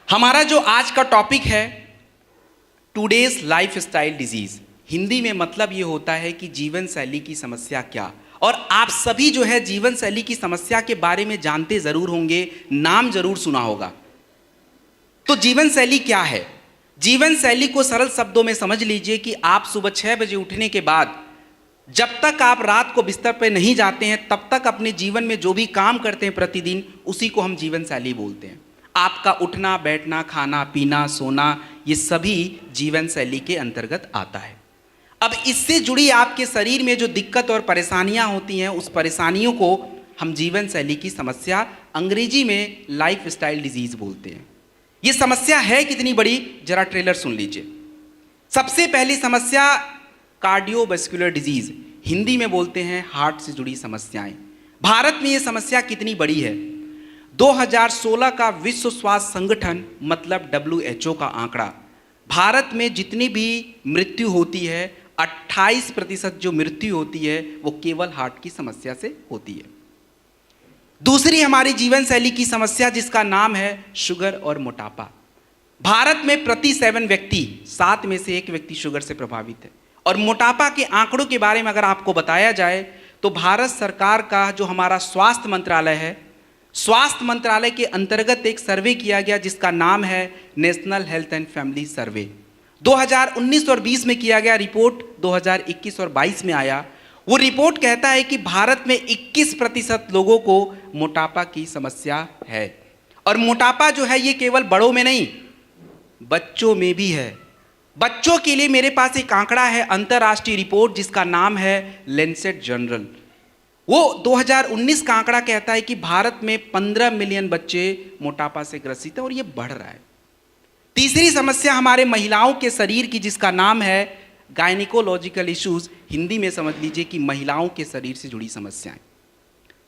हमारा जो आज का टॉपिक है टुडेज लाइफस्टाइल डिजीज, हिंदी में मतलब ये होता है कि जीवन शैली की समस्या क्या। और आप सभी जो है जीवन शैली की समस्या के बारे में जानते जरूर होंगे, नाम जरूर सुना होगा। तो जीवन शैली क्या है? जीवन शैली को सरल शब्दों में समझ लीजिए कि आप सुबह 6 बजे उठने के बाद जब तक आप रात को बिस्तर पर नहीं जाते हैं तब तक अपने जीवन में जो भी काम करते हैं प्रतिदिन, उसी को हम जीवन शैली बोलते हैं। आपका उठना बैठना, खाना पीना, सोना, ये सभी जीवन शैली के अंतर्गत आता है। अब इससे जुड़ी आपके शरीर में जो दिक्कत और परेशानियां होती हैं, उस परेशानियों को हम जीवन शैली की समस्या, अंग्रेजी में लाइफ स्टाइल डिजीज बोलते हैं। ये समस्या है कितनी बड़ी, जरा ट्रेलर सुन लीजिए। सबसे पहली समस्या कार्डियोवैस्कुलर डिजीज, हिंदी में बोलते हैं हार्ट से जुड़ी समस्याएं। भारत में ये समस्या कितनी बड़ी है? 2016 का विश्व स्वास्थ्य संगठन मतलब WHO का आंकड़ा, भारत में जितनी भी मृत्यु होती है 28% जो मृत्यु होती है वो केवल हार्ट की समस्या से होती है। दूसरी हमारी जीवन शैली की समस्या जिसका नाम है शुगर और मोटापा। भारत में प्रति 7 व्यक्ति 7 में से 1 व्यक्ति शुगर से प्रभावित है। और मोटापा के आंकड़ों के बारे में अगर आपको बताया जाए तो भारत सरकार का जो हमारा स्वास्थ्य मंत्रालय है, स्वास्थ्य मंत्रालय के अंतर्गत एक सर्वे किया गया जिसका नाम है नेशनल हेल्थ एंड फैमिली सर्वे। 2019 और 20 में किया गया, रिपोर्ट 2021 और 22 में आया। वो रिपोर्ट कहता है कि भारत में 21% लोगों को मोटापा की समस्या है। और मोटापा जो है ये केवल बड़ों में नहीं, बच्चों में भी है। बच्चों के लिए मेरे पास एक आंकड़ा है, अंतरराष्ट्रीय रिपोर्ट जिसका नाम है लैंसेट जर्नल। वो 2019 का आंकड़ा कहता है कि भारत में 15 मिलियन बच्चे मोटापा से ग्रसित हैं और ये बढ़ रहा है। तीसरी समस्या हमारे महिलाओं के शरीर की जिसका नाम है गायनिकोलॉजिकल इश्यूज, हिंदी में समझ लीजिए कि महिलाओं के शरीर से जुड़ी समस्याएं।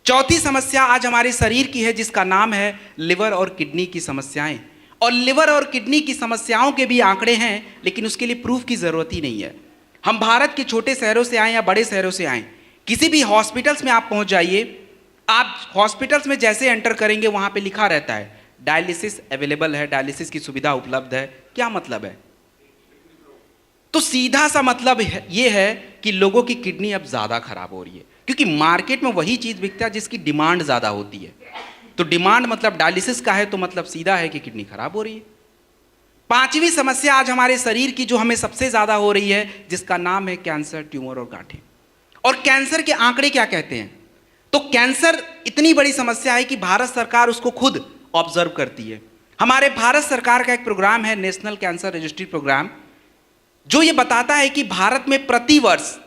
चौथी समस्या आज हमारे शरीर की है जिसका नाम है लिवर और किडनी की समस्याएं। और लिवर और किडनी की समस्याओं के भी आंकड़े हैं, लेकिन उसके लिए प्रूफ की जरूरत ही नहीं है। हम भारत के छोटे शहरों से आए या बड़े शहरों से आए, किसी भी हॉस्पिटल्स में आप पहुंच जाइए, आप हॉस्पिटल्स में जैसे एंटर करेंगे वहां पे लिखा रहता है डायलिसिस अवेलेबल है, डायलिसिस की सुविधा उपलब्ध है। क्या मतलब है? तो सीधा सा मतलब ये है कि लोगों की किडनी अब ज्यादा खराब हो रही है, क्योंकि मार्केट में वही चीज बिकता है जिसकी डिमांड ज्यादा होती है। तो डिमांड मतलब डायलिसिस का है, तो मतलब सीधा है कि किडनी खराब हो रही है। पांचवी समस्या आज हमारे शरीर की जो हमें सबसे ज्यादा हो रही है जिसका नाम है कैंसर, ट्यूमर और गांठें। और कैंसर के आंकड़े क्या कहते हैं? तो कैंसर इतनी बड़ी समस्या है कि भारत सरकार उसको खुद ऑब्जर्व करती है। हमारे भारत सरकार का एक प्रोग्राम है नेशनल कैंसर रजिस्ट्री प्रोग्राम, जो ये बताता है कि भारत में प्रति वर्ष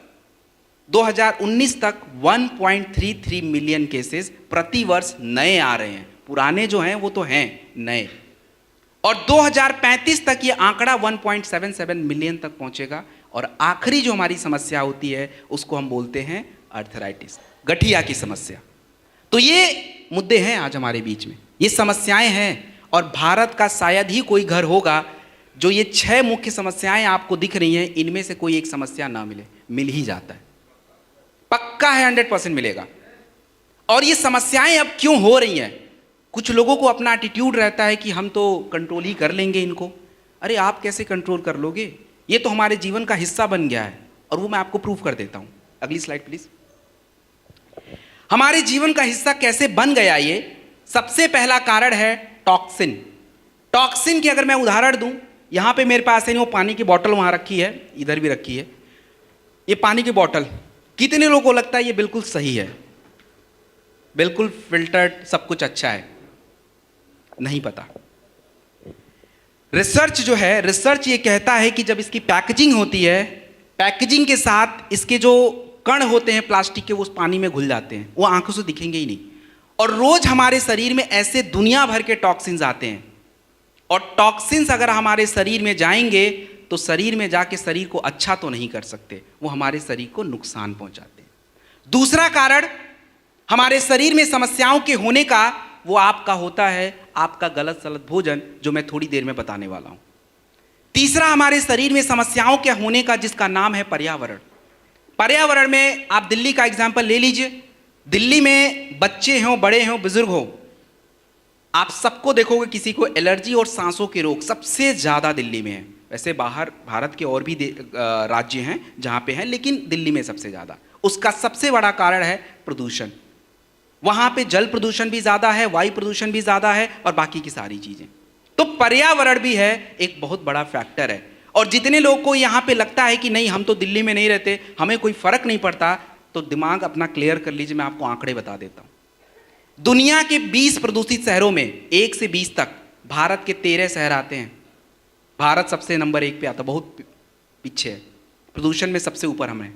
2019 तक 1.33 मिलियन केसेस प्रति वर्ष नए आ रहे हैं। पुराने जो हैं वो तो हैं नए। और 2035 तक ये आंकड़ा 1.77 मिलियन तक पहुंचेगा। और आखिरी जो हमारी समस्या होती है उसको हम बोलते हैं अर्थराइटिस, गठिया की समस्या। तो ये मुद्दे हैं आज हमारे बीच में, ये समस्याएं हैं। और भारत का शायद ही कोई घर होगा जो ये 6 मुख्य समस्याएं आपको दिख रही हैं, इनमें से कोई एक समस्या ना मिले। मिल ही जाता है, पक्का है, 100% मिलेगा। और ये समस्याएं अब क्यों हो रही हैं? कुछ लोगों को अपना एटीट्यूड रहता है कि हम तो कंट्रोल ही कर लेंगे इनको। अरे आप कैसे कंट्रोल कर लोगे? ये तो हमारे जीवन का हिस्सा बन गया है, और वो मैं आपको प्रूफ कर देता हूं। अगली स्लाइड प्लीज। हमारे जीवन का हिस्सा कैसे बन गया ये? सबसे पहला कारण है टॉक्सिन। टॉक्सिन की अगर मैं उदाहरण दूं, यहां पे मेरे पास है वो पानी की बोतल वहां रखी है, इधर भी रखी है। ये पानी की बोतल कितने लोगों को लगता है ये बिल्कुल सही है, बिल्कुल फिल्टर्ड, सब कुछ अच्छा है? नहीं पता। रिसर्च जो है, रिसर्च ये कहता है कि जब इसकी पैकेजिंग होती है, पैकेजिंग के साथ इसके जो कण होते हैं प्लास्टिक के, वो उस पानी में घुल जाते हैं, वो आंखों से दिखेंगे ही नहीं। और रोज हमारे शरीर में ऐसे दुनिया भर के टॉक्सिन्स आते हैं। और टॉक्सिन्स अगर हमारे शरीर में जाएंगे तो शरीर में जाके शरीर को अच्छा तो नहीं कर सकते, वो हमारे शरीर को नुकसान पहुंचाते हैं। दूसरा कारण हमारे शरीर में समस्याओं के होने का, वो आपका होता है आपका गलत सलत भोजन, जो मैं थोड़ी देर में बताने वाला हूं। तीसरा हमारे शरीर में समस्याओं के होने का जिसका नाम है पर्यावरण। पर्यावरण में आप दिल्ली का एग्जाम्पल ले लीजिए। दिल्ली में बच्चे हों, बड़े हों, बुजुर्ग हों, आप सबको देखोगे किसी को एलर्जी और सांसों के रोग सबसे ज़्यादा दिल्ली में है। वैसे बाहर भारत के और भी राज्य हैं जहाँ पे हैं, लेकिन दिल्ली में सबसे ज़्यादा। उसका सबसे बड़ा कारण है प्रदूषण। वहाँ पे जल प्रदूषण भी ज़्यादा है, वायु प्रदूषण भी ज़्यादा है और बाकी की सारी चीज़ें। तो पर्यावरण भी है एक बहुत बड़ा फैक्टर है। और जितने लोगों को यहाँ पे लगता है कि नहीं हम तो दिल्ली में नहीं रहते, हमें कोई फ़र्क नहीं पड़ता, तो दिमाग अपना क्लियर कर लीजिए। मैं आपको आंकड़े बता देता हूँ। दुनिया के 20 प्रदूषित शहरों में 1 से 20 तक भारत के 13 शहर आते हैं। भारत सबसे नंबर 1 पे आता, बहुत पीछे है प्रदूषण में, सबसे ऊपर हम हैं।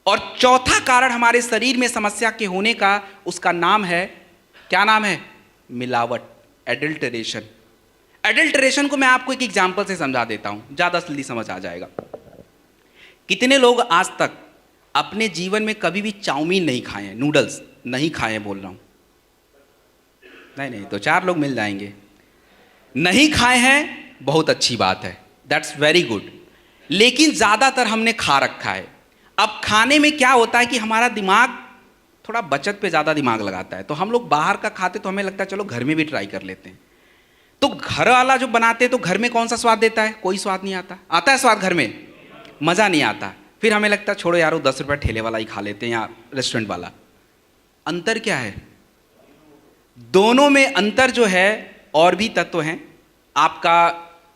और चौथा कारण हमारे शरीर में समस्या के होने का, उसका नाम है, क्या नाम है? मिलावट, एडल्टरेशन। एडल्टरेशन को मैं आपको एक एग्जांपल से समझा देता हूं, ज्यादा जल्दी समझ आ जाएगा। कितने लोग आज तक अपने जीवन में कभी भी चाउमीन नहीं खाए हैं, नूडल्स नहीं खाए हैं बोल रहा हूं? नहीं, तो 4 लोग मिल जाएंगे। नहीं खाए हैं, बहुत अच्छी बात है, दैट्स वेरी गुड। लेकिन ज्यादातर हमने खा रखा है। अब खाने में क्या होता है कि हमारा दिमाग थोड़ा बचत पे ज़्यादा दिमाग लगाता है, तो हम लोग बाहर का खाते तो हमें लगता है चलो घर में भी ट्राई कर लेते हैं। तो घर वाला जो बनाते हैं तो घर में कौन सा स्वाद देता है? कोई स्वाद नहीं आता। आता है स्वाद घर में? मज़ा नहीं आता। फिर हमें लगता है छोड़ो यार, वो 10 रुपये ठेले वाला ही खा लेते हैं या रेस्टोरेंट वाला। अंतर क्या है? दोनों में अंतर जो है, और भी तत्व हैं। आपका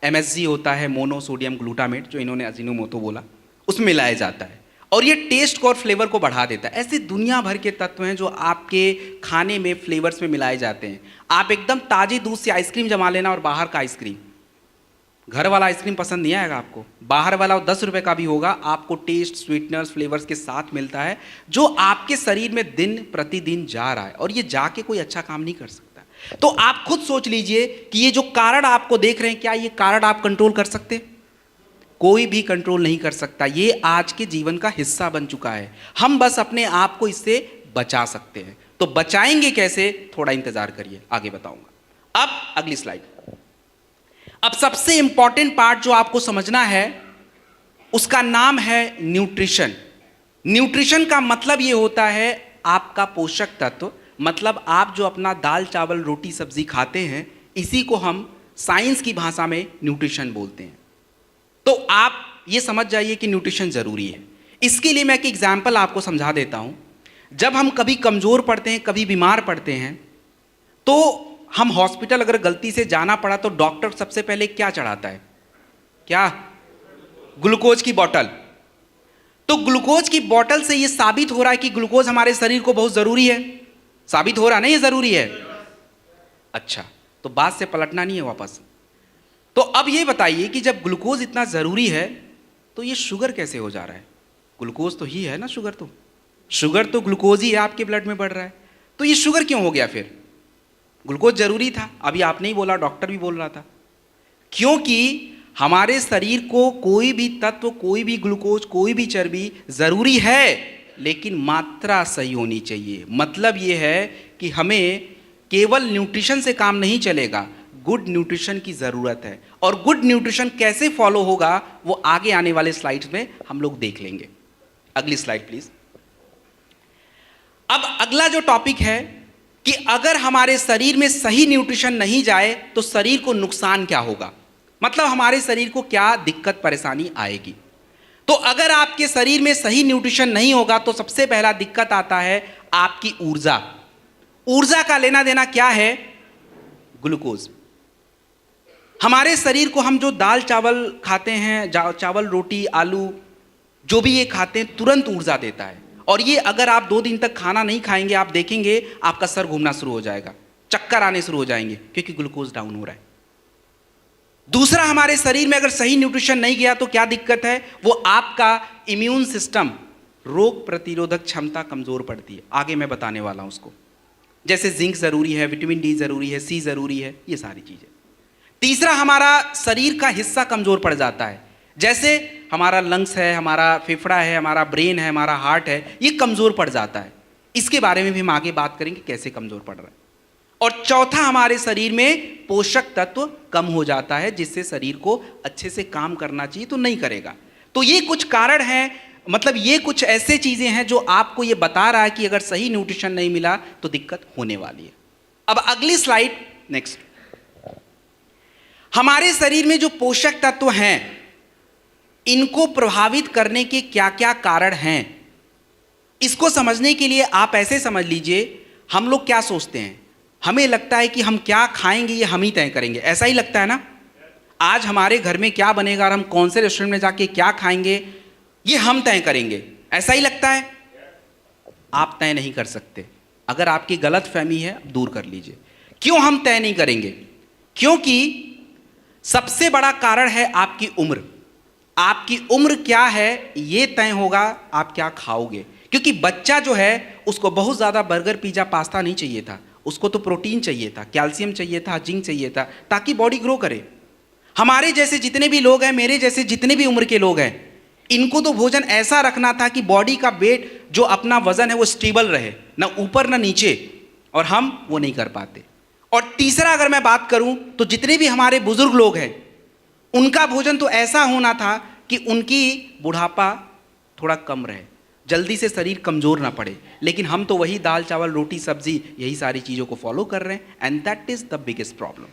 MSG होता है, मोनोसोडियम ग्लूटामेट, जो इन्होंने अजीनोमोटो बोला, उसमें मिलाया जाता है और ये टेस्ट को और फ्लेवर को बढ़ा देता है। ऐसे दुनिया भर के तत्व हैं जो आपके खाने में फ्लेवर्स में मिलाए जाते हैं। आप एकदम ताज़े दूध से आइसक्रीम जमा लेना और बाहर का आइसक्रीम, घर वाला आइसक्रीम पसंद नहीं आएगा आपको। बाहर वाला 10 रुपये का भी होगा, आपको टेस्ट, स्वीटनर्स, फ्लेवर्स के साथ मिलता है, जो आपके शरीर में दिन प्रतिदिन जा रहा है और ये जाके कोई अच्छा काम नहीं कर सकता। तो आप खुद सोच लीजिए कि ये जो कारण आपको देख रहे हैं, क्या ये कारण आप कंट्रोल कर सकते? कोई भी कंट्रोल नहीं कर सकता। ये आज के जीवन का हिस्सा बन चुका है। हम बस अपने आप को इससे बचा सकते हैं। तो बचाएंगे कैसे? थोड़ा इंतजार करिए, आगे बताऊंगा। अब अगली स्लाइड। अब सबसे इंपॉर्टेंट पार्ट जो आपको समझना है, उसका नाम है न्यूट्रिशन। न्यूट्रिशन का मतलब ये होता है आपका पोषक तत्व। मतलब आप जो अपना दाल चावल रोटी सब्जी खाते हैं, इसी को हम साइंस की भाषा में न्यूट्रिशन बोलते हैं। तो आप ये समझ जाइए कि न्यूट्रिशन ज़रूरी है। इसके लिए मैं एक एग्जाम्पल आपको समझा देता हूँ। जब हम कभी कमज़ोर पड़ते हैं, कभी बीमार पड़ते हैं, तो हम हॉस्पिटल अगर गलती से जाना पड़ा तो डॉक्टर सबसे पहले क्या चढ़ाता है? क्या? ग्लूकोज की बोतल। तो ग्लूकोज की बोतल से ये साबित हो रहा है कि ग्लूकोज हमारे शरीर को बहुत ज़रूरी है। साबित हो रहा है ना, ये ज़रूरी है। अच्छा, तो बात से पलटना नहीं है वापस। तो अब ये बताइए कि जब ग्लूकोज इतना ज़रूरी है तो ये शुगर कैसे हो जा रहा है? ग्लूकोज तो ही है ना, शुगर तो ग्लूकोज ही है, आपके ब्लड में बढ़ रहा है। तो ये शुगर क्यों हो गया फिर? ग्लूकोज ज़रूरी था, अभी आपने ही बोला, डॉक्टर भी बोल रहा था। क्योंकि हमारे शरीर को कोई भी तत्व, कोई भी ग्लूकोज, कोई भी चर्बी ज़रूरी है, लेकिन मात्रा सही होनी चाहिए। मतलब ये है कि हमें केवल न्यूट्रिशन से काम नहीं चलेगा, गुड न्यूट्रिशन की ज़रूरत है। और गुड न्यूट्रिशन कैसे फॉलो होगा वो आगे आने वाले स्लाइड्स में हम लोग देख लेंगे। अगली स्लाइड प्लीज। अब अगला जो टॉपिक है कि अगर हमारे शरीर में सही न्यूट्रिशन नहीं जाए तो शरीर को नुकसान क्या होगा, मतलब हमारे शरीर को क्या दिक्कत परेशानी आएगी। तो अगर आपके शरीर में सही न्यूट्रिशन नहीं होगा तो सबसे पहला दिक्कत आता है आपकी ऊर्जा। ऊर्जा का लेना देना क्या है? ग्लूकोज। हमारे शरीर को हम जो दाल चावल खाते हैं, चावल रोटी आलू जो भी ये खाते हैं, तुरंत ऊर्जा देता है। और ये अगर आप 2 दिन तक खाना नहीं खाएंगे, आप देखेंगे आपका सर घूमना शुरू हो जाएगा, चक्कर आने शुरू हो जाएंगे, क्योंकि ग्लूकोज डाउन हो रहा है। दूसरा, हमारे शरीर में अगर सही न्यूट्रिशन नहीं गया तो क्या दिक्कत है? वो आपका इम्यून सिस्टम, रोग प्रतिरोधक क्षमता कमजोर पड़ती है। आगे मैं बताने वाला हूं उसको। जैसे जिंक जरूरी है, विटामिन डी जरूरी है, सी जरूरी है, ये सारी चीजें। तीसरा, हमारा शरीर का हिस्सा कमजोर पड़ जाता है। जैसे हमारा लंग्स है, हमारा फेफड़ा है, हमारा ब्रेन है, हमारा हार्ट है, ये कमजोर पड़ जाता है। इसके बारे में भी हम आगे बात करेंगे कैसे कमजोर पड़ रहा है। और चौथा, हमारे शरीर में पोषक तत्व कम हो जाता है, जिससे शरीर को अच्छे से काम करना चाहिए तो नहीं करेगा। तो ये कुछ कारण हैं, मतलब ये कुछ ऐसे चीजें हैं जो आपको ये बता रहा है कि अगर सही न्यूट्रिशन नहीं मिला तो दिक्कत होने वाली है। अब अगली स्लाइड नेक्स्ट, हमारे शरीर में जो पोषक तत्व हैं इनको प्रभावित करने के क्या क्या कारण हैं, इसको समझने के लिए आप ऐसे समझ लीजिए, हम लोग क्या सोचते हैं, हमें लगता है कि हम क्या खाएंगे ये हम ही तय करेंगे, ऐसा ही लगता है ना। आज हमारे घर में क्या बनेगा और हम कौन से रेस्टोरेंट में जाके क्या खाएंगे ये हम तय करेंगे, ऐसा ही लगता है। आप तय नहीं कर सकते। अगर आपकी गलत फहमी है दूर कर लीजिए। क्यों हम तय नहीं करेंगे? क्योंकि सबसे बड़ा कारण है आपकी उम्र। आपकी उम्र क्या है ये तय होगा आप क्या खाओगे। क्योंकि बच्चा जो है उसको बहुत ज़्यादा बर्गर पिज़्ज़ा पास्ता नहीं चाहिए था, उसको तो प्रोटीन चाहिए था, कैल्शियम चाहिए था, जिंक चाहिए था, ताकि बॉडी ग्रो करे। हमारे जैसे जितने भी लोग हैं, मेरे जैसे जितने भी उम्र के लोग हैं, इनको तो भोजन ऐसा रखना था कि बॉडी का वेट जो अपना वजन है वो स्टेबल रहे, ना ऊपर ना नीचे, और हम वो नहीं कर पाते। और तीसरा अगर मैं बात करूं तो जितने भी हमारे बुजुर्ग लोग हैं उनका भोजन तो ऐसा होना था कि उनकी बुढ़ापा थोड़ा कम रहे, जल्दी से शरीर कमज़ोर ना पड़े। लेकिन हम तो वही दाल चावल रोटी सब्जी यही सारी चीज़ों को फॉलो कर रहे हैं, and that is the biggest problem.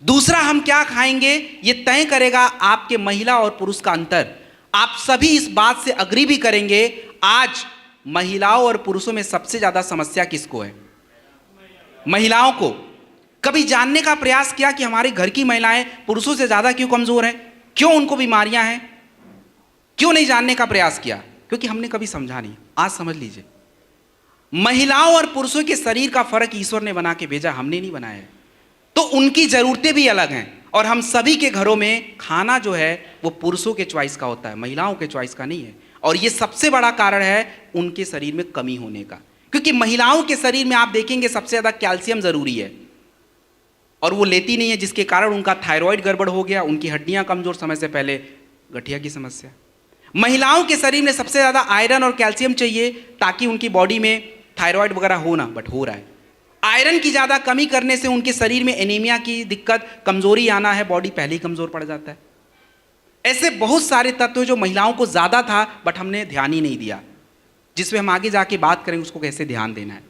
दूसरा, हम क्या खाएंगे ये तय करेगा आपके महिला और पुरुष का अंतर। आप सभी इस बात से अग्री भी करेंगे, आज महिलाओं और पुरुषों में सबसे ज़्यादा समस्या किसको है? महिलाओं को। कभी जानने का प्रयास किया कि हमारे घर की महिलाएं पुरुषों से ज़्यादा क्यों कमज़ोर हैं, क्यों उनको बीमारियां हैं? क्यों नहीं जानने का प्रयास किया? क्योंकि हमने कभी समझा नहीं। आज समझ लीजिए, महिलाओं और पुरुषों के शरीर का फर्क ईश्वर ने बना के भेजा, हमने नहीं बनाया है। तो उनकी ज़रूरतें भी अलग हैं, और हम सभी के घरों में खाना जो है वो पुरुषों के चॉइस का होता है, महिलाओं के चॉइस का नहीं है। और ये सबसे बड़ा कारण है उनके शरीर में कमी होने का। क्योंकि महिलाओं के शरीर में आप देखेंगे सबसे ज़्यादा कैल्शियम ज़रूरी है, और वो लेती नहीं है, जिसके कारण उनका थायराइड गड़बड़ हो गया, उनकी हड्डियां कमज़ोर, समय से पहले गठिया की समस्या। महिलाओं के शरीर में सबसे ज़्यादा आयरन और कैल्शियम चाहिए ताकि उनकी बॉडी में थायराइड वगैरह हो ना, बट हो रहा है। आयरन की ज़्यादा कमी करने से उनके शरीर में एनीमिया की दिक्कत, कमज़ोरी आना है, बॉडी पहले ही कमज़ोर पड़ जाता है। ऐसे बहुत सारे तत्व जो महिलाओं को ज़्यादा था बट हमने ध्यान ही नहीं दिया, जिसमें हम आगे जाके बात करेंगे उसको कैसे ध्यान देना है।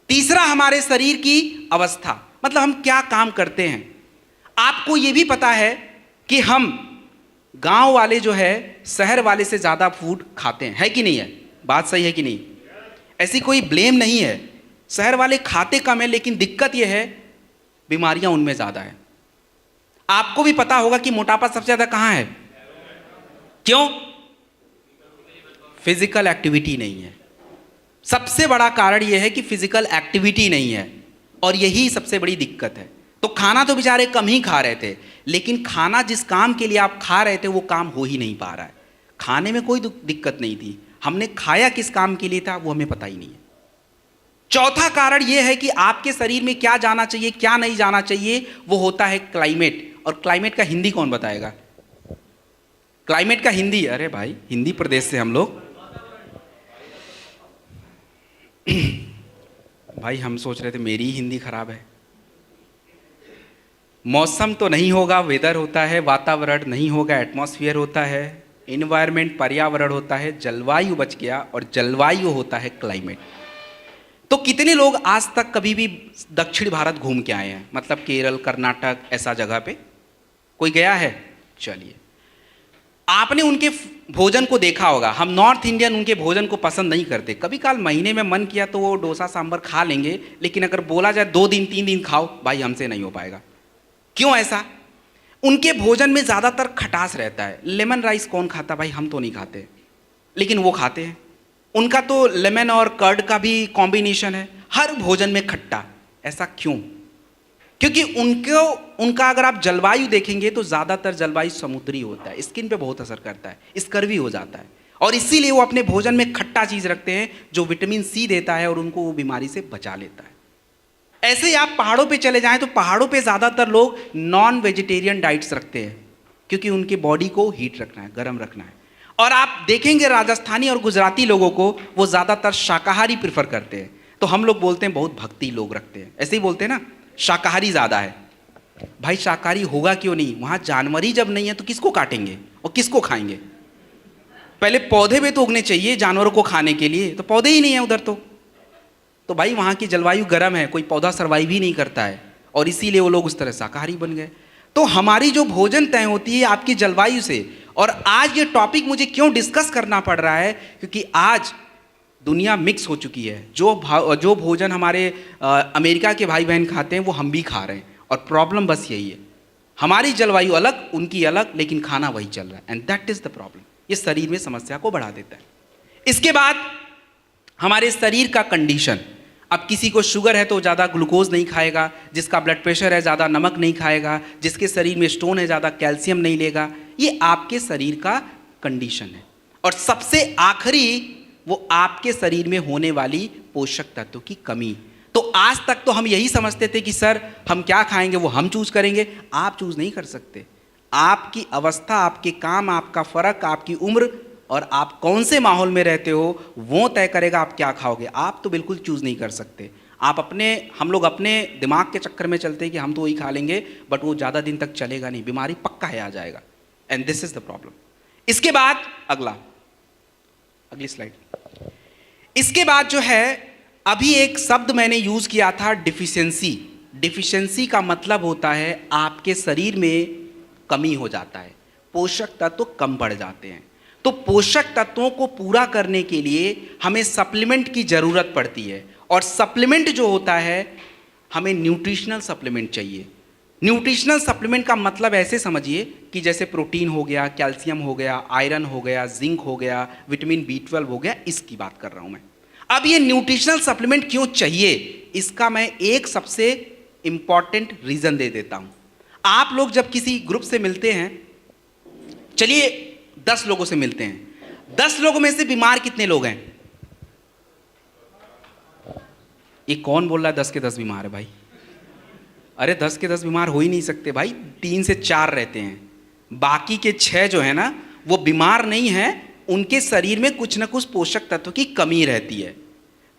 तीसरा, हमारे शरीर की अवस्था, मतलब हम क्या काम करते हैं। आपको ये भी पता है कि हम गांव वाले जो है शहर वाले से ज़्यादा फूड खाते हैं, है कि नहीं है? बात सही है कि नहीं? ऐसी कोई ब्लेम नहीं है। शहर वाले खाते कम है, लेकिन दिक्कत यह है बीमारियां उनमें ज़्यादा है। आपको भी पता होगा कि मोटापा सबसे ज़्यादा कहाँ है? क्यों? फिजिकल एक्टिविटी नहीं है। सबसे बड़ा कारण यह है कि फिजिकल एक्टिविटी नहीं है, और यही सबसे बड़ी दिक्कत है। तो खाना तो बेचारे कम ही खा रहे थे, लेकिन खाना जिस काम के लिए आप खा रहे थे वो काम हो ही नहीं पा रहा है। खाने में कोई दिक्कत नहीं थी, हमने खाया किस काम के लिए था वो हमें पता ही नहीं है। चौथा कारण यह है कि आपके शरीर में क्या जाना चाहिए क्या नहीं जाना चाहिए, वो होता है क्लाइमेट। और क्लाइमेट का हिंदी कौन बताएगा? क्लाइमेट का हिंदी, अरे भाई हिंदी प्रदेश से हम लोग भाई हम सोच रहे थे मेरी ही हिंदी खराब है। मौसम तो नहीं होगा, वेदर होता है। वातावरण नहीं होगा, एटमॉस्फेयर होता है। इन्वायरमेंट पर्यावरण होता है। जलवायु बच गया, और जलवायु होता है क्लाइमेट। तो कितने लोग आज तक कभी भी दक्षिण भारत घूम के आए हैं, मतलब केरल कर्नाटक ऐसा जगह पे कोई गया है? चलिए, आपने उनके भोजन को देखा होगा। हम नॉर्थ इंडियन उनके भोजन को पसंद नहीं करते। कभी काल महीने में मन किया तो वो डोसा सांभर खा लेंगे, लेकिन अगर बोला जाए 2 दिन 3 दिन खाओ, भाई हमसे नहीं हो पाएगा। क्यों ऐसा? उनके भोजन में ज़्यादातर खटास रहता है। लेमन राइस कौन खाता? भाई हम तो नहीं खाते, लेकिन वो खाते हैं। उनका तो लेमन और कर्ड का भी कॉम्बिनेशन है, हर भोजन में खट्टा। ऐसा क्यों? क्योंकि उनका अगर आप जलवायु देखेंगे तो ज़्यादातर जलवायु समुद्री होता है, स्किन पे बहुत असर करता है, स्कर्वी हो जाता है, और इसीलिए वो अपने भोजन में खट्टा चीज़ रखते हैं जो विटामिन सी देता है और उनको वो बीमारी से बचा लेता है। ऐसे ही आप पहाड़ों पे चले जाएं तो पहाड़ों पे ज़्यादातर लोग नॉन वेजिटेरियन डाइट्स रखते हैं, क्योंकि उनके बॉडी को हीट रखना है, गर्म रखना है। और आप देखेंगे राजस्थानी और गुजराती लोगों को, वो ज़्यादातर शाकाहारी प्रेफर करते हैं। तो हम लोग बोलते हैं बहुत भक्ति लोग रखते हैं, ऐसे ही बोलते हैं ना, शाकाहारी ज़्यादा है। भाई शाकाहारी होगा क्यों नहीं? वहाँ जानवर ही जब नहीं है तो किसको काटेंगे और किसको खाएंगे? पहले पौधे भी तो उगने चाहिए जानवरों को खाने के लिए, तो पौधे ही नहीं है उधर। तो भाई वहाँ की जलवायु गर्म है, कोई पौधा सर्वाइव ही नहीं करता है, और इसीलिए वो लोग उस तरह शाकाहारी बन गए। तो हमारी जो भोजन तय होती है आपकी जलवायु से। और आज ये टॉपिक मुझे क्यों डिस्कस करना पड़ रहा है, क्योंकि आज दुनिया मिक्स हो चुकी है। जो भोजन हमारे अमेरिका के भाई बहन खाते हैं वो हम भी खा रहे हैं, और प्रॉब्लम बस यही है, हमारी जलवायु अलग उनकी अलग, लेकिन खाना वही चल रहा है, and that is the problem. ये शरीर में समस्या को बढ़ा देता है। इसके बाद हमारे शरीर का कंडीशन। अब किसी को शुगर है तो ज़्यादा ग्लूकोज नहीं खाएगा, जिसका ब्लड प्रेशर है ज़्यादा नमक नहीं खाएगा, जिसके शरीर में स्टोन है ज़्यादा कैल्शियम नहीं लेगा। ये आपके शरीर का कंडीशन है। और सबसे आखिरी वो आपके शरीर में होने वाली पोषक तत्वों की कमी। तो आज तक तो हम यही समझते थे कि सर हम क्या खाएंगे वो हम चूज करेंगे। आप चूज नहीं कर सकते। आपकी अवस्था, आपके काम, आपका फर्क, आपकी उम्र और आप कौन से माहौल में रहते हो वो तय करेगा आप क्या खाओगे। आप तो बिल्कुल चूज नहीं कर सकते। हम लोग अपने दिमाग के चक्कर में चलते हैं कि हम तो वही खा लेंगे, बट वो ज़्यादा दिन तक चलेगा नहीं, बीमारी पक्का है आ जाएगा, and this is the problem. इसके बाद अगली स्लाइड। इसके बाद जो है अभी एक शब्द मैंने यूज किया था, डिफिशियंसी। डिफिशियंसी का मतलब होता है आपके शरीर में कमी हो जाता है, पोषक तत्व कम बढ़ जाते हैं। तो पोषक तत्वों को पूरा करने के लिए हमें सप्लीमेंट की जरूरत पड़ती है, और सप्लीमेंट जो होता है हमें न्यूट्रिशनल सप्लीमेंट चाहिए। न्यूट्रिशनल सप्लीमेंट का मतलब ऐसे समझिए कि जैसे प्रोटीन हो गया, कैल्शियम हो गया, आयरन हो गया, जिंक हो गया, विटामिन B12 हो गया, इसकी बात कर रहा हूं मैं। अब ये न्यूट्रिशनल सप्लीमेंट क्यों चाहिए, इसका मैं एक सबसे इंपॉर्टेंट रीजन दे देता हूं। आप लोग जब किसी ग्रुप से मिलते हैं, चलिए 10 लोगों से मिलते हैं, 10 लोगों में से बीमार कितने लोग हैं? ये कौन बोल रहा है 10 के 10 बीमार है भाई? अरे 10 के 10 बीमार हो ही नहीं सकते भाई, 3 से 4 रहते हैं। बाकी के 6 जो है ना वो बीमार नहीं है, उनके शरीर में कुछ ना कुछ पोषक तत्व की कमी रहती है।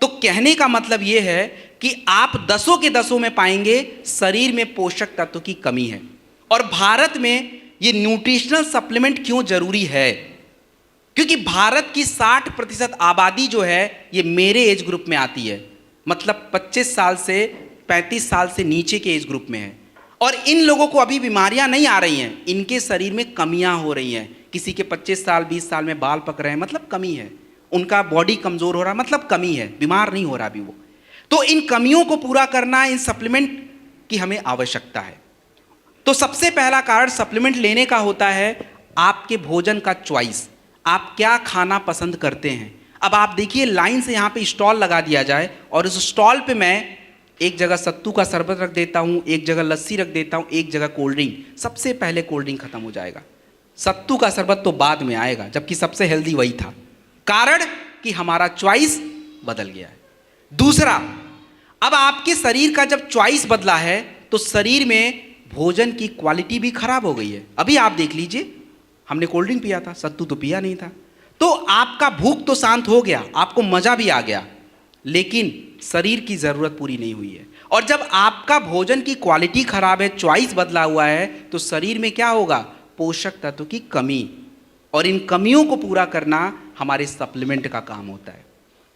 तो कहने का मतलब ये है कि आप 10 के 10 में पाएंगे शरीर में पोषक तत्व की कमी है। और भारत में ये न्यूट्रिशनल सप्लीमेंट क्यों जरूरी है, क्योंकि भारत की 60% आबादी जो है ये मेरे एज ग्रुप में आती है, मतलब 25 साल से 35 साल से नीचे के एज ग्रुप में है। और इन लोगों को अभी बीमारियां नहीं आ रही हैं, इनके शरीर में कमियां हो रही हैं। किसी के 25 साल 20 साल में बाल पक रहे हैं, मतलब कमी है। उनका बॉडी कमजोर हो रहा है, मतलब कमी है, बीमार नहीं हो रहा अभी वो। तो इन कमियों को पूरा करना, इन सप्लीमेंट की हमें आवश्यकता है। तो सबसे पहला कारण सप्लीमेंट लेने का होता है आपके भोजन का चॉइस, आप क्या खाना पसंद करते हैं। अब आप देखिए लाइन से यहाँ पे स्टॉल लगा दिया जाए और उस स्टॉल पे मैं एक जगह सत्तू का शरबत रख देता हूँ, एक जगह लस्सी रख देता हूँ, एक जगह कोल्ड ड्रिंक। सबसे पहले कोल्ड ड्रिंक खत्म हो जाएगा, सत्तू का शरबत तो बाद में आएगा, जबकि सबसे हेल्दी वही था। कारण कि हमारा चॉइस बदल गया है। दूसरा, अब आपके शरीर का जब चॉइस बदला है तो शरीर में भोजन की क्वालिटी भी खराब हो गई है। अभी आप देख लीजिए, हमने कोल्ड ड्रिंक पिया था, सत्तू तो पिया नहीं था। तो आपका भूख तो शांत हो गया, आपको मजा भी आ गया, लेकिन शरीर की जरूरत पूरी नहीं हुई है। और जब आपका भोजन की क्वालिटी खराब है, चॉइस बदला हुआ है, तो शरीर में क्या होगा? पोषक तत्व की कमी। और इन कमियों को पूरा करना हमारे सप्लीमेंट का काम होता है।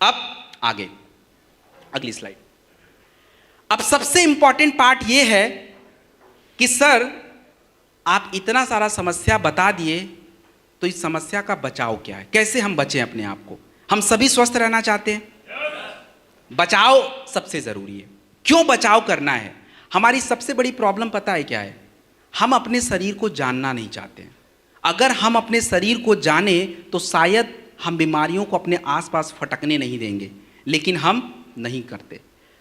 अब आगे अगली स्लाइड। अब सबसे इंपॉर्टेंट पार्ट यह है कि सर आप इतना सारा समस्या बता दिए, तो इस समस्या का बचाव क्या है, कैसे हम बचें अपने आप को? हम सभी स्वस्थ रहना चाहते हैं, बचाव सबसे जरूरी है। क्यों बचाव करना है? हमारी सबसे बड़ी प्रॉब्लम पता है क्या है? हम अपने शरीर को जानना नहीं चाहते हैं। अगर हम अपने शरीर को जाने तो शायद हम बीमारियों को अपने आसपास फटकने नहीं देंगे, लेकिन हम नहीं करते।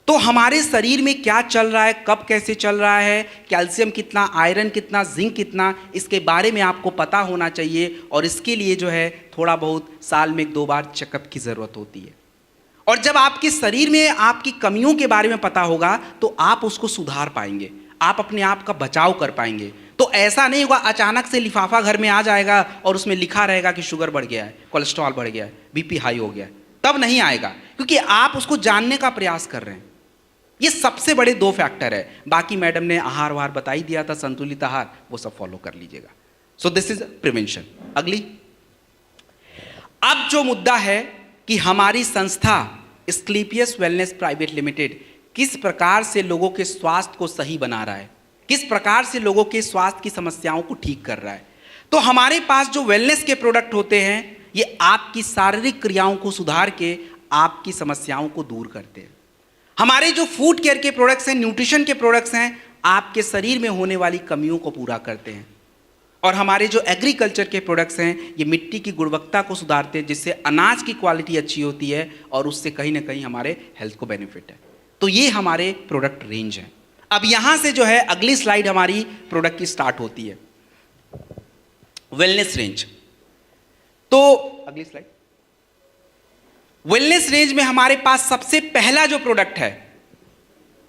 तो हमारे शरीर में क्या चल रहा है, कब कैसे चल रहा है, कैल्शियम कितना, आयरन कितना, जिंक कितना, इसके बारे में आपको पता होना चाहिए। और इसके लिए जो है थोड़ा बहुत साल में 1-2 बार चेकअप की ज़रूरत होती है। और जब आपके शरीर में आपकी कमियों के बारे में पता होगा तो आप उसको सुधार पाएंगे, आप अपने आप का बचाव कर पाएंगे। तो ऐसा नहीं होगा अचानक से लिफाफा घर में आ जाएगा और उसमें लिखा रहेगा कि शुगर बढ़ गया है, कोलेस्ट्रॉल बढ़ गया है, बीपी हाई हो गया है, तब नहीं आएगा, क्योंकि आप उसको जानने का प्रयास कर रहे हैं। ये सबसे बड़े 2 फैक्टर है। बाकी मैडम ने आहार वाहार बता ही दिया था, संतुलित आहार, वो सब फॉलो कर लीजिएगा। सो दिस इज प्रिवेंशन। अगली, अब जो मुद्दा है कि हमारी संस्था एस्क्लेपियस वेलनेस प्राइवेट लिमिटेड किस प्रकार से लोगों के स्वास्थ्य को सही बना रहा है, किस प्रकार से लोगों के स्वास्थ्य की समस्याओं को ठीक कर रहा है। तो हमारे पास जो वेलनेस के प्रोडक्ट होते हैं, ये आपकी शारीरिक क्रियाओं को सुधार के आपकी समस्याओं को दूर करते हैं। हमारे जो फूड केयर के प्रोडक्ट्स हैं, न्यूट्रिशन के प्रोडक्ट्स हैं, आपके शरीर में होने वाली कमियों को पूरा करते हैं। और हमारे जो एग्रीकल्चर के प्रोडक्ट्स हैं, ये मिट्टी की गुणवत्ता को सुधारते हैं, जिससे अनाज की क्वालिटी अच्छी होती है और उससे कहीं ना कहीं हमारे हेल्थ को बेनिफिट है। तो ये हमारे प्रोडक्ट रेंज हैं। अब यहाँ से जो है अगली स्लाइड हमारी प्रोडक्ट की स्टार्ट होती है, वेलनेस रेंज। तो अगली स्लाइड। वेलनेस रेंज में हमारे पास सबसे पहला जो प्रोडक्ट है,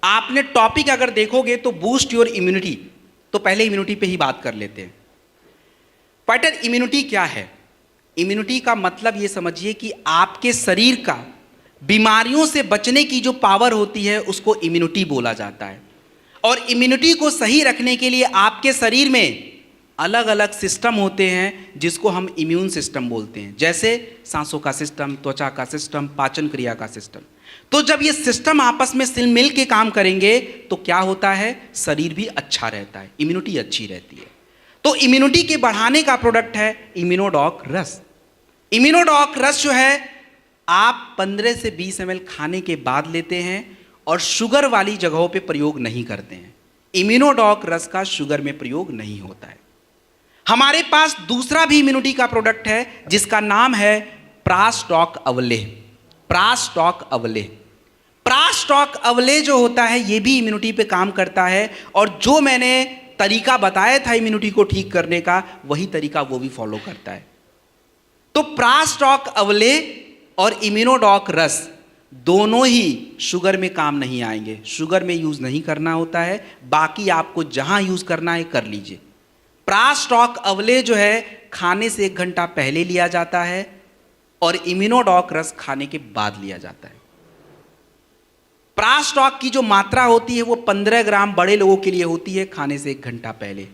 आपने टॉपिक अगर देखोगे तो बूस्ट योर इम्यूनिटी, तो पहले इम्यूनिटी पे ही बात कर लेते हैं। फाइटर, इम्यूनिटी क्या है? इम्यूनिटी का मतलब ये समझिए कि आपके शरीर का बीमारियों से बचने की जो पावर होती है उसको इम्यूनिटी बोला जाता है। और इम्यूनिटी को सही रखने के लिए आपके शरीर में अलग अलग सिस्टम होते हैं जिसको हम इम्यून सिस्टम बोलते हैं, जैसे सांसों का सिस्टम, त्वचा का सिस्टम, पाचन क्रिया का सिस्टम। तो जब ये सिस्टम आपस में सिल मिल के काम करेंगे तो क्या होता है, शरीर भी अच्छा रहता है, इम्यूनिटी अच्छी रहती है। तो इम्यूनिटी के बढ़ाने का प्रोडक्ट है इम्यूनोडॉक रस। इम्यूनोडॉक रस जो है आप 15 से 20 ml खाने के बाद लेते हैं और शुगर वाली जगहों पे प्रयोग नहीं करते हैं। इम्यूनोडॉक रस का शुगर में प्रयोग नहीं होता है। हमारे पास दूसरा भी इम्यूनिटी का प्रोडक्ट है जिसका नाम है प्रास्टॉक अवलेह। प्रास्टॉक अवलेह, प्रास्टॉक अवलेह जो होता है ये भी इम्यूनिटी पे काम करता है। और जो मैंने तरीका बताया था इम्यूनिटी को ठीक करने का, वही तरीका वो भी फॉलो करता है। तो प्रास्टॉक अवलेह और इम्यूनोडॉक रस दोनों ही शुगर में काम नहीं आएंगे, शुगर में यूज नहीं करना होता है। बाकी आपको जहां यूज करना है कर लीजिए। प्रास्टॉक अवलेह जो है खाने से 1 घंटा पहले लिया जाता है और इम्यूनोडॉक रस खाने के बाद लिया जाता है। प्रास्टॉक की जो मात्रा होती है वो 15 ग्राम बड़े लोगों के लिए होती है खाने से 1 घंटा पहले।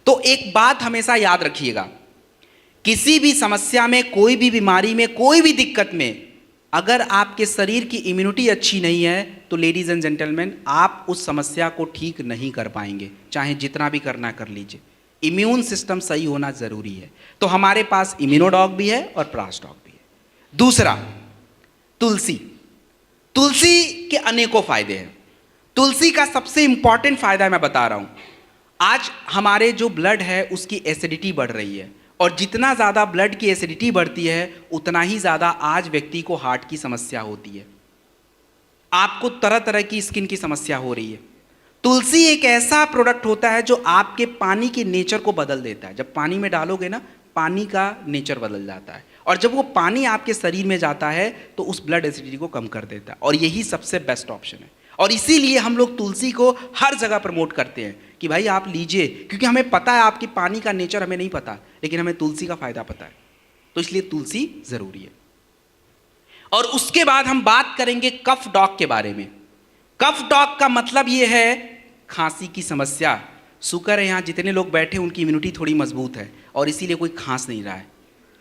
तो एक बात हमेशा याद रखिएगा, किसी भी समस्या में, कोई भी बीमारी में, कोई भी दिक्कत में अगर आपके शरीर की इम्यूनिटी अच्छी नहीं है तो लेडीज एंड जेंटलमैन, आप उस समस्या को ठीक नहीं कर पाएंगे, चाहे जितना भी करना कर लीजिए। इम्यून सिस्टम सही होना जरूरी है। तो हमारे पास इम्यूनोडॉक भी है और प्रास्टॉक भी है। दूसरा, तुलसी। तुलसी के अनेकों फायदे हैं। तुलसी का सबसे इंपॉर्टेंट फायदा मैं बता रहा हूं। आज हमारे जो ब्लड है उसकी एसिडिटी बढ़ रही है और जितना ज़्यादा ब्लड की एसिडिटी बढ़ती है उतना ही ज़्यादा आज व्यक्ति को हार्ट की समस्या होती है, आपको तरह तरह की स्किन की समस्या हो रही है। तुलसी एक ऐसा प्रोडक्ट होता है जो आपके पानी के नेचर को बदल देता है। जब पानी में डालोगे ना, पानी का नेचर बदल जाता है और जब वो पानी आपके शरीर में जाता है तो उस ब्लड एसिडिटी को कम कर देता है और यही सबसे बेस्ट ऑप्शन है। और इसीलिए हम लोग तुलसी को हर जगह प्रमोट करते हैं कि भाई आप लीजिए, क्योंकि हमें पता है आपकी पानी का नेचर हमें नहीं पता, लेकिन हमें तुलसी का फायदा पता है, तो इसलिए तुलसी जरूरी है। और उसके बाद हम बात करेंगे कफ डॉग के बारे में। कफ डॉग का मतलब ये है खांसी की समस्या। शुक्र है यहाँ जितने लोग बैठे उनकी इम्यूनिटी थोड़ी मजबूत है और इसीलिए कोई खांस नहीं रहा है,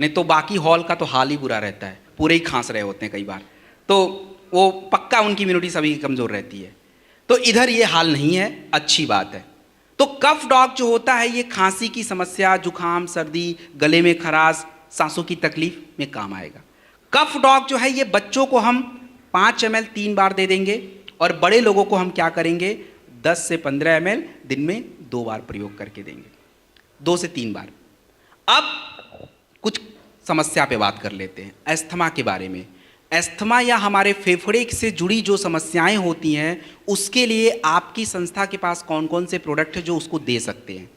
नहीं तो बाकी हॉल का तो हाल ही बुरा रहता है, पूरे ही खांस रहे होते हैं कई बार, तो वो पक्का उनकी इम्यूनिटी सभी की कमज़ोर रहती है। तो इधर ये हाल नहीं है, अच्छी बात है। तो कफ डॉग जो होता है ये खांसी की समस्या, जुकाम, सर्दी, गले में खराश, सांसों की तकलीफ में काम आएगा। कफ डॉग जो है ये बच्चों को हम 5 ml 3 बार दे देंगे और बड़े लोगों को हम क्या करेंगे 10 से 15 ml दिन में 2 बार प्रयोग करके देंगे, 2 से 3 बार। अब कुछ समस्या पे बात कर लेते हैं, अस्थमा के बारे में। अस्थमा या हमारे फेफड़े से जुड़ी जो समस्याएं होती हैं उसके लिए आपकी संस्था के पास कौन कौन से प्रोडक्ट है जो उसको दे सकते हैं।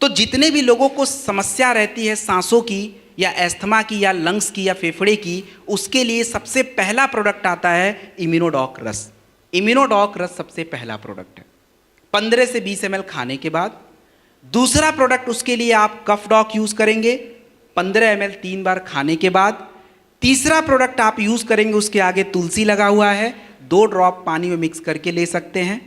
तो जितने भी लोगों को समस्या रहती है सांसों की या अस्थमा की या लंग्स की या फेफड़े की, उसके लिए सबसे पहला प्रोडक्ट आता है इम्यूनोडॉक रस। इम्यूनोडॉक रस सबसे पहला प्रोडक्ट है 15 से 20 ml खाने के बाद। दूसरा प्रोडक्ट उसके लिए आप कफ डॉग यूज़ करेंगे 15 ml 3 बार खाने के बाद। तीसरा प्रोडक्ट आप यूज़ करेंगे, उसके आगे तुलसी लगा हुआ है, 2 ड्रॉप पानी में मिक्स करके ले सकते हैं।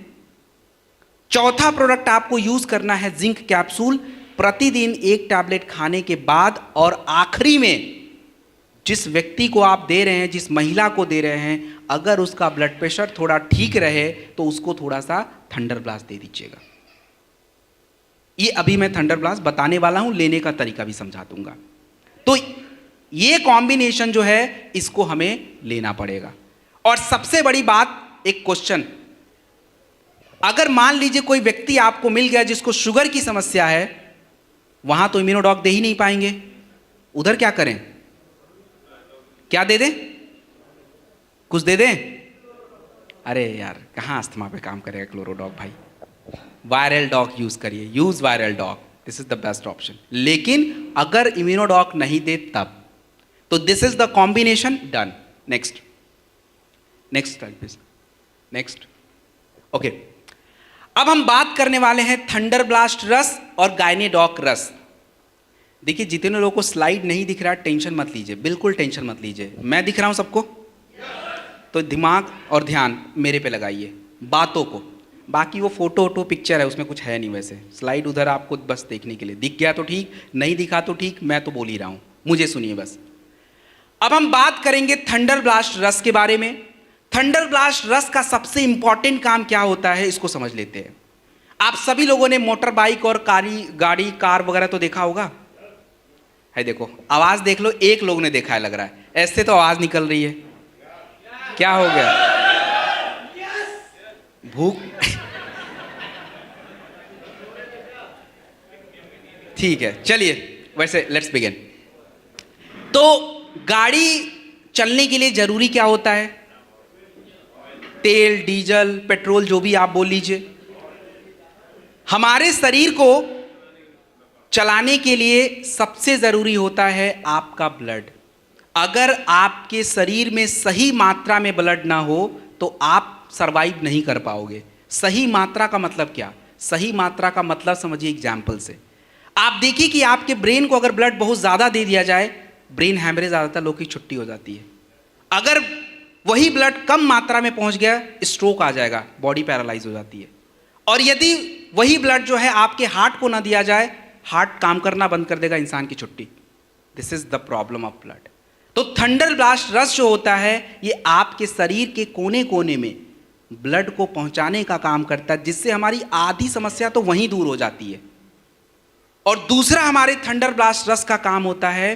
चौथा प्रोडक्ट आपको यूज़ करना है जिंक कैप्सूल, प्रतिदिन 1 टैबलेट खाने के बाद और आखिरी में जिस व्यक्ति को आप दे रहे हैं, जिस महिला को दे रहे हैं, अगर उसका ब्लड प्रेशर थोड़ा ठीक रहे तो उसको थोड़ा सा थंडर ब्लास्ट दे दीजिएगा। ये अभी मैं थंडर ब्लास्ट बताने वाला हूं, लेने का तरीका भी समझा दूंगा। तो ये कॉम्बिनेशन जो है इसको हमें लेना पड़ेगा। और सबसे बड़ी बात, एक क्वेश्चन, अगर मान लीजिए कोई व्यक्ति आपको मिल गया जिसको शुगर की समस्या है, वहां तो इम्यूनोडॉक दे ही नहीं पाएंगे, उधर क्या करें? क्या दे दें? कुछ दे दें? अरे यार कहां अस्थमा पे काम करेगा क्लोरोडॉक भाई। वायरल डॉक यूज करिए, use viral doc, this is the best option. लेकिन अगर इम्यूनोडॉक नहीं दे तब, तो this is the combination done. Next next slide please, next. Okay, अब हम बात करने वाले हैं थंडर ब्लास्ट रस और गायनेडॉक रस। देखिए जितने लोगों को स्लाइड नहीं दिख रहा, टेंशन मत लीजिए, बिल्कुल टेंशन मत लीजिए। मैं दिख रहा हूं सबको? तो दिमाग और ध्यान मेरे पे लगाइए, बातों को। बाकी वो फोटो वोटो पिक्चर है, उसमें कुछ है नहीं वैसे, स्लाइड उधर आपको बस देखने के लिए। दिख गया तो ठीक, नहीं दिखा तो ठीक, मैं तो बोल ही रहा हूं, मुझे सुनिए बस। अब हम बात करेंगे थंडर ब्लास्ट रस के बारे में। थंडर ब्लास्ट रस का सबसे इंपॉर्टेंट काम क्या होता है, इसको समझ लेते हैं। आप सभी लोगों ने मोटर बाइक और गाड़ी कार वगैरह तो देखा होगा, है देखो, आवाज देख लो, एक लोग ने देखा है लग रहा है, ऐसे तो आवाज निकल रही है, क्या हो गया? भूख? ठीक है, चलिए वैसे लेट्स बिगिन। तो गाड़ी चलने के लिए जरूरी क्या होता है? तेल, डीजल, पेट्रोल, जो भी आप बोल लीजिए। हमारे शरीर को चलाने के लिए सबसे जरूरी होता है आपका ब्लड। अगर आपके शरीर में सही मात्रा में ब्लड ना हो तो आप सरवाइव नहीं कर पाओगे। सही मात्रा का मतलब क्या? सही मात्रा का मतलब समझिए एग्जाम्पल से। आप देखिए कि आपके ब्रेन को अगर ब्लड बहुत ज़्यादा दे दिया जाए, ब्रेन हैमरेज, ज़्यादातर लोग की छुट्टी हो जाती है। अगर वही ब्लड कम मात्रा में पहुंच गया, स्ट्रोक आ जाएगा, बॉडी पैरालाइज हो जाती है। और यदि वही ब्लड जो है आपके हार्ट को ना दिया जाए, हार्ट काम करना बंद कर देगा, इंसान की छुट्टी। This is the problem of blood. तो थंडर ब्लास्ट रस जो होता है, ये आपके शरीर के कोने कोने में ब्लड को पहुंचाने का काम करता है, जिससे हमारी आधी समस्या तो वहीं दूर हो जाती है। और दूसरा हमारे थंडर ब्लास्ट रस का काम होता है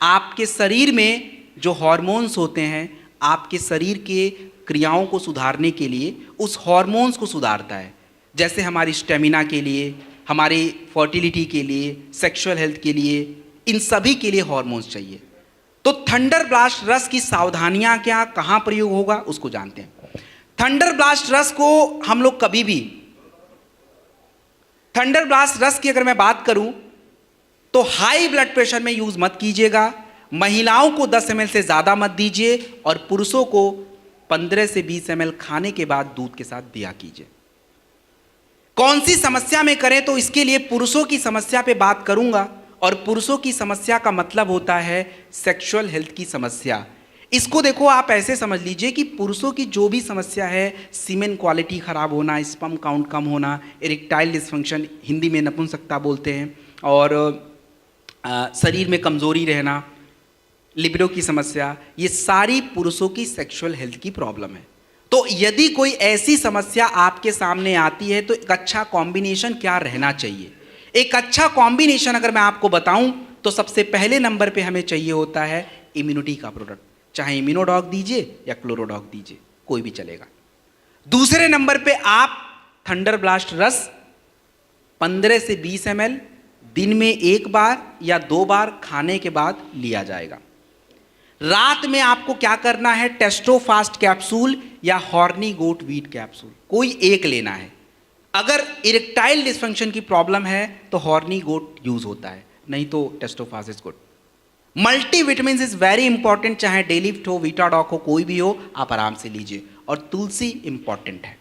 आपके शरीर में जो हार्मोन्स होते हैं, आपके शरीर के क्रियाओं को सुधारने के लिए उस हार्मोन्स को सुधारता है। जैसे हमारी स्टेमिना के लिए, हमारी फर्टिलिटी के लिए, सेक्सुअल हेल्थ के लिए, इन सभी के लिए हार्मोन्स चाहिए। तो थंडर ब्लास्ट रस की सावधानियां क्या, कहां प्रयोग होगा, उसको जानते हैं। थंडर ब्लास्ट रस को हम लोग कभी भी, थंडर ब्लास्ट रस की अगर मैं बात करूं तो हाई ब्लड प्रेशर में यूज मत कीजिएगा। महिलाओं को 10 ml से ज्यादा मत दीजिए और पुरुषों को 15 से 20 ml खाने के बाद दूध के साथ दिया कीजिए। कौन सी समस्या में करें, तो इसके लिए पुरुषों की समस्या पे बात करूंगा। और पुरुषों की समस्या का मतलब होता है सेक्सुअल हेल्थ की समस्या। इसको देखो आप ऐसे समझ लीजिए कि पुरुषों की जो भी समस्या है, सीमेन क्वालिटी खराब होना, स्पर्म काउंट कम होना, इरेक्टाइल डिस्फंक्शन, हिंदी में नपुंसकता बोलते हैं, और शरीर में कमजोरी रहना, लिबिडो की समस्या, ये सारी पुरुषों की सेक्सुअल हेल्थ की प्रॉब्लम है। तो यदि कोई ऐसी समस्या आपके सामने आती है तो एक अच्छा कॉम्बिनेशन क्या रहना चाहिए? एक अच्छा कॉम्बिनेशन अगर मैं आपको बताऊं तो सबसे पहले नंबर पे हमें चाहिए होता है इम्यूनिटी का प्रोडक्ट। चाहे इम्यूनोडॉक दीजिए या क्लोरोडॉक दीजिए, कोई भी चलेगा। दूसरे नंबर पे आप थंडर ब्लास्ट रस 15 से 20 ml दिन में एक बार या 2 बार खाने के बाद लिया जाएगा। रात में आपको क्या करना है, टेस्टोफास्ट कैप्सूल या हॉर्नी गोट वीट कैप्सूल, कोई एक लेना है। अगर इरेक्टाइल डिस्फंक्शन की प्रॉब्लम है तो हॉर्नी गोट यूज होता है, नहीं तो Testofast is good. Multivitamin is very important, चाहे डेलिफ्ट हो, वीटाडॉक हो, कोई भी हो, आप आराम से लीजिए। और तुलसी इंपॉर्टेंट है,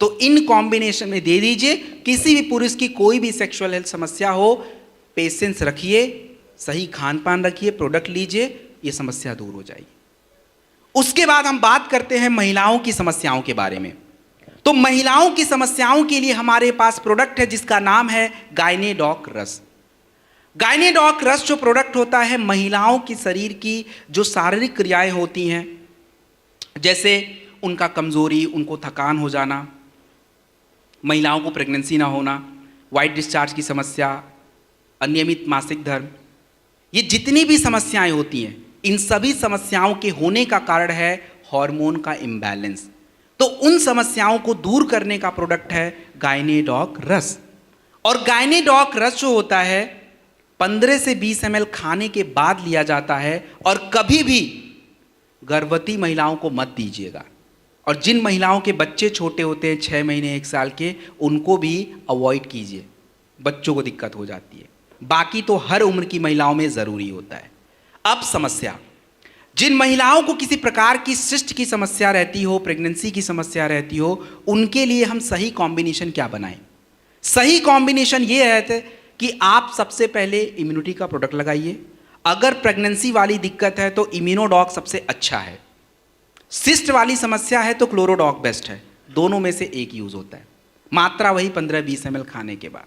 तो इन कॉम्बिनेशन में दे दीजिए। किसी भी पुरुष की कोई भी सेक्सुअल हेल्थ समस्या हो, पेशेंस रखिए, सही खान पान रखिए, प्रोडक्ट लीजिए, ये समस्या दूर हो जाएगी। उसके बाद हम बात करते हैं महिलाओं की समस्याओं के बारे में। तो महिलाओं की समस्याओं के लिए हमारे पास प्रोडक्ट है जिसका नाम है गायनेडॉक रस। गायनेडॉक रस जो प्रोडक्ट होता है महिलाओं की शरीर की जो शारीरिक क्रियाएं होती हैं, जैसे उनका कमजोरी, उनको थकान हो जाना, महिलाओं को प्रेगनेंसी ना होना, वाइट डिस्चार्ज की समस्या, अनियमित मासिक धर्म, ये जितनी भी समस्याएं होती हैं, इन सभी समस्याओं के होने का कारण है हार्मोन का इम्बैलेंस। तो उन समस्याओं को दूर करने का प्रोडक्ट है गायनेडॉक रस। और गायनेडॉक रस जो होता है 15 से 20 ml खाने के बाद लिया जाता है, और कभी भी गर्भवती महिलाओं को मत दीजिएगा। और जिन महिलाओं के बच्चे छोटे होते हैं 6 महीने 1 साल के, उनको भी अवॉइड कीजिए, बच्चों को दिक्कत हो जाती है। बाकी तो हर उम्र की महिलाओं में ज़रूरी होता है। अब समस्या, जिन महिलाओं को किसी प्रकार की सिस्ट की समस्या रहती हो, प्रेगनेंसी की समस्या रहती हो, उनके लिए हम सही कॉम्बिनेशन क्या बनाएं? सही कॉम्बिनेशन ये है कि आप सबसे पहले इम्यूनिटी का प्रोडक्ट लगाइए। अगर प्रेगनेंसी वाली दिक्कत है तो इम्यूनोडॉक सबसे अच्छा है। सिस्ट वाली समस्या है तो क्लोरोडॉक बेस्ट है। दोनों में से एक यूज होता है, मात्रा वही 15-20 ml खाने के बाद।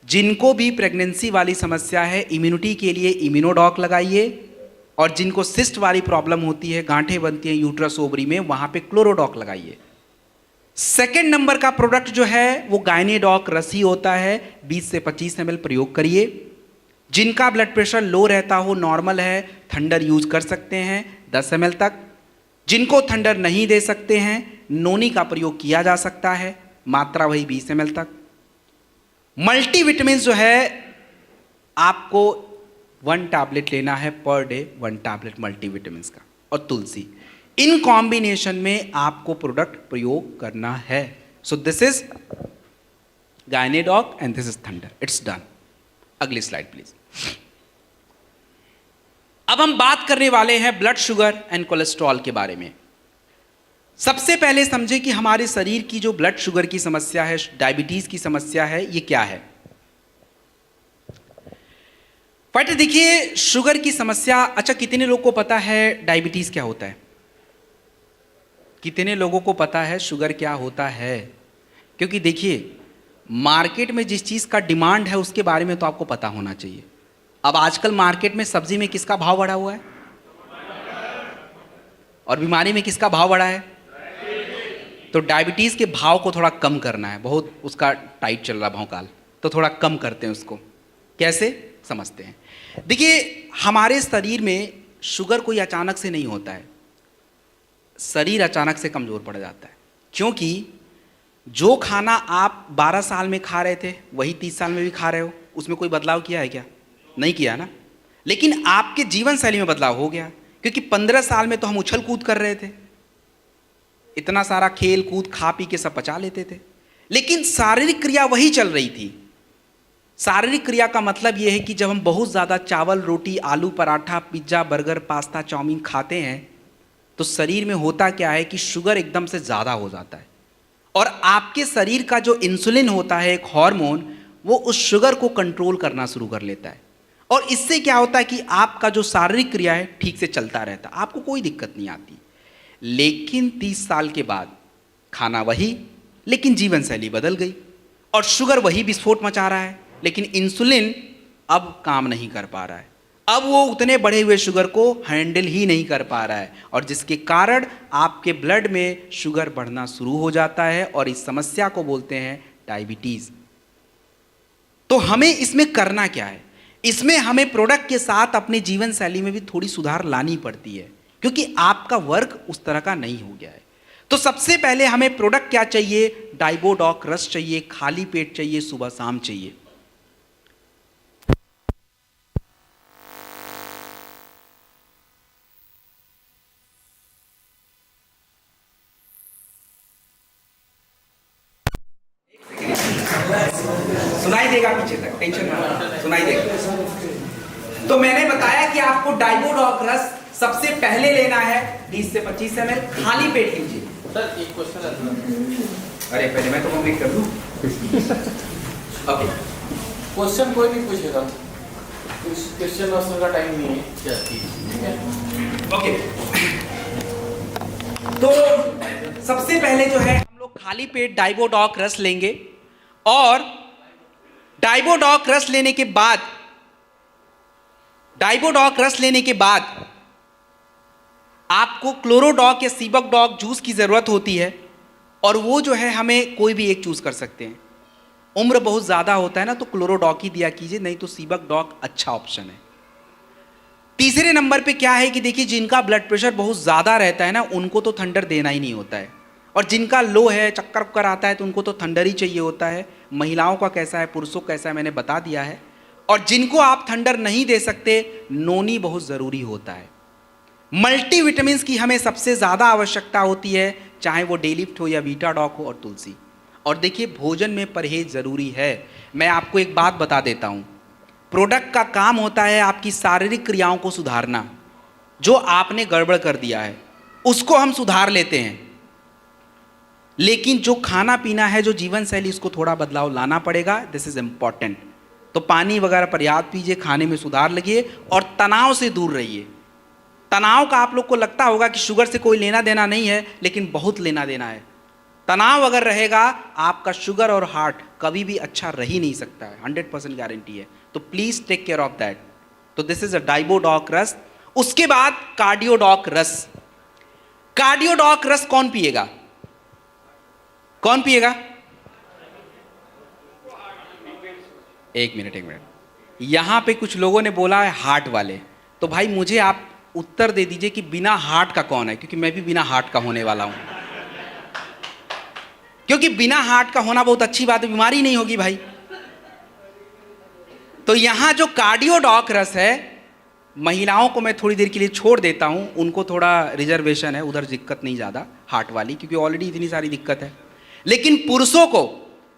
जिनको भी प्रेगनेंसी वाली समस्या है, इम्यूनिटी के लिए इम्यूनोडॉक लगाइए, और जिनको सिस्ट वाली प्रॉब्लम होती है, गांठें बनती हैं यूट्रस ओवरी में, वहां पे क्लोरोडॉक लगाइए। सेकेंड नंबर का प्रोडक्ट जो है वो गायनेडॉक रस ही होता है। 20 से 25 ml प्रयोग करिए। जिनका ब्लड प्रेशर लो रहता हो, नॉर्मल है, थंडर यूज कर सकते हैं 10 ml तक। जिनको थंडर नहीं दे सकते हैं, नोनी का प्रयोग किया जा सकता है, मात्रा वही 20 ml तक। मल्टीविटामिन जो है आपको 1 टैबलेट लेना है पर डे, 1 टैबलेट मल्टीविटामिन का, और तुलसी, इन कॉम्बिनेशन में आपको प्रोडक्ट प्रयोग करना है। So this is Gynedoc and this is Thunder. It's done. अगली स्लाइड प्लीज। अब हम बात करने वाले हैं ब्लड शुगर एंड कोलेस्ट्रॉल के बारे में। सबसे पहले समझे कि हमारे शरीर की जो ब्लड शुगर की समस्या है, डायबिटीज की समस्या है, ये क्या है। फाइटर देखिए, शुगर की समस्या, अच्छा कितने लोगों को पता है डायबिटीज क्या होता है? कितने लोगों को पता है शुगर क्या होता है? क्योंकि देखिए, मार्केट में जिस चीज़ का डिमांड है उसके बारे में तो आपको पता होना चाहिए। अब आजकल मार्केट में सब्जी में किसका भाव बढ़ा हुआ है, और बीमारी में किसका भाव बढ़ा है? तो डायबिटीज़ के भाव को थोड़ा कम करना है, बहुत उसका टाइट चल रहा भौकाल, तो थोड़ा कम करते हैं उसको। कैसे समझते हैं? देखिए, हमारे शरीर में शुगर कोई अचानक से नहीं होता है, शरीर अचानक से कमज़ोर पड़ जाता है। क्योंकि जो खाना आप 12 साल में खा रहे थे वही 30 साल में भी खा रहे हो, उसमें कोई बदलाव किया है क्या? नहीं किया ना। लेकिन आपके जीवन शैली में बदलाव हो गया, क्योंकि 15 साल में तो हम उछल कूद कर रहे थे, इतना सारा खेल कूद खा पी के सब पचा लेते थे, लेकिन शारीरिक क्रिया वही चल रही थी। शारीरिक क्रिया का मतलब यह है कि जब हम बहुत ज़्यादा चावल, रोटी, आलू पराठा, पिज्ज़ा, बर्गर, पास्ता, चाउमीन खाते हैं तो शरीर में होता क्या है कि शुगर एकदम से ज़्यादा हो जाता है, और आपके शरीर का जो इंसुलिन होता है, एक हार्मोन, वो उस शुगर को कंट्रोल करना शुरू कर लेता है। और इससे क्या होता है कि आपका जो शारीरिक क्रिया है ठीक से चलता रहता, आपको कोई दिक्कत नहीं आती। लेकिन 30 साल के बाद खाना वही, लेकिन जीवन शैली बदल गई, और शुगर वही विस्फोट मचा रहा है, लेकिन इंसुलिन अब काम नहीं कर पा रहा है। अब वो उतने बढ़े हुए शुगर को हैंडल ही नहीं कर पा रहा है, और जिसके कारण आपके ब्लड में शुगर बढ़ना शुरू हो जाता है, और इस समस्या को बोलते हैं डायबिटीज। तो हमें इसमें करना क्या है? इसमें हमें प्रोडक्ट के साथ अपने जीवन शैली में भी थोड़ी सुधार लानी पड़ती है, क्योंकि आपका वर्क उस तरह का नहीं हो गया है। तो सबसे पहले हमें प्रोडक्ट क्या चाहिए? डाइबोडॉक रस चाहिए, खाली पेट चाहिए, सुबह शाम चाहिए। सुनाई देगा पीछे तक, टेंशन मत, सुनाई देगा। तो मैंने बताया कि आपको डाइबोडॉक रस सबसे पहले लेना है 20 से 25 ml, खाली पेट लीजिए। सर एक क्वेश्चन है। अरे पहले मैं तो कंप्लीट कर दूं। ओके, क्वेश्चन कोई भी पूछेगा, क्वेश्चन आंसर का टाइम नहीं है। क्या ठीक है? ओके। तो सबसे पहले जो है हम लोग खाली पेट डाइबोडॉक रस लेंगे, और डाइबोडॉक रस लेने के बाद, डाइबोडॉक रस लेने के बाद आपको क्लोरोडॉक या सीबकडॉक जूस की जरूरत होती है, और वो जो है हमें कोई भी एक चूज कर सकते हैं। उम्र बहुत ज्यादा होता है ना, तो क्लोरोडॉक ही दिया कीजिए, नहीं तो सीबकडॉक अच्छा ऑप्शन है। तीसरे नंबर पे क्या है कि देखिए, जिनका ब्लड प्रेशर बहुत ज्यादा रहता है ना, उनको तो थंडर देना ही नहीं होता है, और जिनका लो है, चक्कर उक्कर आता है, तो उनको तो थंडर ही चाहिए होता है। महिलाओं का कैसा है, पुरुषों का कैसा है, मैंने बता दिया है। और जिनको आप थंडर नहीं दे सकते, नोनी बहुत ज़रूरी होता है। मल्टीविटामिन्स की हमें सबसे ज़्यादा आवश्यकता होती है, चाहे वो डेलिफ्ट हो या वीटाडॉक हो और तुलसी। और देखिए, भोजन में परहेज ज़रूरी है। मैं आपको एक बात बता देता हूँ, प्रोडक्ट का काम होता है आपकी शारीरिक क्रियाओं को सुधारना। जो आपने गड़बड़ कर दिया है उसको हम सुधार लेते हैं, लेकिन जो खाना पीना है, जो जीवन शैली, उसको थोड़ा बदलाव लाना पड़ेगा। This is important. तो पानी वगैरह पर्याप्त पीजिए, खाने में सुधार लगिए, और तनाव से दूर रहिए। तनाव का आप लोग को लगता होगा कि शुगर से कोई लेना देना नहीं है, लेकिन बहुत लेना देना है। तनाव अगर रहेगा, आपका शुगर और हार्ट कभी भी अच्छा रह ही नहीं सकता है, 100% गारंटी है। तो please take care of that. तो दिस इज अ डाइबोडॉक रस। उसके बाद कार्डियोडॉक रस। कार्डियोडॉक रस कौन पिएगा? कौन पिएगा? एक मिनट। यहां पे कुछ लोगों ने बोला है हार्ट वाले, तो भाई मुझे आप उत्तर दे दीजिए कि बिना हार्ट का कौन है, क्योंकि मैं भी बिना हार्ट का होने वाला हूं। क्योंकि बिना हार्ट का होना बहुत अच्छी बात है, बीमारी नहीं होगी भाई। तो यहां जो कार्डियोडॉक रस है, महिलाओं को मैं थोड़ी देर के लिए छोड़ देता हूं, उनको थोड़ा रिजर्वेशन है, उधर दिक्कत नहीं ज़्यादा हार्ट वाली, क्योंकि ऑलरेडी इतनी सारी दिक्कत है। लेकिन पुरुषों को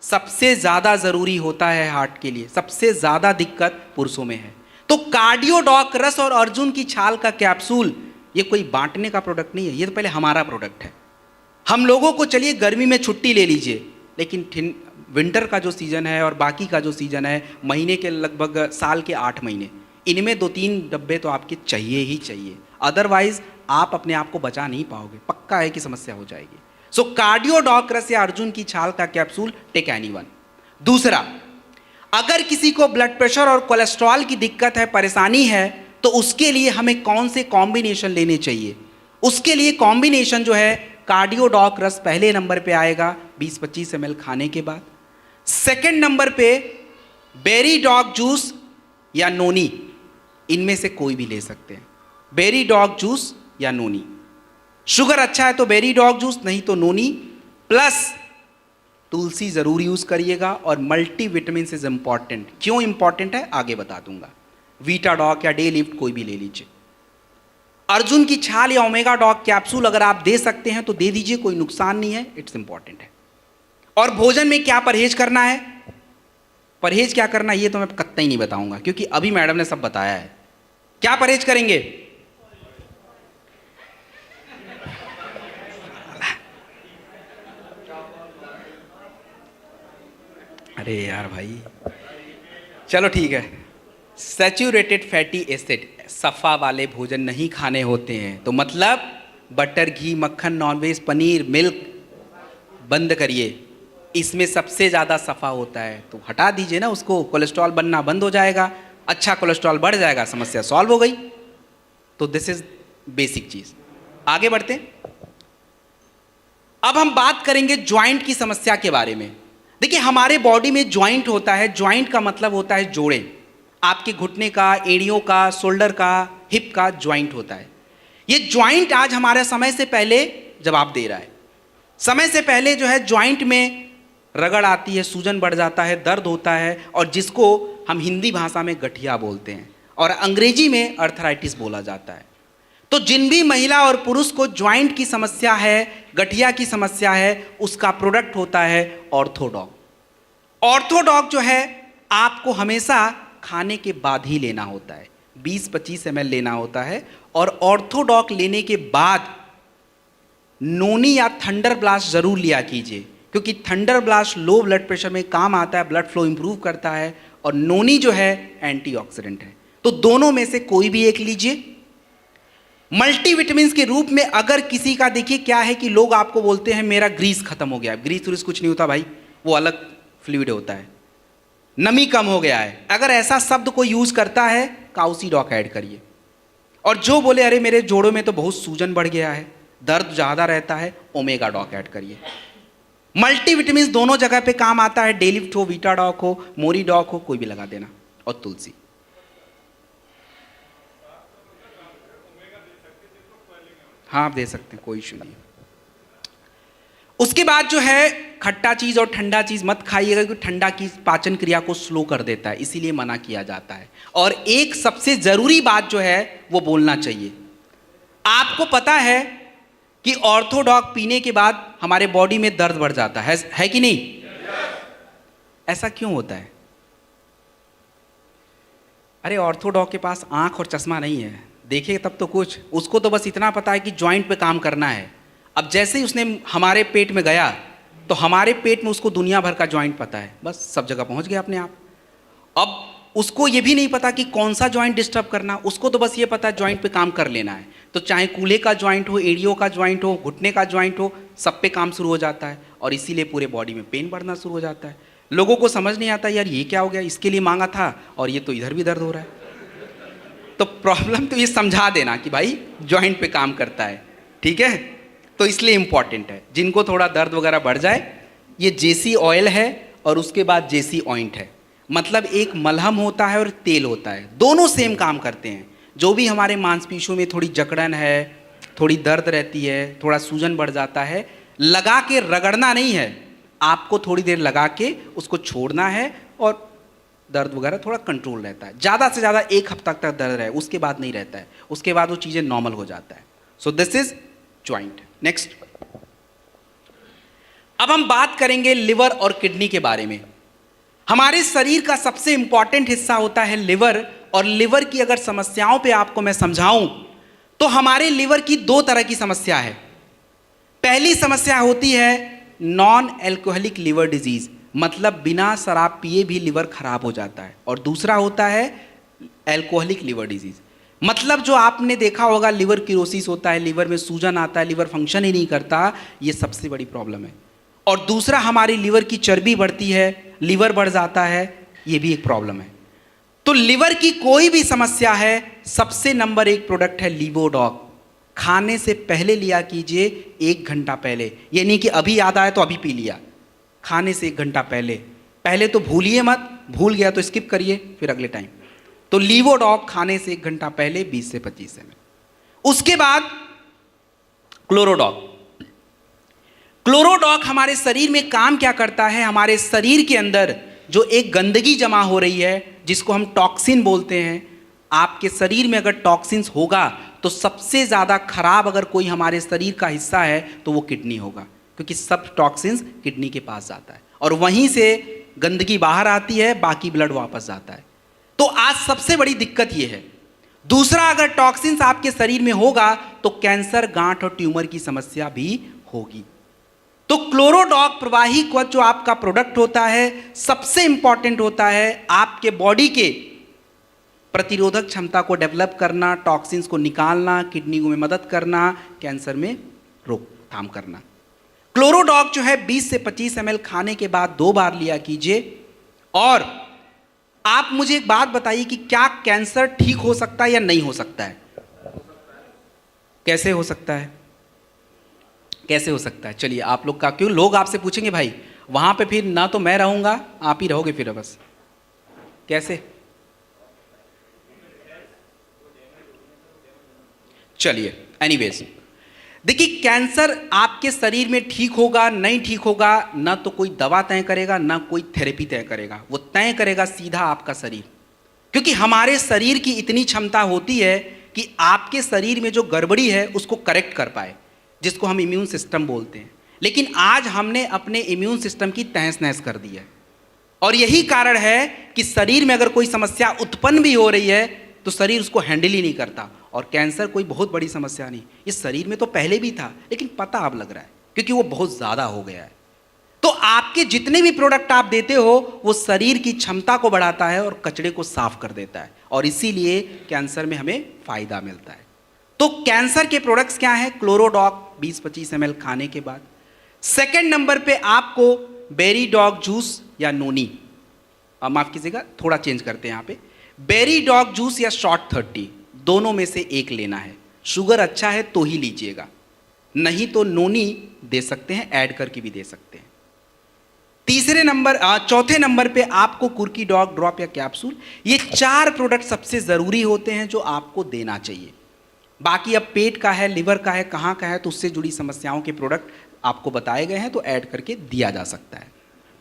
सबसे ज़्यादा ज़रूरी होता है हार्ट के लिए, सबसे ज़्यादा दिक्कत पुरुषों में है। तो कार्डियोडॉक रस और अर्जुन की छाल का कैप्सूल, ये कोई बांटने का प्रोडक्ट नहीं है, ये तो पहले हमारा प्रोडक्ट है। हम लोगों को, चलिए गर्मी में छुट्टी ले लीजिए, लेकिन विंटर का जो सीज़न है और बाकी का जो सीज़न है, महीने के लगभग साल के 8 महीने, इनमें 2-3 डब्बे तो आपके चाहिए ही चाहिए। अदरवाइज आप अपने आप को बचा नहीं पाओगे, पक्का है कि समस्या हो जाएगी। सो कार्डियोडॉक रस या अर्जुन की छाल का कैप्सूल, टेक एनीवन। दूसरा, अगर किसी को ब्लड प्रेशर और कोलेस्ट्रॉल की दिक्कत है, परेशानी है, तो उसके लिए हमें कौन से कॉम्बिनेशन लेने चाहिए? उसके लिए कॉम्बिनेशन जो है, कार्डियोडॉक रस पहले नंबर पे आएगा 20-25 ml खाने के बाद। सेकंड नंबर पे बेरी डॉग जूस या नोनी, इनमें से कोई भी ले सकते हैं। बेरी डॉग जूस या नोनी। शुगर अच्छा है तो बेरी डॉग जूस, नहीं तो नोनी, प्लस तुलसी जरूर यूज करिएगा। और मल्टीविटामिन इज इंपॉर्टेंट। क्यों इंपॉर्टेंट है आगे बता दूंगा। वीटाडॉक या डे लिफ्ट कोई भी ले लीजिए। अर्जुन की छाल या ओमेगा डॉग कैप्सूल अगर आप दे सकते हैं तो दे दीजिए, कोई नुकसान नहीं है, इट्स इंपॉर्टेंट है। और भोजन में क्या परहेज करना है, परहेज क्या करना है, ये तो मैं कतई नहीं बताऊंगा, क्योंकि अभी मैडम ने सब बताया है। क्या परहेज करेंगे? अरे यार भाई, चलो ठीक है। सैचुरेटेड फैटी एसिड, सफ़ा वाले भोजन नहीं खाने होते हैं। तो मतलब बटर, घी, मक्खन, नॉनवेज, पनीर, मिल्क बंद करिए। इसमें सबसे ज़्यादा सफ़ा होता है, तो हटा दीजिए ना उसको, कोलेस्ट्रॉल बनना बंद हो जाएगा। अच्छा कोलेस्ट्रॉल बढ़ जाएगा, समस्या सॉल्व हो गई। तो दिस इज बेसिक चीज़। आगे बढ़ते हैं। अब हम बात करेंगे ज्वाइंट की समस्या के बारे में। देखिए, हमारे बॉडी में ज्वाइंट होता है। ज्वाइंट का मतलब होता है जोड़े। आपके घुटने का, एड़ियों का, शोल्डर का, हिप का ज्वाइंट होता है। ये ज्वाइंट आज हमारे समय से पहले जवाब दे रहा है। समय से पहले जो है ज्वाइंट में रगड़ आती है, सूजन बढ़ जाता है, दर्द होता है, और जिसको हम हिंदी भाषा में गठिया बोलते हैं और अंग्रेजी में अर्थराइटिस बोला जाता है। तो जिन भी महिला और पुरुष को ज्वाइंट की समस्या है, गठिया की समस्या है, उसका प्रोडक्ट होता है ऑर्थोडॉक। ऑर्थोडॉक जो है आपको हमेशा खाने के बाद ही लेना होता है, 20-25 ml लेना होता है। और ऑर्थोडॉक लेने के बाद नोनी या थंडर ब्लास्ट जरूर लिया कीजिए, क्योंकि thunder blast low blood pressure में काम आता है, ब्लड फ्लो इंप्रूव करता है, और नोनी जो है एंटीऑक्सीडेंट है। तो दोनों में से कोई भी एक लीजिए। मल्टीविटामिन के रूप में अगर किसी का, देखिए क्या है कि लोग आपको बोलते हैं मेरा ग्रीस खत्म हो गया। ग्रीस व्रीस कुछ नहीं होता भाई, वो अलग फ्लूइड होता है। नमी कम हो गया है, अगर ऐसा शब्द कोई यूज करता है काउसी डॉक ऐड करिए। और जो बोले अरे मेरे जोड़ों में तो बहुत सूजन बढ़ गया है, दर्द ज़्यादा रहता है, ओमेगा डॉक ऐड करिए। मल्टीविटामिन दोनों जगह पे काम आता है, डेलिफ्ट हो, वीटा डॉक हो, मोरी डॉक हो, कोई भी लगा देना। और तुलसी। हाँ आप दे सकते हैं, कोई इशू नहीं। उसके बाद जो है खट्टा चीज और ठंडा चीज मत खाइएगा, क्योंकि ठंडा की पाचन क्रिया को स्लो कर देता है, इसीलिए मना किया जाता है। और एक सबसे जरूरी बात जो है वो बोलना चाहिए, आपको पता है कि ऑर्थोडॉक पीने के बाद हमारे बॉडी में दर्द बढ़ जाता है कि नहीं? ऐसा क्यों होता है? अरे ऑर्थोडॉक के पास आंख और चश्मा नहीं है, देखे तब तो कुछ, उसको तो बस इतना पता है कि जॉइंट पे काम करना है। अब जैसे ही उसने हमारे पेट में गया तो हमारे पेट में उसको दुनिया भर का जॉइंट पता है, बस सब जगह पहुंच गया अपने आप। अब उसको ये भी नहीं पता कि कौन सा जॉइंट डिस्टर्ब करना, उसको तो बस ये पता है जॉइंट पे काम कर लेना है। तो चाहे कूल्हे का जॉइंट हो, एड़ियों का जॉइंट हो, घुटने का जॉइंट हो, सब पे काम शुरू हो जाता है और इसीलिए पूरे बॉडी में पेन बढ़ना शुरू हो जाता है। लोगों को समझ नहीं आता यार ये क्या हो गया, इसके लिए मांगा था और ये तो इधर भी दर्द हो रहा है। तो प्रॉब्लम तो ये समझा देना कि भाई जॉइंट पे काम करता है, ठीक है? तो इसलिए इंपॉर्टेंट है। जिनको थोड़ा दर्द वगैरह बढ़ जाए, ये जेसी ऑयल है और उसके बाद जेसी ऑइंट है। मतलब एक मलहम होता है और तेल होता है, दोनों सेम काम करते हैं। जो भी हमारे मांसपेशियों में थोड़ी जकड़न है, थोड़ी दर्द रहती है, थोड़ा सूजन बढ़ जाता है, लगा के रगड़ना नहीं है, आपको थोड़ी देर लगा के उसको छोड़ना है और दर्द वगैरह थोड़ा कंट्रोल रहता है। ज़्यादा से ज़्यादा 1 हफ्ता तक दर्द रहे, उसके बाद नहीं रहता है, उसके बाद वो चीज़ें नॉर्मल हो जाता है। So this is joint. Next, अब हम बात करेंगे लिवर और किडनी के बारे में। हमारे शरीर का सबसे इंपॉर्टेंट हिस्सा होता है लिवर, और लिवर की अगर समस्याओं पे आपको मैं समझाऊं तो हमारे लिवर की 2 तरह की समस्या है। पहली समस्या होती है नॉन एल्कोहलिक लिवर डिजीज, मतलब बिना शराब पिए भी लिवर खराब हो जाता है। और दूसरा होता है एल्कोहलिक लिवर डिजीज, मतलब जो आपने देखा होगा लिवर किरोसिस होता है, लिवर में सूजन आता है, लिवर फंक्शन ही नहीं करता, ये सबसे बड़ी प्रॉब्लम है। और दूसरा हमारी लिवर की चर्बी बढ़ती है, लिवर बढ़ जाता है, ये भी एक प्रॉब्लम है। तो लिवर की कोई भी समस्या है, सबसे नंबर 1 प्रोडक्ट है लिवोडॉक। खाने से पहले लिया कीजिए, 1 घंटा पहले, ये नहीं कि अभी याद आया तो अभी पी लिया, खाने से 1 घंटा पहले। पहले तो भूलिए मत, भूल गया तो स्किप करिए फिर अगले टाइम। तो लिवोडॉक खाने से 1 घंटा पहले 20 से 25 ml। उसके बाद क्लोरोडॉक। क्लोरोडॉक हमारे शरीर में काम क्या करता है, हमारे शरीर के अंदर जो एक गंदगी जमा हो रही है जिसको हम टॉक्सिन बोलते हैं, आपके शरीर में अगर टॉक्सिन्स होगा तो सबसे ज़्यादा खराब अगर कोई हमारे शरीर का हिस्सा है तो वो किडनी होगा, क्योंकि सब टॉक्सिन्स किडनी के पास जाता है और वहीं से गंदगी बाहर आती है, बाकी ब्लड वापस जाता है। तो आज सबसे बड़ी दिक्कत ये है। दूसरा, अगर टॉक्सिन्स आपके शरीर में होगा तो कैंसर, गांठ और ट्यूमर की समस्या भी होगी। तो क्लोरोडॉक प्रवाही कवच जो आपका प्रोडक्ट होता है, सबसे इंपॉर्टेंट होता है आपके बॉडी के प्रतिरोधक क्षमता को डेवलप करना, टॉक्सिन्स को निकालना, किडनी में मदद करना, कैंसर में रोकथाम करना। क्लोरोडॉक जो है 20 से 25 ml खाने के बाद 2 बार लिया कीजिए। और आप मुझे एक बात बताइए कि क्या कैंसर ठीक हो सकता है या नहीं हो सकता है? कैसे हो सकता है? कैसे हो सकता है? चलिए आप लोग का, क्यों लोग आपसे पूछेंगे भाई वहां पे फिर ना तो मैं रहूंगा, आप ही रहोगे फिर बस, कैसे? चलिए एनीवेज, देखिए कैंसर आपके शरीर में ठीक होगा नहीं ठीक होगा, ना तो कोई दवा तय करेगा ना कोई थेरेपी तय करेगा, वो तय करेगा सीधा आपका शरीर। क्योंकि हमारे शरीर की इतनी क्षमता होती है कि आपके शरीर में जो गड़बड़ी है उसको करेक्ट कर पाए, जिसको हम इम्यून सिस्टम बोलते हैं। लेकिन आज हमने अपने इम्यून सिस्टम की तहस नहस कर दी है, और यही कारण है कि शरीर में अगर कोई समस्या उत्पन्न भी हो रही है तो शरीर उसको हैंडल ही नहीं करता। और कैंसर कोई बहुत बड़ी समस्या नहीं, इस शरीर में तो पहले भी था लेकिन पता अब लग रहा है क्योंकि वो बहुत ज़्यादा हो गया है। तो आपके जितने भी प्रोडक्ट आप देते हो वो शरीर की क्षमता को बढ़ाता है और कचरे को साफ कर देता है, और इसीलिए कैंसर में हमें फायदा मिलता है। तो कैंसर के प्रोडक्ट्स क्या हैं? क्लोरोडॉक 20-25 ml खाने के बाद। सेकेंड नंबर पे आपको बेरी डॉग जूस या नोनी, माफ़ कीजिएगा, थोड़ा चेंज करते हैं यहाँ पे, बेरी डॉग जूस या शॉर्ट 30, दोनों में से एक लेना है। शुगर अच्छा है तो ही लीजिएगा, नहीं तो नोनी दे सकते हैं, ऐड करके भी दे सकते हैं। चौथे नंबर पे आपको कुर्की डॉग ड्रॉप या कैप्सूल, ये 4 प्रोडक्ट सबसे ज़रूरी होते हैं जो आपको देना चाहिए। बाकी अब पेट का है, लिवर का है, कहाँ का है, तो उससे जुड़ी समस्याओं के प्रोडक्ट आपको बताए गए हैं, तो ऐड करके दिया जा सकता है।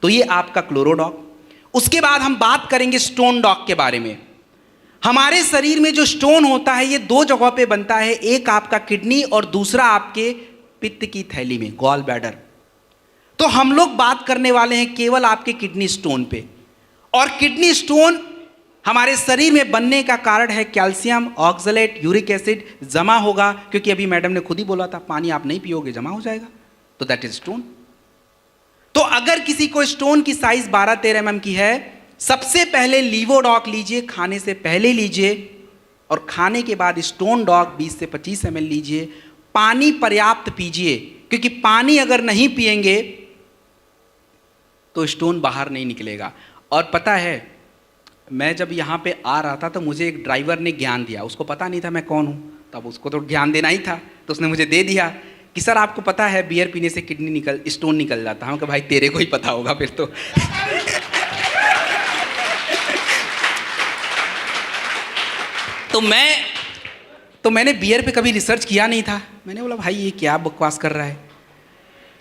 तो ये आपका क्लोरोडॉग। उसके बाद हम बात करेंगे स्टोन डॉग के बारे में। हमारे शरीर में जो स्टोन होता है ये 2 जगहों पे बनता है, एक आपका किडनी और दूसरा आपके पित्त की थैली में, गॉल ब्लैडर। तो हम लोग बात करने वाले हैं केवल आपके किडनी स्टोन पे। और किडनी स्टोन हमारे शरीर में बनने का कारण है कैल्शियम, ऑक्सलेट, यूरिक एसिड जमा होगा, क्योंकि अभी मैडम ने खुद ही बोला था पानी आप नहीं पियोगे जमा हो जाएगा, तो दैट इज स्टोन। तो अगर किसी को स्टोन की साइज 12-13 mm की है, सबसे पहले लीवोडॉक लीजिए, खाने से पहले लीजिए, और खाने के बाद स्टोन डॉग 20 से 25 ml लीजिए। पानी पर्याप्त पीजिए, क्योंकि पानी अगर नहीं पिएंगे तो स्टोन बाहर नहीं निकलेगा। और पता है, मैं जब यहाँ पे आ रहा था तो मुझे एक ड्राइवर ने ज्ञान दिया, उसको पता नहीं था मैं कौन हूँ, तब उसको तो ज्ञान देना ही था, तो उसने मुझे दे दिया कि सर आपको पता है बियर पीने से स्टोन निकल जाता है। हम कहा भाई तेरे को ही पता होगा फिर तो। तो मैंने बियर पे कभी रिसर्च किया नहीं था, मैंने बोला भाई ये क्या बकवास कर रहा है।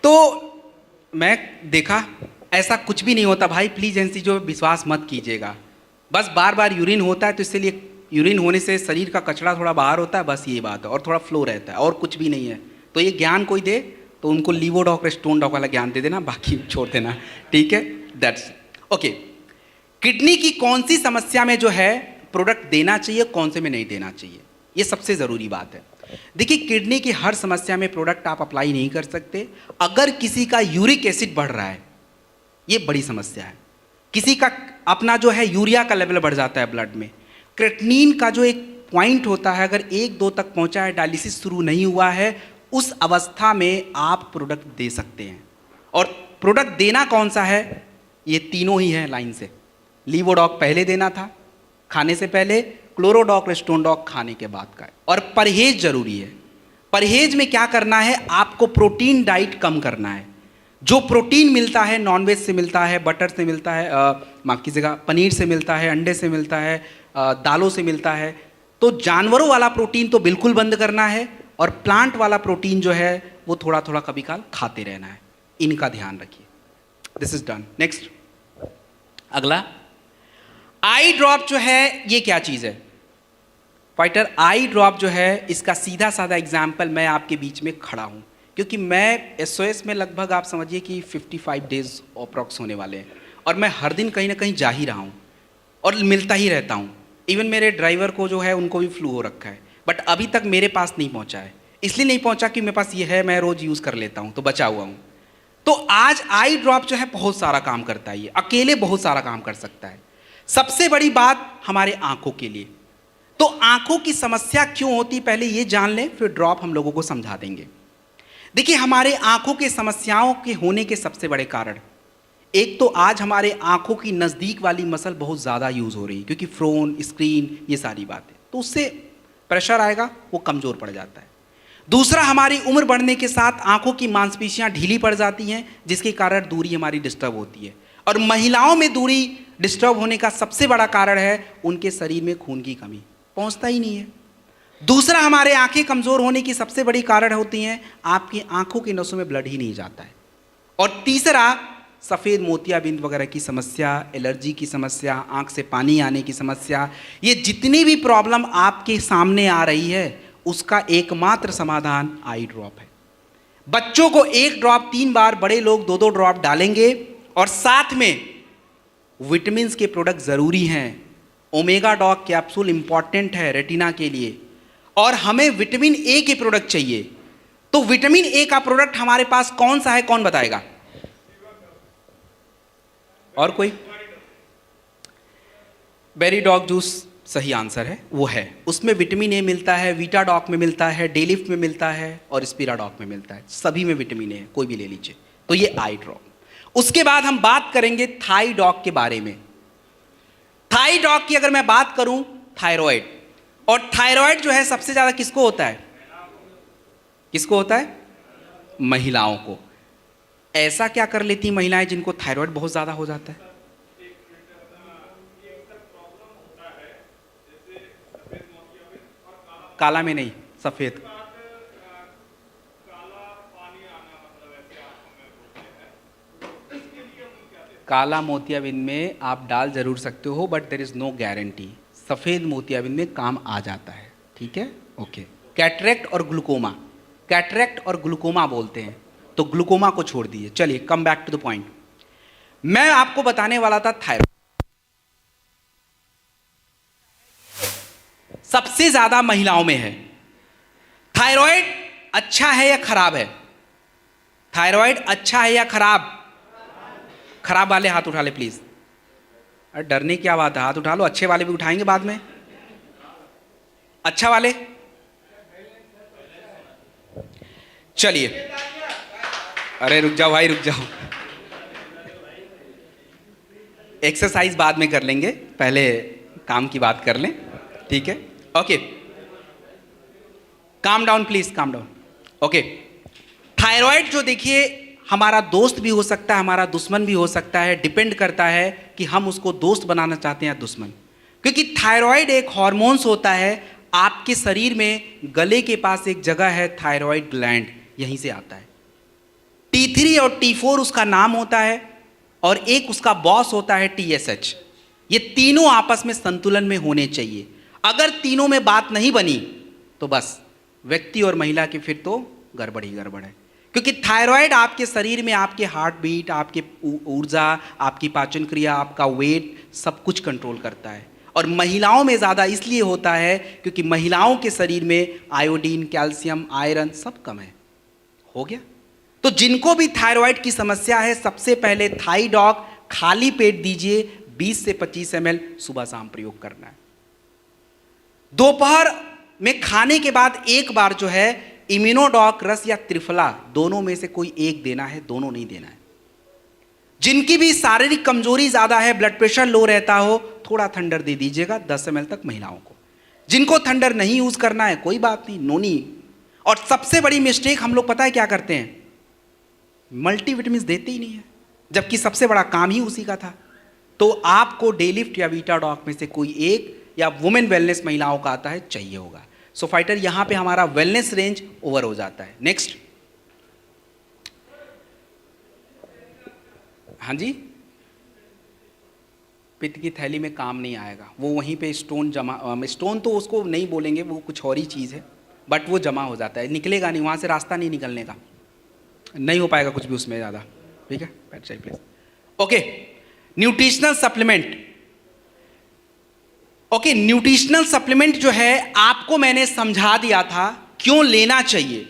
तो मैं देखा ऐसा कुछ भी नहीं होता भाई, प्लीज एनसी जो विश्वास मत कीजिएगा, बस बार बार यूरिन होता है तो इसलिए यूरिन होने से शरीर का कचरा थोड़ा बाहर होता है, बस ये बात है, और थोड़ा फ्लो रहता है, और कुछ भी नहीं है। तो ये ज्ञान कोई दे तो उनको लीवोडॉक स्टोन डॉक वाला ज्ञान दे देना, बाकी छोड़ देना, ठीक है। That's okay. किडनी की कौन सी समस्या में जो है प्रोडक्ट देना चाहिए, कौन से में नहीं देना चाहिए, ये सबसे ज़रूरी बात है। देखिए किडनी की हर समस्या में प्रोडक्ट आप अप्लाई नहीं कर सकते। अगर किसी का यूरिक एसिड बढ़ रहा है, ये बड़ी समस्या है, किसी का अपना जो है यूरिया का लेवल बढ़ जाता है ब्लड में, क्रेटिनिन का जो एक पॉइंट होता है अगर 1-2 तक पहुंचा है, डायलिसिस शुरू नहीं हुआ है, उस अवस्था में आप प्रोडक्ट दे सकते हैं। और प्रोडक्ट देना कौन सा है, ये तीनों ही है लाइन से। लीवोडॉक पहले देना था खाने से पहले, क्लोरोडॉक स्टोन डॉक खाने के बाद का है। और परहेज जरूरी है। परहेज में क्या करना है, आपको प्रोटीन डाइट कम करना है। जो प्रोटीन मिलता है नॉनवेज से मिलता है, बटर से मिलता है, माफ कीजिएगा पनीर से मिलता है, अंडे से मिलता है, दालों से मिलता है, तो जानवरों वाला प्रोटीन तो बिल्कुल बंद करना है, और प्लांट वाला प्रोटीन जो है वो थोड़ा थोड़ा कभी काल खाते रहना है। इनका ध्यान रखिए। This is done. नेक्स्ट, अगला आई ड्रॉप जो है, ये क्या चीज़ है फाइटर? आई ड्रॉप जो है, इसका सीधा साधा एग्जाम्पल मैं आपके बीच में खड़ा हूँ, क्योंकि मैं SOS में लगभग आप समझिए कि 55 डेज अप्रॉक्स होने वाले हैं, और मैं हर दिन कहीं ना कहीं जा ही रहा हूँ और मिलता ही रहता हूँ। इवन मेरे ड्राइवर को जो है उनको भी फ्लू हो रखा है, बट अभी तक मेरे पास नहीं पहुँचा है। इसलिए नहीं पहुँचा कि मेरे पास ये है, मैं रोज़ यूज़ कर लेता हूँ तो बचा हुआ हूँ। तो आज आई ड्रॉप जो है बहुत सारा काम करता है, ये अकेले बहुत सारा काम कर सकता है। सबसे बड़ी बात हमारे आंखों के लिए, तो आंखों की समस्या क्यों होती पहले ये जान लें, फिर ड्रॉप हम लोगों को समझा देंगे। देखिए हमारे आंखों के समस्याओं के होने के सबसे बड़े कारण, एक तो आज हमारे आंखों की नज़दीक वाली मसल बहुत ज़्यादा यूज़ हो रही है, क्योंकि फ़ोन, स्क्रीन, ये सारी बातें, तो उससे प्रेशर आएगा, वो कमज़ोर पड़ जाता है। दूसरा, हमारी उम्र बढ़ने के साथ आंखों की मांसपेशियां ढीली पड़ जाती हैं, जिसके कारण दूरी हमारी डिस्टर्ब होती है। और महिलाओं में दूरी डिस्टर्ब होने का सबसे बड़ा कारण है उनके शरीर में खून की कमी, पहुंचता ही नहीं है। दूसरा, हमारे आंखें कमज़ोर होने की सबसे बड़ी कारण होती हैं आपकी आंखों की नसों में ब्लड ही नहीं जाता है। और तीसरा, सफ़ेद मोतियाबिंद वगैरह की समस्या, एलर्जी की समस्या, आंख से पानी आने की समस्या, ये जितनी भी प्रॉब्लम आपके सामने आ रही है उसका एकमात्र समाधान आई ड्रॉप है। बच्चों को 1 ड्रॉप 3 बार, बड़े लोग 2-2 ड्रॉप डालेंगे, और साथ में विटामिन के प्रोडक्ट ज़रूरी हैं। ओमेगा डॉग कैप्सूल इंपॉर्टेंट है रेटिना के लिए, और हमें विटामिन ए के प्रोडक्ट चाहिए। तो विटामिन ए का प्रोडक्ट हमारे पास कौन सा है, कौन बताएगा? और कोई? बेरी डॉग जूस सही आंसर है, वो है। उसमें विटामिन ए मिलता है, वीटा डॉक में मिलता है, डेलिफ्ट में मिलता है, और स्पीरा डॉक में मिलता है। सभी में विटामिन ए है, कोई भी ले लीजिए। तो ये आई ड्रॉप। उसके बाद हम बात करेंगे थाई डॉग के बारे में। थाई डॉग की अगर मैं बात करूं, थायराइड, और थायराइड जो है सबसे ज्यादा किसको होता है? किसको होता है? महिलाओं को। ऐसा क्या कर लेती महिलाएं जिनको थायराइड बहुत ज्यादा हो जाता है? काला में नहीं, सफेद। काला मोतियाबिंद में आप डाल जरूर सकते हो, but there is no guarantee. सफेद मोतियाबिंद में काम आ जाता है, ठीक है, ओके। कैटरेक्ट और ग्लूकोमा, कैटरेक्ट और ग्लूकोमा बोलते हैं, तो ग्लूकोमा को छोड़ दीजिए। चलिए come back to the point. मैं आपको बताने वाला था थायराइड सबसे ज्यादा महिलाओं में है। थायराइड अच्छा है या खराब है? थायराइड अच्छा है या खराब? खराब वाले हाथ उठा ले प्लीज। अरे डरने की क्या बात है, हाथ उठा लो। अच्छे वाले भी उठाएंगे बाद में। अच्छा वाले, चलिए। अरे रुक जाओ भाई, रुक जाओ। एक्सरसाइज बाद में कर लेंगे, पहले काम की बात कर लें, ठीक है, okay. Calm down please, calm down, okay. Thyroid जो देखिए हमारा दोस्त भी हो सकता है, हमारा दुश्मन भी हो सकता है, डिपेंड करता है कि हम उसको दोस्त बनाना चाहते हैं या दुश्मन। क्योंकि थायराइड एक हार्मोन्स होता है आपके शरीर में। गले के पास एक जगह है थायराइड ग्लैंड, यहीं से आता है। T3 और T4 उसका नाम होता है, और एक उसका बॉस होता है TSH। ये तीनों आपस में संतुलन में होने चाहिए। अगर तीनों में बात नहीं बनी तो बस व्यक्ति और महिला की फिर तो गड़बड़ ही गड़बड़ है। क्योंकि थायराइड आपके शरीर में आपके हार्ट बीट, आपके ऊर्जा, आपकी पाचन क्रिया, आपका वेट, सब कुछ कंट्रोल करता है। और महिलाओं में ज़्यादा इसलिए होता है क्योंकि महिलाओं के शरीर में आयोडीन, कैल्शियम, आयरन सब कम है। हो गया? तो जिनको भी थायराइड की समस्या है, सबसे पहले थाई डॉग खाली पेट दीजिए, 20 से 25 ml सुबह शाम प्रयोग करना है। दोपहर में खाने के बाद एक बार जो है इम्यूनोडॉक रस या त्रिफला, दोनों में से कोई एक देना है, दोनों नहीं देना है। जिनकी भी शारीरिक कमजोरी ज्यादा है, ब्लड प्रेशर लो रहता हो, थोड़ा थंडर दे दीजिएगा 10 ml तक महिलाओं को। जिनको थंडर नहीं यूज करना है कोई बात नहीं, नोनी। और सबसे बड़ी मिस्टेक हम लोग पता है क्या करते हैं? मल्टीविटामिन देते ही नहीं है, जबकि सबसे बड़ा काम ही उसी का था। तो आपको डेलिफ्ट या वीटाडॉक में से कोई एक, या वुमेन वेलनेस महिलाओं का आता है, चाहिए होगा। सो फाइटर यहां पे हमारा वेलनेस रेंज ओवर हो जाता है। नेक्स्ट, हाँ जी, पित्त की थैली में काम नहीं आएगा, वो वहीं पे स्टोन जमा, स्टोन तो उसको नहीं बोलेंगे, वो कुछ और ही चीज़ है, बट वो जमा हो जाता है, निकलेगा नहीं, वहाँ से रास्ता नहीं निकलने का, नहीं हो पाएगा कुछ भी उसमें ज़्यादा, ठीक है। बैठ जाइए please. Okay, nutritional supplement. Okay, nutritional supplement जो है आपको मैंने समझा दिया था क्यों लेना चाहिए।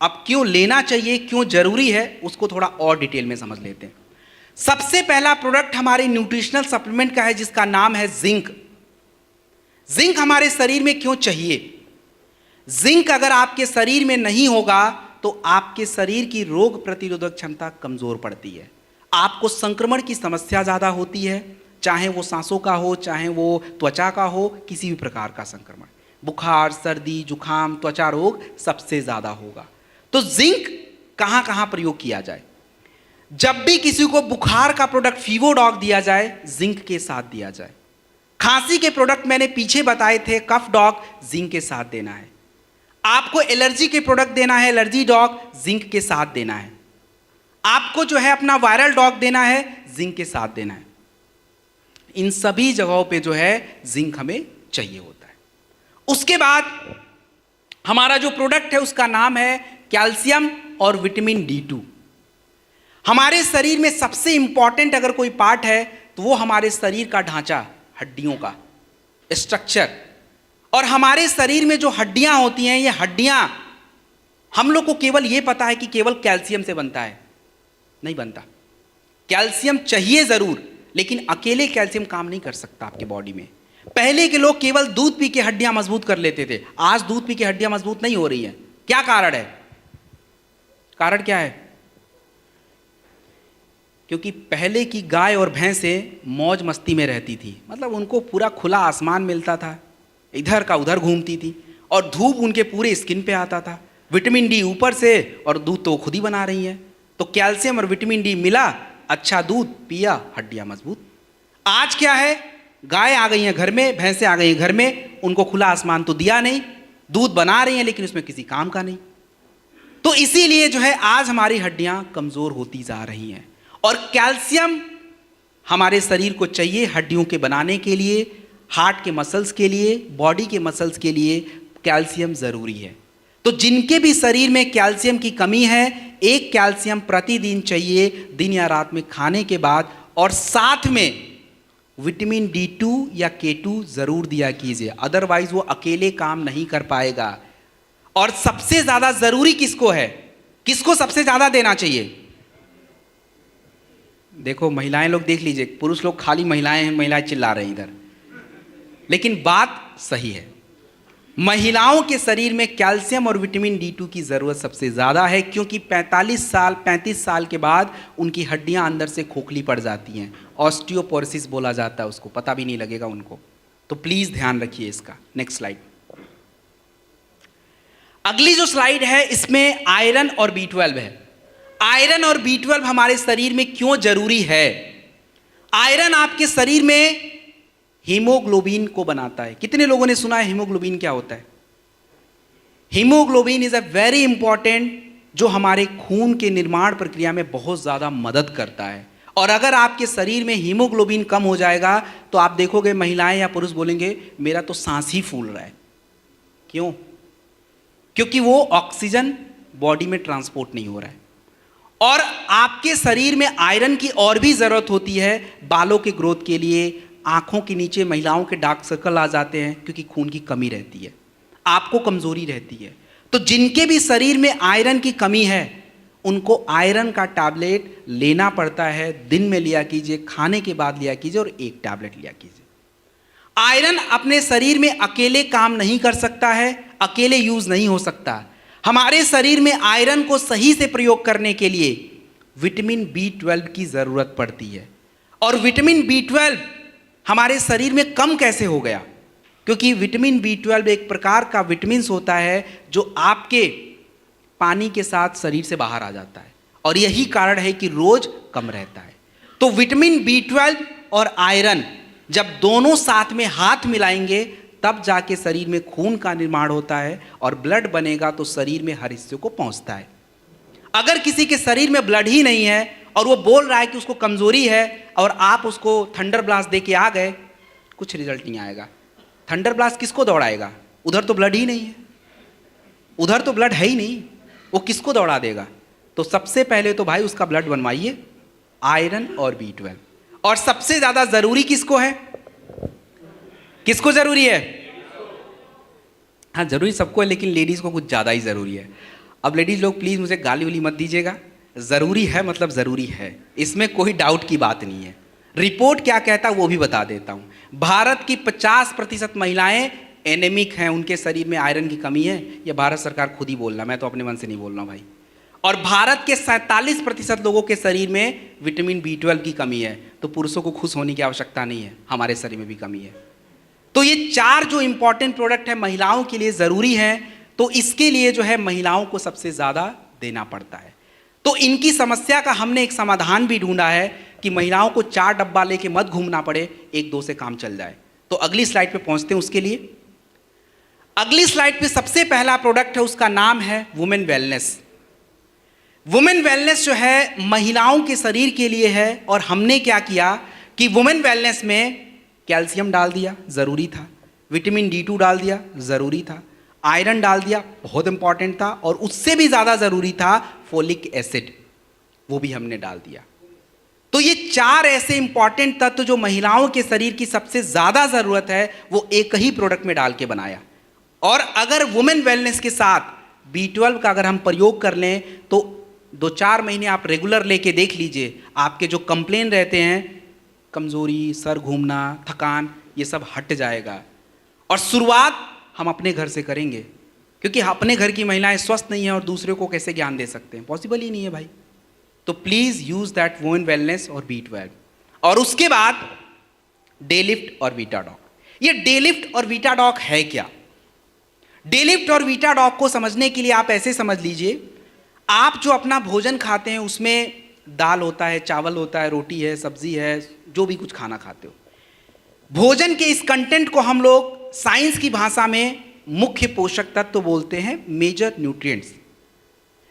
अब क्यों लेना चाहिए, क्यों जरूरी है, उसको थोड़ा और डिटेल में समझ लेते हैं। सबसे पहला प्रोडक्ट हमारे न्यूट्रिशनल सप्लीमेंट का है, जिसका नाम है जिंक। जिंक हमारे शरीर में क्यों चाहिए? जिंक अगर आपके शरीर में नहीं होगा तो आपके शरीर की रोग प्रतिरोधक क्षमता कमजोर पड़ती है, आपको संक्रमण की समस्या ज्यादा होती है, चाहे वो सांसों का हो, चाहे वो त्वचा का हो, किसी भी प्रकार का संक्रमण, बुखार, सर्दी, जुखाम, त्वचा रोग सबसे ज्यादा होगा। तो जिंक कहां कहां प्रयोग किया जाए? जब भी किसी को बुखार का प्रोडक्ट फीवोडॉग दिया जाए, जिंक के साथ दिया जाए। खांसी के प्रोडक्ट मैंने पीछे बताए थे, कफ डॉग, जिंक के साथ देना है। आपको एलर्जी के प्रोडक्ट देना है, एलर्जी डॉग, जिंक के साथ देना है। आपको जो है अपना वायरल डॉग देना है, जिंक के साथ देना है। इन सभी जगहों पे जो है जिंक हमें चाहिए होता है। उसके बाद हमारा जो प्रोडक्ट है उसका नाम है कैल्शियम और विटामिन D2। हमारे शरीर में सबसे इंपॉर्टेंट अगर कोई पार्ट है तो वो हमारे शरीर का ढांचा, हड्डियों का स्ट्रक्चर। और हमारे शरीर में जो हड्डियां होती हैं, ये हड्डियां हम लोग को केवल ये पता है कि केवल कैल्शियम से बनता है, नहीं बनता। कैल्शियम चाहिए जरूर, लेकिन अकेले कैल्शियम काम नहीं कर सकता आपके बॉडी में। पहले के लोग केवल दूध पी के हड्डियां मजबूत कर लेते थे, आज दूध पी के हड्डियां मजबूत नहीं हो रही हैं। क्या कारण है? कारण क्या है? क्योंकि पहले की गाय और भैंसें मौज मस्ती में रहती थी, मतलब उनको पूरा खुला आसमान मिलता था, इधर का उधर घूमती थी और धूप उनके पूरे स्किन पे आता था, विटामिन डी ऊपर से, और दूध तो खुद ही बना रही हैं, तो कैल्शियम और विटामिन डी मिला, अच्छा दूध पिया, हड्डियां मजबूत। आज क्या है, गाय आ गई हैं घर में, भैंसें आ गई हैं घर में, उनको खुला आसमान तो दिया नहीं, दूध बना रही हैं लेकिन उसमें किसी काम का नहीं। तो इसीलिए जो है आज हमारी हड्डियां कमजोर होती जा रही हैं। और कैल्शियम हमारे शरीर को चाहिए हड्डियों के बनाने के लिए, हार्ट के मसल्स के लिए, बॉडी के मसल्स के लिए कैल्शियम जरूरी है। तो जिनके भी शरीर में कैल्शियम की कमी है, एक कैल्शियम प्रतिदिन चाहिए दिन या रात में खाने के बाद, और साथ में विटामिन D2 या K2 जरूर दिया कीजिए, अदरवाइज वो अकेले काम नहीं कर पाएगा। और सबसे ज्यादा जरूरी किसको है, किसको सबसे ज्यादा देना चाहिए? देखो महिलाएं लोग देख लीजिए, पुरुष लोग खाली महिलाएं हैं, महिलाएं चिल्ला रहे हैं इधर, लेकिन बात सही है, महिलाओं के शरीर में कैल्शियम और विटामिन D2 की ज़रूरत सबसे ज़्यादा है, क्योंकि 35 साल के बाद उनकी हड्डियां अंदर से खोखली पड़ जाती हैं, ऑस्टियोपोरोसिस बोला जाता है उसको, पता भी नहीं लगेगा उनको। तो प्लीज़ ध्यान रखिए इसका। Next slide. अगली जो स्लाइड है इसमें आयरन और B12 है। आयरन और B12 हमारे शरीर में क्यों जरूरी है? आयरन आपके शरीर में हीमोग्लोबिन को बनाता है। कितने लोगों ने सुना है हीमोग्लोबिन क्या होता है? Haemoglobin is a very important, जो हमारे खून के निर्माण प्रक्रिया में बहुत ज़्यादा मदद करता है। और अगर आपके शरीर में हीमोग्लोबिन कम हो जाएगा तो आप देखोगे महिलाएं या पुरुष बोलेंगे मेरा तो सांस ही फूल रहा है। क्यों? क्योंकि वो ऑक्सीजन बॉडी में ट्रांसपोर्ट नहीं हो रहा है। और आपके शरीर में आयरन की और भी ज़रूरत होती है बालों के ग्रोथ के लिए, आंखों के नीचे महिलाओं के डार्क सर्कल आ जाते हैं क्योंकि खून की कमी रहती है, आपको कमजोरी रहती है। तो जिनके भी शरीर में आयरन की कमी है उनको आयरन का टैबलेट लेना पड़ता है, दिन में लिया कीजिए, खाने के बाद लिया कीजिए और एक टैबलेट लिया कीजिए। आयरन अपने शरीर में अकेले काम नहीं कर सकता है, अकेले यूज नहीं हो सकता। हमारे शरीर में आयरन को सही से प्रयोग करने के लिए विटामिन B12 की जरूरत पड़ती है। और विटामिन B12 हमारे शरीर में कम कैसे हो गया? क्योंकि विटामिन B12 एक प्रकार का विटामिन होता है जो आपके पानी के साथ शरीर से बाहर आ जाता है, और यही कारण है कि रोज कम रहता है। तो विटामिन B12 और आयरन जब दोनों साथ में हाथ मिलाएंगे तब जाके शरीर में खून का निर्माण होता है और ब्लड बनेगा तो शरीर में हर हिस्से को पहुंचता है। अगर किसी के शरीर में ब्लड ही नहीं है और वो बोल रहा है कि उसको कमजोरी है और आप उसको थंडर ब्लास्ट दे के आ गए, कुछ रिजल्ट नहीं आएगा। थंडर ब्लास्ट किसको दौड़ाएगा? उधर तो ब्लड ही नहीं है, उधर तो ब्लड है ही नहीं, वो किसको दौड़ा देगा? तो सबसे पहले तो भाई उसका ब्लड बनवाइए, आयरन और B12। और सबसे ज्यादा जरूरी किसको है? किसको जरूरी है? हाँ जरूरी सबको है, लेकिन लेडीज को कुछ ज्यादा ही जरूरी है। अब लेडीज लोग प्लीज मुझे गाली वाली मत दीजिएगा, जरूरी है मतलब जरूरी है, इसमें कोई डाउट की बात नहीं है। रिपोर्ट क्या कहता है वो भी बता देता हूं। भारत की 50% महिलाएं एनेमिक हैं, उनके शरीर में आयरन की कमी है। ये भारत सरकार खुद ही बोल रहा, मैं तो अपने मन से नहीं बोल रहा हूं भाई। और भारत के 47% लोगों के शरीर में विटामिन B12 की कमी है। तो पुरुषों को खुश होने की आवश्यकता नहीं है, हमारे शरीर में भी कमी है। तो ये 4 जो इंपॉर्टेंट प्रोडक्ट है महिलाओं के लिए जरूरी है, तो इसके लिए जो है महिलाओं को सबसे ज्यादा देना पड़ता है। तो इनकी समस्या का हमने एक समाधान भी ढूंढा है कि महिलाओं को 4 डब्बा लेके मत घूमना पड़े, 1-2 से काम चल जाए। तो अगली स्लाइड पे पहुंचते हैं उसके लिए। अगली स्लाइड पे सबसे पहला प्रोडक्ट है, उसका नाम है वुमेन वेलनेस। वुमेन वेलनेस जो है महिलाओं के शरीर के लिए है, और हमने क्या किया कि वुमेन वेलनेस में कैल्शियम डाल दिया, जरूरी था, विटामिन D2 डाल दिया, जरूरी था, आयरन डाल दिया, बहुत इंपॉर्टेंट था, और उससे भी ज्यादा जरूरी था फोलिक एसिड, वो भी हमने डाल दिया। तो ये 4 ऐसे इंपॉर्टेंट तत्व जो महिलाओं के शरीर की सबसे ज्यादा जरूरत है वो एक ही प्रोडक्ट में डाल के बनाया। और अगर वुमेन वेलनेस के साथ B12 का अगर हम प्रयोग कर लें तो 2-4 महीने आप रेगुलर लेके देख लीजिए, आपके जो कंप्लेन रहते हैं, कमजोरी, सर घूमना, थकान, ये सब हट जाएगा। और शुरुआत हम अपने घर से करेंगे, क्योंकि अपने घर की महिलाएं स्वस्थ नहीं है और दूसरे को कैसे ज्ञान दे सकते हैं? पॉसिबल ही नहीं है भाई। तो प्लीज यूज दैट वोन वेलनेस और B12। और उसके बाद डे लिफ्ट और वीटाडॉक। ये डे लिफ्ट और वीटाडॉक है क्या? डे लिफ्ट और वीटाडॉक को समझने के लिए आप ऐसे समझ लीजिए, आप जो अपना भोजन खाते हैं उसमें दाल होता है, चावल होता है, रोटी है, सब्जी है, जो भी कुछ खाना खाते हो, भोजन के इस कंटेंट को हम लोग साइंस की भाषा में मुख्य पोषक तत्व बोलते हैं, मेजर न्यूट्रिएंट्स।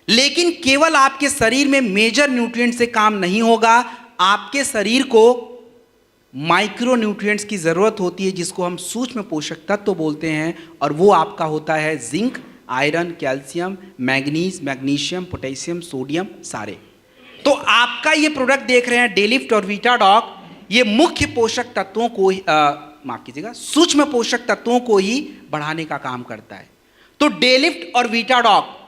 लेकिन केवल आपके शरीर में मेजर न्यूट्रिएंट से काम नहीं होगा, आपके शरीर को माइक्रो न्यूट्रिएंट्स की जरूरत होती है, जिसको हम सूक्ष्म पोषक तत्व बोलते हैं, और वो आपका होता है zinc, iron, calcium, manganese, magnesium, potassium, sodium, सारे। तो आपका ये प्रोडक्ट देख रहे हैं डे लिफ्ट और वीटाडॉक, ये मुख्य पोषक तत्वों को माफ कीजिएगा, सूक्ष्म पोषक तत्वों को ही बढ़ाने का काम करता है। तो डे लिफ्ट और वीटाडॉक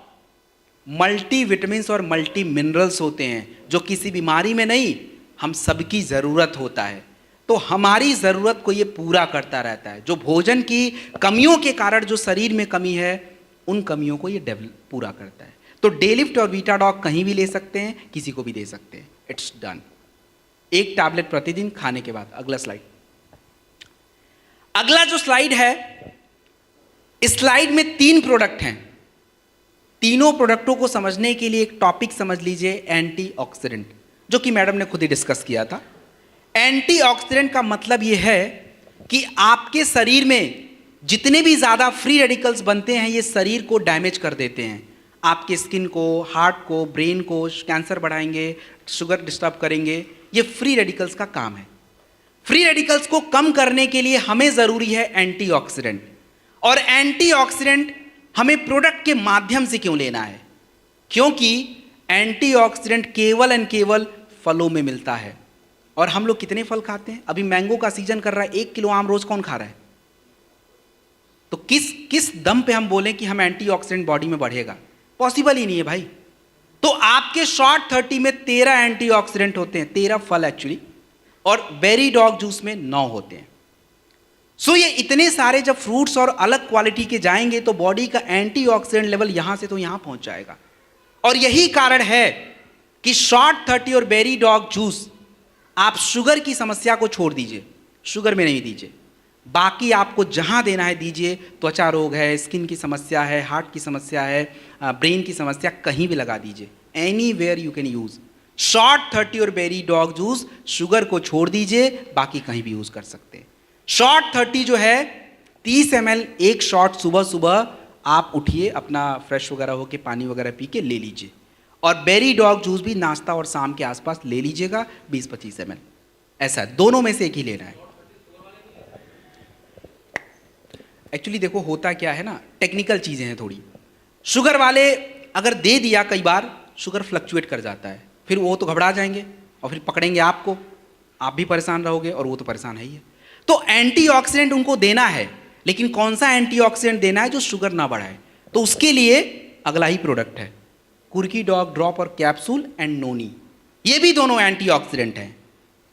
मल्टी विटामिन्स और मल्टी मिनरल्स होते हैं, जो किसी बीमारी में नहीं, हम सबकी ज़रूरत होता है। तो हमारी ज़रूरत को ये पूरा करता रहता है। जो भोजन की कमियों के कारण जो शरीर में कमी है, उन कमियों को ये पूरा करता है। तो डे लिफ्ट और वीटाडॉक कहीं भी ले सकते हैं, किसी को भी दे सकते हैं। It's done. एक टैबलेट प्रतिदिन खाने के बाद। अगला स्लाइड। अगला जो स्लाइड है, इस स्लाइड में 3 प्रोडक्ट हैं। तीनों प्रोडक्टों को समझने के लिए एक टॉपिक समझ लीजिए, एंटीऑक्सीडेंट, जो कि मैडम ने खुद ही डिस्कस किया था। एंटीऑक्सीडेंट का मतलब यह है कि आपके शरीर में जितने भी ज़्यादा फ्री रेडिकल्स बनते हैं, ये शरीर को डैमेज कर देते हैं। आपके स्किन को, हार्ट को, ब्रेन को, कैंसर बढ़ाएंगे, शुगर डिस्टर्ब करेंगे। ये फ्री रेडिकल्स का काम है। फ्री रेडिकल्स को कम करने के लिए हमें ज़रूरी है एंटीऑक्सीडेंट। और एंटीऑक्सीडेंट हमें प्रोडक्ट के माध्यम से क्यों लेना है? क्योंकि एंटीऑक्सीडेंट केवल एंड केवल फलों में मिलता है। और हम लोग कितने फल खाते हैं? अभी मैंगो का सीजन कर रहा है, 1 किलो आम रोज कौन खा रहा है? तो किस दम पे हम बोलें कि हम एंटीऑक्सीडेंट बॉडी में बढ़ेगा? पॉसिबल ही नहीं है भाई। तो आपके शॉर्ट 30 में 13 एंटीऑक्सीडेंट होते हैं, 13 फल एक्चुअली, और बेरी डॉग जूस में 9 होते हैं। सो ये इतने सारे जब फ्रूट्स और अलग क्वालिटी के जाएंगे, तो बॉडी का एंटीऑक्सीडेंट लेवल यहां से तो यहां पहुंच जाएगा। और यही कारण है कि शॉर्ट 30 और बेरी डॉग जूस, आप शुगर की समस्या को छोड़ दीजिए, शुगर में नहीं दीजिए, बाकी आपको जहां देना है दीजिए। त्वचा रोग है, स्किन की समस्या है, हार्ट की समस्या है, ब्रेन की समस्या, कहीं भी लगा दीजिए। Anywhere you can use short 30 और बेरी डॉग जूस। शुगर को छोड़ दीजिए, बाकी कहीं भी यूज कर सकते हैं। शॉर्ट 30 जो है 30 ml, एक शॉट सुबह सुबह आप उठिए, अपना फ्रेश वगैरह होके पानी वगैरह पी के ले लीजिए। और बेरी डॉग जूस भी नाश्ता और शाम के आसपास ले लीजिएगा, 20-25 ml। ऐसा है, दोनों में से एक ही लेना है। एक्चुअली देखो होता क्या है ना, टेक्निकल चीज़ें हैं थोड़ी। शुगर वाले अगर दे दिया, कई बार शुगर फ्लक्चुएट कर जाता है, फिर वो तो घबरा जाएंगे और फिर पकड़ेंगे आपको, आप भी परेशान रहोगे और वो तो परेशान है ही है। तो एंटीऑक्सीडेंट उनको देना है, लेकिन कौन सा एंटीऑक्सीडेंट देना है जो शुगर ना बढ़ाए? तो उसके लिए अगला ही प्रोडक्ट है, कुर्की डॉग ड्रॉप और कैप्सूल एंड नोनी। ये भी दोनों एंटीऑक्सीडेंट हैं।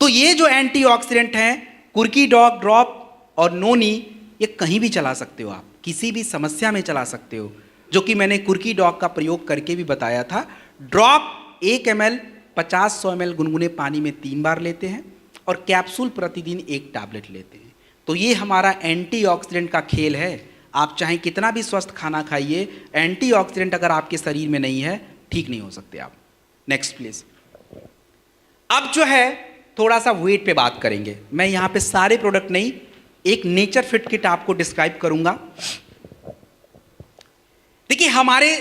तो ये जो एंटीऑक्सीडेंट हैं, कुर्की डॉग ड्रॉप और नोनी, ये कहीं भी चला सकते हो आप, किसी भी समस्या में चला सकते हो, जो कि मैंने कुर्की डॉग का प्रयोग करके भी बताया था। ड्रॉप 1 ml 50-100 ml गुनगुने पानी में 3 बार लेते हैं, और कैप्सूल प्रतिदिन 1 टैबलेट लेते हैं। तो ये हमारा एंटीऑक्सीडेंट का खेल है। आप चाहे कितना भी स्वस्थ खाना खाइए, एंटीऑक्सीडेंट अगर आपके शरीर में नहीं है, ठीक नहीं हो सकते आप। Next please. अब जो है थोड़ा सा वेट पे बात करेंगे। मैं यहाँ पे सारे प्रोडक्ट नहीं, एक नेचर फिट किट आपको डिस्क्राइब करूंगा। देखिए हमारे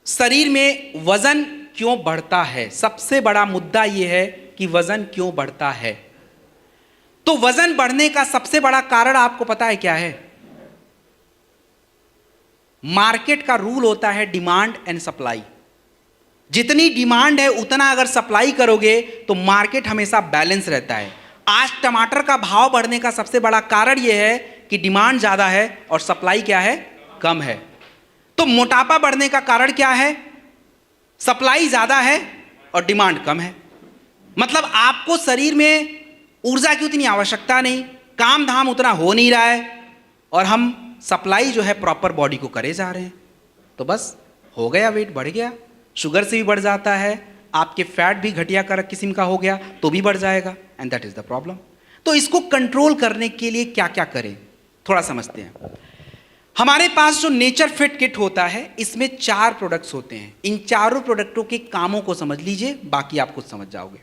शरीर में वजन क्यों बढ़ता है, सबसे बड़ा मुद्दा यह है कि वजन क्यों बढ़ता है। तो वजन बढ़ने का सबसे बड़ा कारण आपको पता है क्या है? मार्केट का रूल होता है डिमांड एंड सप्लाई। जितनी डिमांड है उतना अगर सप्लाई करोगे तो मार्केट हमेशा बैलेंस रहता है। आज टमाटर का भाव बढ़ने का सबसे बड़ा कारण यह है कि डिमांड ज़्यादा है और सप्लाई क्या है? कम है। तो मोटापा बढ़ने का कारण क्या है? सप्लाई ज़्यादा है और डिमांड कम है। मतलब आपको शरीर में ऊर्जा की उतनी आवश्यकता नहीं, काम धाम उतना हो नहीं रहा है, और हम सप्लाई जो है प्रॉपर बॉडी को करे जा रहे हैं, तो बस हो गया, वेट बढ़ गया। शुगर से भी बढ़ जाता है, आपके फैट भी घटिया कर किस्म का हो गया तो भी बढ़ जाएगा, and that is the problem. तो इसको कंट्रोल करने के लिए क्या क्या करें, थोड़ा समझते हैं। हमारे पास जो नेचर फिट किट होता है इसमें 4 प्रोडक्ट्स होते हैं। इन चारों प्रोडक्टों के कामों को समझ लीजिए, बाकी आप खुद समझ जाओगे।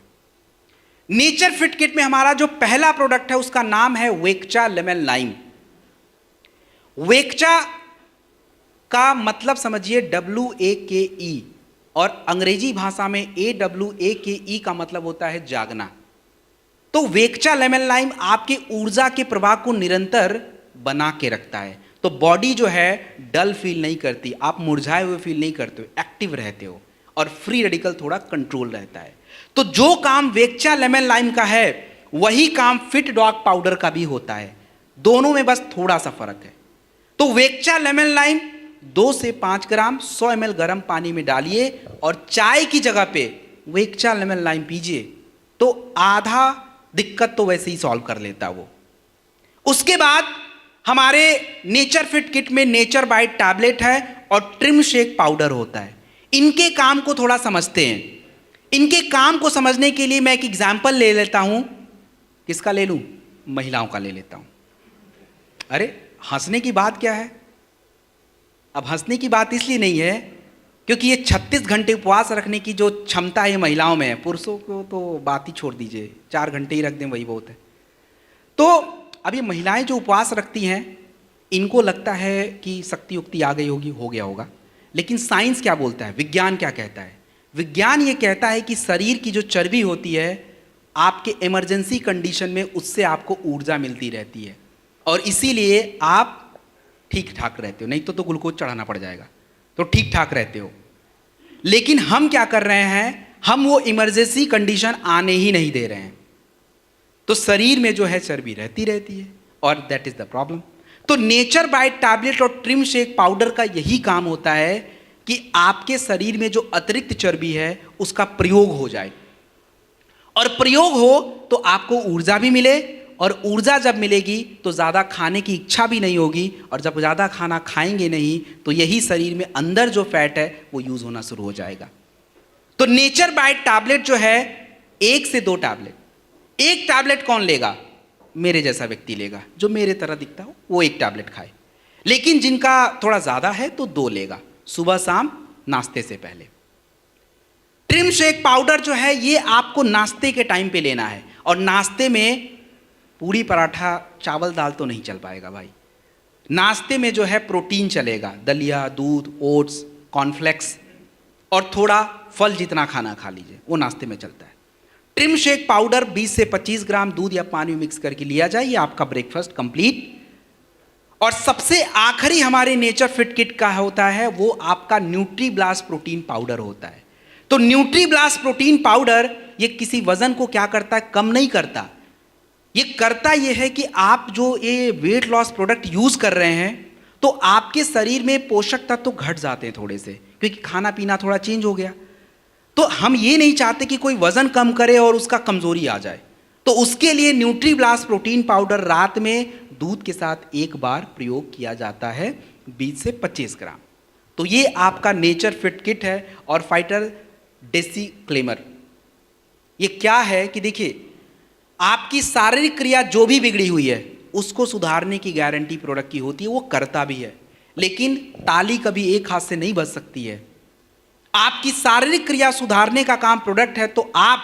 नेचर फिट किट में हमारा जो पहला प्रोडक्ट है उसका नाम है वेक्चा लेमन लाइम। वेक्चा का मतलब समझिए WAKE, और अंग्रेजी भाषा में AWAKE का मतलब होता है जागना। तो वेक्चा लेमन लाइम आपके ऊर्जा के प्रवाह को निरंतर बना के रखता है। तो बॉडी जो है डल फील नहीं करती, आप मुरझाए हुए फील नहीं करते हो, एक्टिव रहते हो, और फ्री रेडिकल थोड़ा कंट्रोल रहता है। तो जो काम वेक्चा लेमन लाइम का है वही काम फिट डॉग पाउडर का भी होता है, दोनों में बस थोड़ा सा फर्क है। तो वेक्चा लेमन लाइम 2 से 5 ग्राम 100 ml गर्म पानी में डालिए और चाय की जगह पे वेक्चा लेमन लाइम पीजिए, तो आधा दिक्कत तो वैसे ही सॉल्व कर लेता वो। उसके बाद हमारे नेचर फिट किट में नेचर बाइट टैबलेट है और ट्रिम शेक पाउडर होता है। इनके काम को थोड़ा समझते हैं। इनके काम को समझने के लिए मैं एक एग्जाम्पल ले लेता हूं। किसका ले लूं? महिलाओं का ले लेता हूं। अरे हंसने की बात क्या है? अब हंसने की बात इसलिए नहीं है क्योंकि ये 36 घंटे उपवास रखने की जो क्षमता है महिलाओं में है, पुरुषों को तो बात ही छोड़ दीजिए, 4 घंटे ही रख दें वही बहुत है। तो अब ये महिलाएं जो उपवास रखती हैं इनको लगता है कि शक्ति उक्ति आ गई होगी, हो गया होगा, लेकिन साइंस क्या बोलता है, विज्ञान क्या कहता है? विज्ञान ये कहता है कि शरीर की जो चर्बी होती है आपके इमरजेंसी कंडीशन में उससे आपको ऊर्जा मिलती रहती है, और इसीलिए आप ठीक ठाक रहते हो। नहीं तो ग्लूकोज चढ़ाना पड़ जाएगा, तो ठीक ठाक रहते हो। लेकिन हम क्या कर रहे हैं, हम वो इमरजेंसी कंडीशन आने ही नहीं दे रहे हैं, तो शरीर में जो है चर्बी रहती है, और दैट इज द प्रॉब्लम। तो नेचर बाइट टैबलेट और ट्रिम शेक पाउडर का यही काम होता है कि आपके शरीर में जो अतिरिक्त चर्बी है उसका प्रयोग हो जाए, और प्रयोग हो तो आपको ऊर्जा भी मिले, और ऊर्जा जब मिलेगी तो ज़्यादा खाने की इच्छा भी नहीं होगी, और जब ज़्यादा खाना खाएंगे नहीं तो यही शरीर में अंदर जो फैट है वो यूज़ होना शुरू हो जाएगा। तो नेचर बाइट टैबलेट जो है 1 से 2 टैबलेट, एक टैबलेट कौन लेगा? मेरे जैसा व्यक्ति लेगा, जो मेरे तरह दिखता हो वो 1 टैबलेट खाए, लेकिन जिनका थोड़ा ज़्यादा है तो 2 लेगा, सुबह शाम नाश्ते से पहले। ट्रिम शेक पाउडर जो है ये आपको नाश्ते के टाइम पे लेना है, और नाश्ते में पूरी पराठा चावल दाल तो नहीं चल पाएगा भाई। नाश्ते में जो है प्रोटीन चलेगा, दलिया, दूध, ओट्स, कॉर्नफ्लेक्स और थोड़ा फल जितना खाना खा लीजिए, वो नाश्ते में चलता है। ट्रिम शेक पाउडर 20 से 25 ग्राम दूध या पानी में मिक्स करके लिया जाए, ये आपका ब्रेकफास्ट कंप्लीट। और सबसे आखिरी हमारे नेचर फिट किट का होता है वो आपका न्यूट्री ब्लास्ट प्रोटीन पाउडर होता है। तो न्यूट्री ब्लास्ट प्रोटीन पाउडर ये किसी वजन को क्या करता है, कम नहीं करता। ये करता ये है कि आप जो ये वेट लॉस प्रोडक्ट यूज कर रहे हैं तो आपके शरीर में पोषक तत्व तो घट जाते हैं थोड़े से, क्योंकि खाना पीना थोड़ा चेंज हो गया। तो हम ये नहीं चाहते कि कोई वजन कम करे और उसका कमजोरी आ जाए, तो उसके लिए न्यूट्री ब्लास्ट प्रोटीन पाउडर रात में दूध के साथ 1 बार प्रयोग किया जाता है, 20 से 25 ग्राम। तो ये आपका नेचर फिट किट है। और फाइटर डेसीक्लेमर ये क्या है कि देखिए, आपकी शारीरिक क्रिया जो भी बिगड़ी हुई है उसको सुधारने की गारंटी प्रोडक्ट की होती है, वो करता भी है, लेकिन ताली कभी एक हाथ से नहीं बज सकती है। आपकी शारीरिक क्रिया सुधारने का काम प्रोडक्ट है, तो आप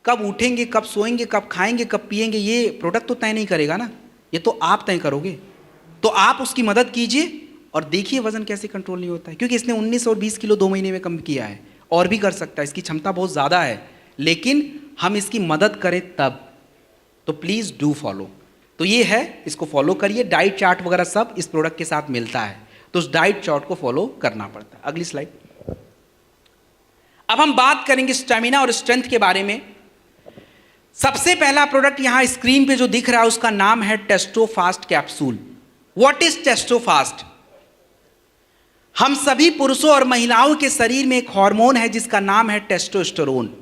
कब उठेंगे, कब सोएंगे, कब खाएंगे, कब पिएंगे, ये प्रोडक्ट तो तय नहीं करेगा ना, ये तो आप तय करोगे। तो आप उसकी मदद कीजिए और देखिए वजन कैसे कंट्रोल नहीं होता है, क्योंकि इसने 19 और 20 किलो 2 महीने में कम किया है, और भी कर सकता है, इसकी क्षमता बहुत ज़्यादा है, लेकिन हम इसकी मदद करें तब। तो प्लीज़ डू फॉलो। तो ये है, इसको फॉलो करिए। डाइट चार्ट वगैरह सब इस प्रोडक्ट के साथ मिलता है, तो उस डाइट चार्ट को फॉलो करना पड़ता है। अगली स्लाइड। अब हम बात करेंगे स्टेमिना और स्ट्रेंथ के बारे में। सबसे पहला प्रोडक्ट यहां स्क्रीन पे जो दिख रहा है उसका नाम है Testofast capsule. What is Testofast? हम सभी पुरुषों और महिलाओं के शरीर में एक हार्मोन है जिसका नाम है टेस्टोस्टेरोन।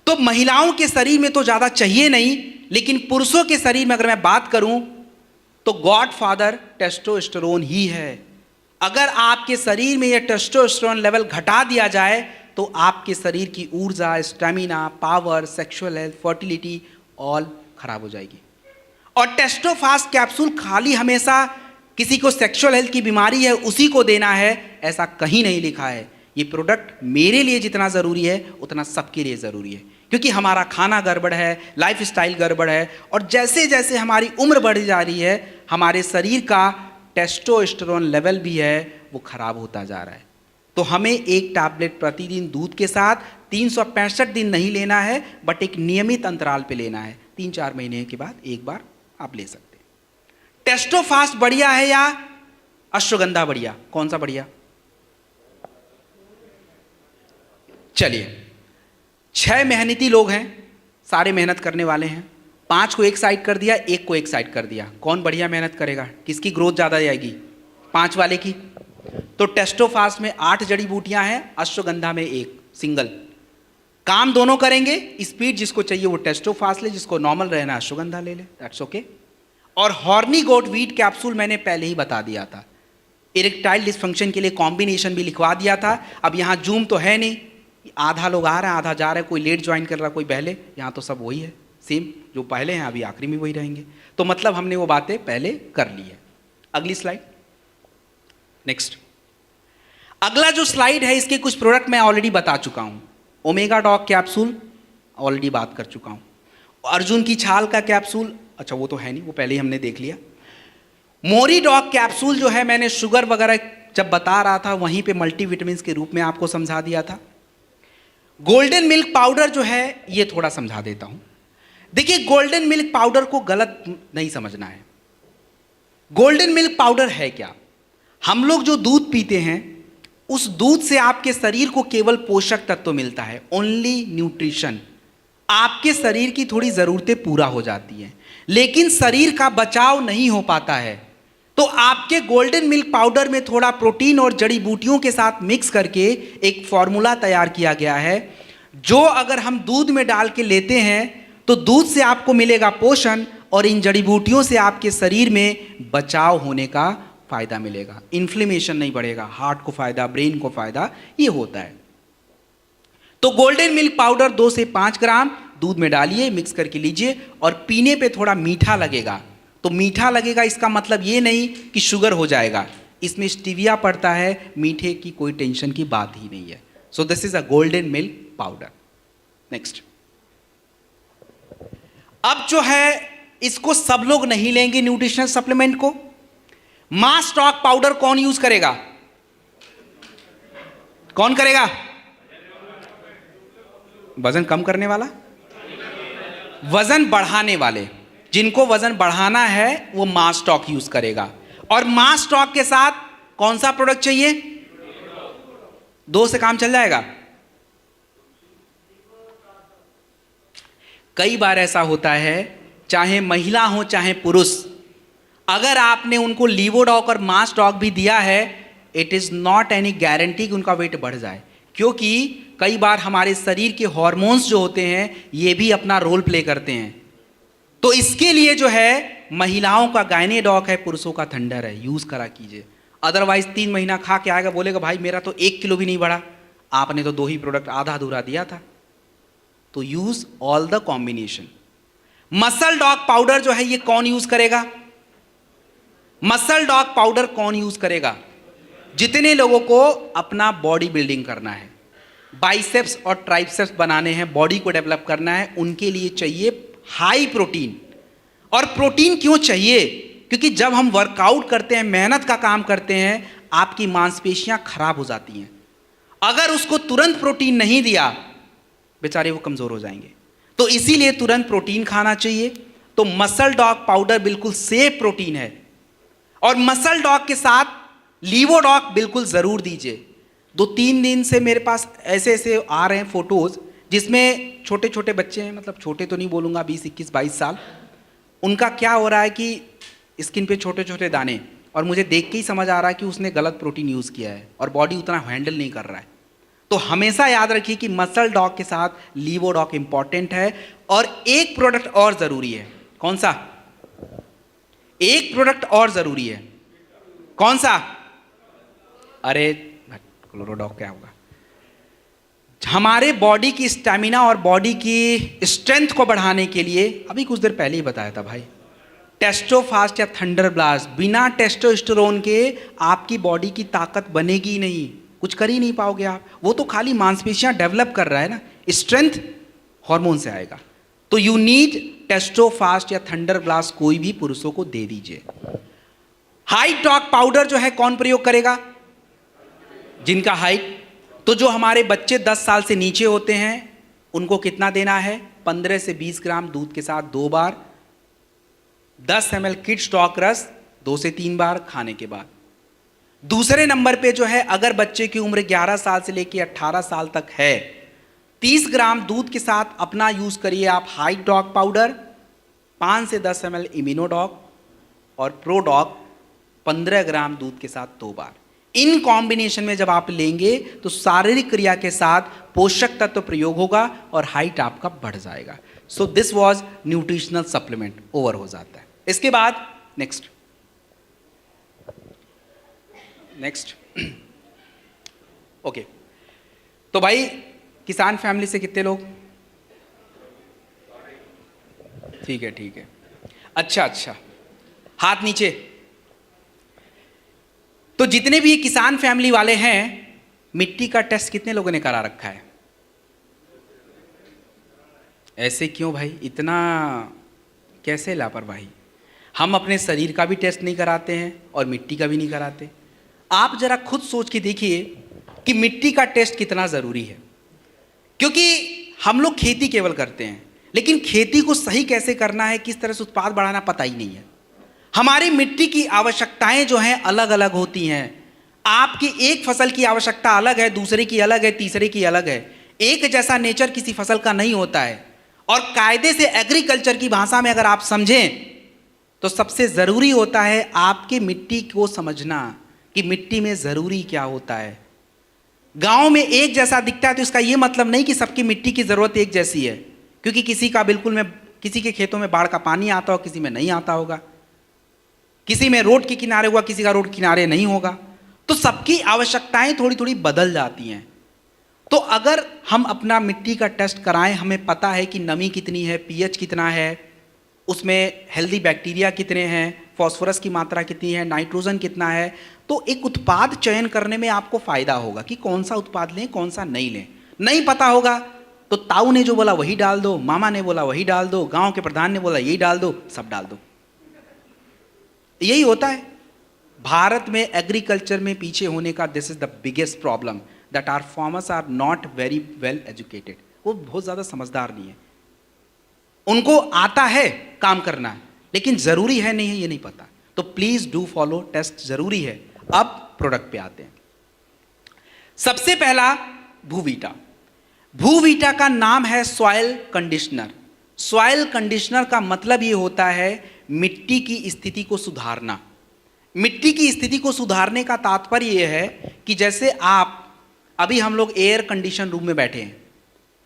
तो महिलाओं के शरीर में तो ज्यादा चाहिए नहीं, लेकिन पुरुषों के शरीर में अगर मैं बात करूं तो गॉड फादर टेस्टोस्टेरोन ही है। अगर आपके शरीर में यह टेस्टोस्टेरोन लेवल घटा दिया जाए तो आपके शरीर की ऊर्जा, stamina, power, sexual health, fertility all खराब हो जाएगी। और टेस्टोफास्ट कैप्सूल खाली हमेशा किसी को सेक्सुअल हेल्थ की बीमारी है उसी को देना है, ऐसा कहीं नहीं लिखा है। ये प्रोडक्ट मेरे लिए जितना ज़रूरी है उतना सबके लिए ज़रूरी है, क्योंकि हमारा खाना गड़बड़ है, लाइफ स्टाइल गड़बड़ है, और जैसे जैसे हमारी उम्र बढ़ जा रही है हमारे शरीर का टेस्टोस्टेरोन लेवल भी है वो खराब होता जा रहा है। तो हमें एक टैबलेट प्रतिदिन दूध के साथ 365 दिन नहीं लेना है, बट एक नियमित अंतराल पे लेना है। 3-4 महीने के बाद एक बार आप ले सकते हैं। टेस्टोफास्ट बढ़िया है या अश्वगंधा बढ़िया? कौन सा बढ़िया? चलिए, 6 मेहनती लोग हैं, सारे मेहनत करने वाले हैं। 5 को एक साइड कर दिया, 1 को एक साइड कर दिया। कौन बढ़िया मेहनत करेगा? किसकी ग्रोथ ज़्यादा जाएगी? 5 वाले की। तो टेस्टोफास्ट में 8 जड़ी बूटियां हैं, अश्वगंधा में 1 सिंगल। काम दोनों करेंगे। स्पीड जिसको चाहिए वो टेस्टोफास्ट ले, जिसको नॉर्मल रहना अश्वगंधा ले ले, दैट्स ओके। और हॉर्नी गोट वीट कैप्सूल मैंने पहले ही बता दिया था। इरेक्टाइल डिसफंक्शन के लिए कॉम्बिनेशन भी लिखवा दिया था। अब यहाँ जूम तो है नहीं, आधा लोग आ रहे हैं आधा जा रहे हैं, कोई लेट ज्वाइन कर रहा कोई पहले। यहाँ तो सब वही है, सेम जो पहले हैं अभी आखिरी में वही रहेंगे। तो मतलब हमने वो बातें पहले कर ली है। अगली स्लाइड, नेक्स्ट। अगला जो स्लाइड है इसके कुछ प्रोडक्ट मैं ऑलरेडी बता चुका हूँ। ओमेगा डॉग कैप्सूल ऑलरेडी बात कर चुका हूँ। अर्जुन की छाल का कैप्सूल, अच्छा वो तो है नहीं, वो पहले ही हमने देख लिया। मोरी डॉग कैप्सूल जो है मैंने शुगर वगैरह जब बता रहा था वहीं पे मल्टीविटामिन के रूप में आपको समझा दिया था। गोल्डन मिल्क पाउडर जो है ये थोड़ा समझा देता हूं। देखिए, गोल्डन मिल्क पाउडर को गलत नहीं समझना है। गोल्डन मिल्क पाउडर है क्या? हम लोग जो दूध पीते हैं उस दूध से आपके शरीर को केवल पोषक तत्व मिलता है, ओनली न्यूट्रिशन। आपके शरीर की थोड़ी ज़रूरतें पूरा हो जाती हैं, लेकिन शरीर का बचाव नहीं हो पाता है। तो आपके गोल्डन मिल्क पाउडर में थोड़ा प्रोटीन और जड़ी बूटियों के साथ मिक्स करके एक फॉर्मूला तैयार किया गया है, जो अगर हम दूध में डाल के लेते हैं तो दूध से आपको मिलेगा पोषण और इन जड़ी बूटियों से आपके शरीर में बचाव होने का फायदा मिलेगा। इन्फ्लेमेशन नहीं बढ़ेगा, हार्ट को फायदा, ब्रेन को फायदा, ये होता है। तो गोल्डन मिल्क पाउडर 2 से 5 ग्राम दूध में डालिए, मिक्स करके लीजिए, और पीने पे थोड़ा मीठा लगेगा। तो मीठा लगेगा इसका मतलब ये नहीं कि शुगर हो जाएगा, इसमें स्टीविया पड़ता है, मीठे की कोई टेंशन की बात ही नहीं है। So this is a golden milk powder. Next, अब जो है इसको सब लोग नहीं लेंगे न्यूट्रिशनल सप्लीमेंट को। मास स्टॉक पाउडर कौन यूज करेगा? कौन करेगा? वजन कम करने वाला, वजन बढ़ाने वाले। जिनको वजन बढ़ाना है वो मास स्टॉक यूज करेगा। और मास स्टॉक के साथ कौन सा प्रोडक्ट चाहिए? 2 से काम चल जाएगा। कई बार ऐसा होता है, चाहे महिला हो चाहे पुरुष, अगर आपने उनको लीवोडॉक और मास डॉक भी दिया है, it is not any guarantee कि उनका वेट बढ़ जाए, क्योंकि कई बार हमारे शरीर के हार्मोन्स जो होते हैं ये भी अपना रोल प्ले करते हैं। तो इसके लिए जो है महिलाओं का गायनेडॉक है, पुरुषों का थंडर है, यूज करा कीजिए। अदरवाइज 3 महीना खा के आएगा, बोलेगा भाई मेरा तो 1 किलो भी नहीं बढ़ा, आपने तो 2 ही प्रोडक्ट आधा अधूरा दिया था। तो use all the combination. Muscle dog powder जो है ये कौन यूज करेगा? मसल डॉग पाउडर कौन यूज करेगा? जितने लोगों को अपना बॉडी बिल्डिंग करना है, बाइसेप्स और ट्राइसेप्स बनाने हैं, बॉडी को डेवलप करना है, उनके लिए चाहिए हाई प्रोटीन। और प्रोटीन क्यों चाहिए? क्योंकि जब हम वर्कआउट करते हैं, मेहनत का काम करते हैं, आपकी मांसपेशियां खराब हो जाती हैं। अगर उसको तुरंत प्रोटीन नहीं दिया, बेचारे वो कमजोर हो जाएंगे। तो इसीलिए तुरंत प्रोटीन खाना चाहिए। तो मसल डॉग पाउडर बिल्कुल सेफ प्रोटीन है। और मसल डॉग के साथ लीवोडॉक बिल्कुल जरूर दीजिए। 2-3 दिन से मेरे पास ऐसे ऐसे आ रहे हैं फोटोज जिसमें छोटे छोटे बच्चे हैं, मतलब छोटे तो नहीं बोलूँगा, 20, 21, 22 साल। उनका क्या हो रहा है कि स्किन पे छोटे छोटे दाने, और मुझे देख के ही समझ आ रहा है कि उसने गलत प्रोटीन यूज़ किया है और बॉडी उतना हैंडल नहीं कर रहा है। तो हमेशा याद रखिए कि मसल डॉग के साथ लीवोडॉक इंपॉर्टेंट है। और एक प्रोडक्ट और ज़रूरी है। कौन सा? एक प्रोडक्ट और ज़रूरी है। कौन सा? अरे क्लोरोडॉक क्या होगा? हमारे बॉडी की स्टैमिना और बॉडी की स्ट्रेंथ को बढ़ाने के लिए, अभी कुछ देर पहले ही बताया था भाई, टेस्टोफास्ट या थंडर ब्लास्ट, बिना टेस्टोस्टेरोन के आपकी बॉडी की ताकत बनेगी ही नहीं, कुछ कर ही नहीं पाओगे आप। वो तो खाली मांसपेशियां डेवलप कर रहा है ना, स्ट्रेंथ हार्मोन से आएगा। तो यू नीड टेस्टोफास्ट या थंडर ब्लास्ट, कोई भी पुरुषों को दे दीजिए। हाइट डॉग पाउडर जो है कौन प्रयोग करेगा? जिनका हाइट, तो जो हमारे बच्चे 10 साल से नीचे होते हैं उनको कितना देना है? 15 से 20 ग्राम दूध के साथ 2 बार, 10 ml किड स्टॉक रस 2 से 3 बार खाने के बाद। दूसरे नंबर पे जो है, अगर बच्चे की उम्र 11 साल से लेकर 18 साल तक है, 30 ग्राम दूध के साथ अपना यूज करिए आप हाइट डॉग पाउडर, 5 से 10 ml इम्यूनोडॉग और प्रोडॉग 15 ग्राम दूध के साथ 2 बार। इन कॉम्बिनेशन में जब आप लेंगे तो शारीरिक क्रिया के साथ पोषक तत्व प्रयोग होगा और हाइट आपका बढ़ जाएगा। So this was nutritional supplement, over हो जाता है। इसके बाद नेक्स्ट ओके। तो भाई किसान फैमिली से कितने लोग? ठीक है, अच्छा, हाथ नीचे। तो जितने भी किसान फैमिली वाले हैं, मिट्टी का टेस्ट कितने लोगों ने करा रखा है? ऐसे क्यों भाई, इतना कैसे लापरवाही? हम अपने शरीर का भी टेस्ट नहीं कराते हैं और मिट्टी का भी नहीं कराते। आप जरा खुद सोच के देखिए कि मिट्टी का टेस्ट कितना ज़रूरी है, क्योंकि हम लोग खेती केवल करते हैं, लेकिन खेती को सही कैसे करना है, किस तरह से उत्पाद बढ़ाना पता ही नहीं है। हमारी मिट्टी की आवश्यकताएं जो हैं अलग अलग होती हैं। आपकी एक फसल की आवश्यकता अलग है, दूसरे की अलग है, तीसरे की अलग है। एक जैसा नेचर किसी फसल का नहीं होता है। और कायदे से एग्रीकल्चर की भाषा में अगर आप समझें तो सबसे ज़रूरी होता है आपकी मिट्टी को समझना कि मिट्टी में ज़रूरी क्या होता है। गांव में एक जैसा दिखता है तो इसका ये मतलब नहीं कि सबकी मिट्टी की ज़रूरत एक जैसी है, क्योंकि किसी के खेतों में बाढ़ का पानी आता हो, किसी में नहीं आता होगा, किसी में रोड के किनारे होगा, किसी का रोड किनारे नहीं होगा। तो सबकी आवश्यकताएं थोड़ी थोड़ी बदल जाती हैं। तो अगर हम अपना मिट्टी का टेस्ट कराएं, हमें पता है कि नमी कितनी है, पीएच कितना है, उसमें हेल्दी बैक्टीरिया कितने हैं, फॉस्फोरस की मात्रा कितनी है, नाइट्रोजन कितना है, तो एक उत्पाद चयन करने में आपको फायदा होगा कि कौन सा उत्पाद लें, कौन सा नहीं लें। नहीं पता होगा तो ताऊ ने जो बोला वही डाल दो, मामा ने बोला वही डाल दो, गांव के प्रधान ने बोला यही डाल दो, सब डाल दो। यही होता है। भारत में एग्रीकल्चर में पीछे होने का this is the biggest problem, that our farmers are not very well educated. वो बहुत ज़्यादा समझदार नहीं है। उनको आता है काम करना, लेकिन ज़रूरी है नहीं है ये नहीं पता। तो प्लीज़ डू फॉलो, टेस्ट ज़रूरी है। अब प्रोडक्ट पे आते हैं। सबसे पहला भूवीटा। भूवीटा का नाम है सॉइल कंडीशनर। सॉइल कंडीशनर का मतलब ये होता है मिट्टी की स्थिति को सुधारना। मिट्टी की स्थिति को सुधारने का तात्पर्य यह है कि जैसे आप अभी हम लोग एयर कंडीशन रूम में बैठे हैं।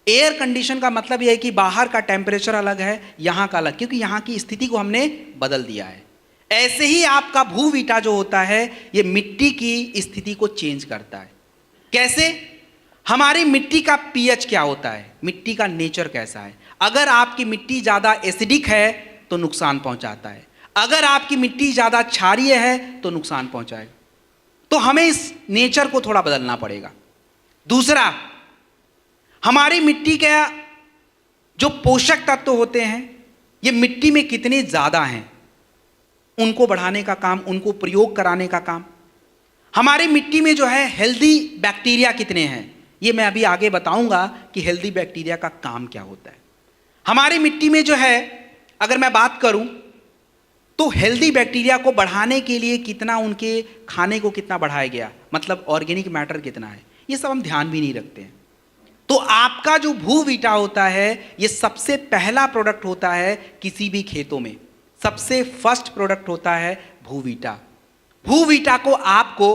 एयर कंडीशन का मतलब यह है कि बाहर का टेम्परेचर अलग है, यहाँ का अलग, क्योंकि यहाँ की स्थिति को हमने बदल दिया है। ऐसे ही आपका भूवीटा जो होता है ये मिट्टी की स्थिति को चेंज करता है। कैसे? हमारी मिट्टी का पीएच क्या होता है, मिट्टी का नेचर कैसा है। अगर आपकी मिट्टी ज़्यादा एसिडिक है तो नुकसान पहुंचाता है, अगर आपकी मिट्टी ज़्यादा क्षारीय है तो नुकसान पहुंचाएगा। तो हमें इस नेचर को थोड़ा बदलना पड़ेगा। दूसरा, हमारी मिट्टी का जो पोषक तत्व होते हैं ये मिट्टी में कितने ज़्यादा हैं, उनको बढ़ाने का काम, उनको प्रयोग कराने का काम। हमारी मिट्टी में जो है हेल्दी बैक्टीरिया कितने हैं, ये मैं अभी आगे बताऊंगा कि हेल्दी बैक्टीरिया का काम क्या होता है। हमारी मिट्टी में जो है अगर मैं बात करूं तो हेल्दी बैक्टीरिया को बढ़ाने के लिए कितना उनके खाने को कितना बढ़ाया गया, मतलब ऑर्गेनिक मैटर कितना है, ये सब हम ध्यान भी नहीं रखते हैं। तो आपका जो भूवीटा होता है ये सबसे पहला प्रोडक्ट होता है किसी भी खेतों में, सबसे फर्स्ट प्रोडक्ट होता है भूवीटा। भूवीटा को आपको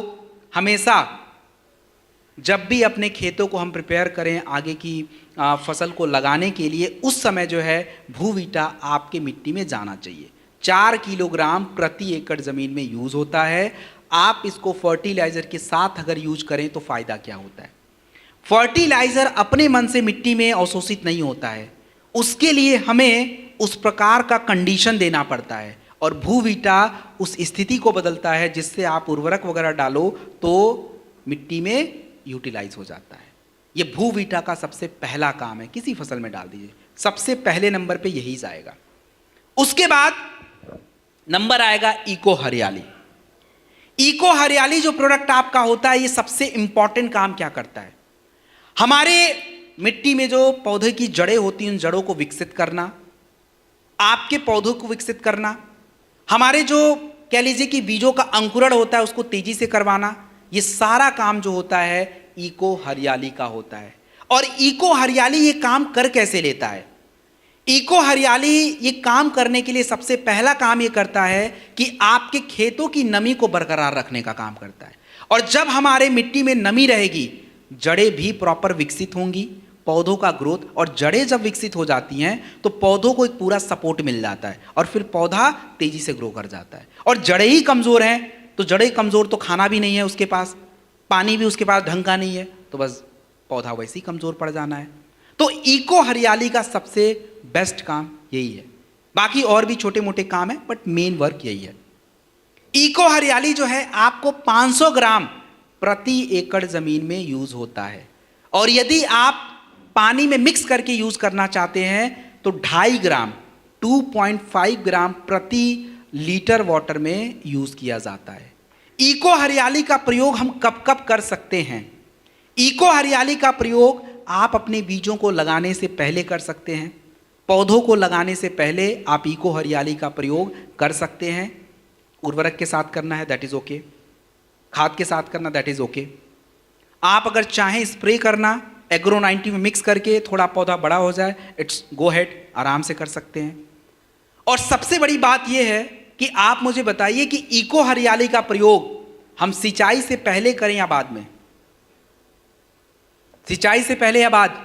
हमेशा जब भी अपने खेतों को हम प्रिपेयर करें आगे की फसल को लगाने के लिए, उस समय जो है भूवीटा आपके मिट्टी में जाना चाहिए। 4 किलोग्राम प्रति एकड़ ज़मीन में यूज़ होता है। आप इसको फर्टिलाइज़र के साथ अगर यूज करें तो फ़ायदा क्या होता है? फर्टिलाइजर अपने मन से मिट्टी में अवशोषित नहीं होता है, उसके लिए हमें उस प्रकार का कंडीशन देना पड़ता है, और भूवीटा उस स्थिति को बदलता है जिससे आप उर्वरक वगैरह डालो तो मिट्टी में यूटिलाइज हो जाता है। ये भूवीटा का सबसे पहला काम है, किसी फसल में डाल दीजिए, सबसे पहले नंबर पे यही जाएगा। उसके बाद नंबर आएगा इको हरियाली। इको हरियाली जो प्रोडक्ट आपका होता है, ये सबसे इंपॉर्टेंट काम क्या करता है, हमारे मिट्टी में जो पौधे की जड़ें होती हैं उन जड़ों को विकसित करना, आपके पौधों को विकसित करना, हमारे जो कह लीजिए कि बीजों का अंकुरण होता है उसको तेजी से करवाना, ये सारा काम जो होता है इको हरियाली का होता है। और इको हरियाली ये काम कर कैसे लेता है, इको हरियाली ये काम करने के लिए सबसे पहला काम ये करता है कि आपके खेतों की नमी को बरकरार रखने का काम करता है। और जब हमारे मिट्टी में नमी रहेगी, जड़ें भी प्रॉपर विकसित होंगी, पौधों का ग्रोथ, और जड़ें जब विकसित हो जाती हैं तो पौधों को एक पूरा सपोर्ट मिल जाता है और फिर पौधा तेजी से ग्रो कर जाता है। और जड़ें ही कमज़ोर हैं तो जड़ें कमज़ोर तो खाना भी नहीं है उसके पास, पानी भी उसके पास ढंग का नहीं है, तो बस पौधा वैसे ही कमज़ोर पड़ जाना है। तो इको हरियाली का सबसे बेस्ट काम यही है, बाकी और भी छोटे मोटे काम है बट मेन वर्क यही है। इको हरियाली जो है आपको 500 ग्राम प्रति एकड़ ज़मीन में यूज़ होता है, और यदि आप पानी में मिक्स करके यूज़ करना चाहते हैं तो 2.5 ग्राम 2.5 ग्राम प्रति लीटर वाटर में यूज़ किया जाता है। इको हरियाली का प्रयोग हम कब कब कर सकते हैं, इको हरियाली का प्रयोग आप अपने बीजों को लगाने से पहले कर सकते हैं, पौधों को लगाने से पहले आप इको हरियाली का प्रयोग कर सकते हैं। उर्वरक के साथ करना है दैट इज़ ओके, खाद के साथ करना दैट इज़ ओके। आप अगर चाहें स्प्रे करना एग्रो 90 में मिक्स करके थोड़ा पौधा बड़ा हो जाए, इट्स गो हेड, आराम से कर सकते हैं। और सबसे बड़ी बात यह है कि आप मुझे बताइए कि इको हरियाली का प्रयोग हम सिंचाई से पहले करें या बाद में, सिंचाई से पहले या बाद?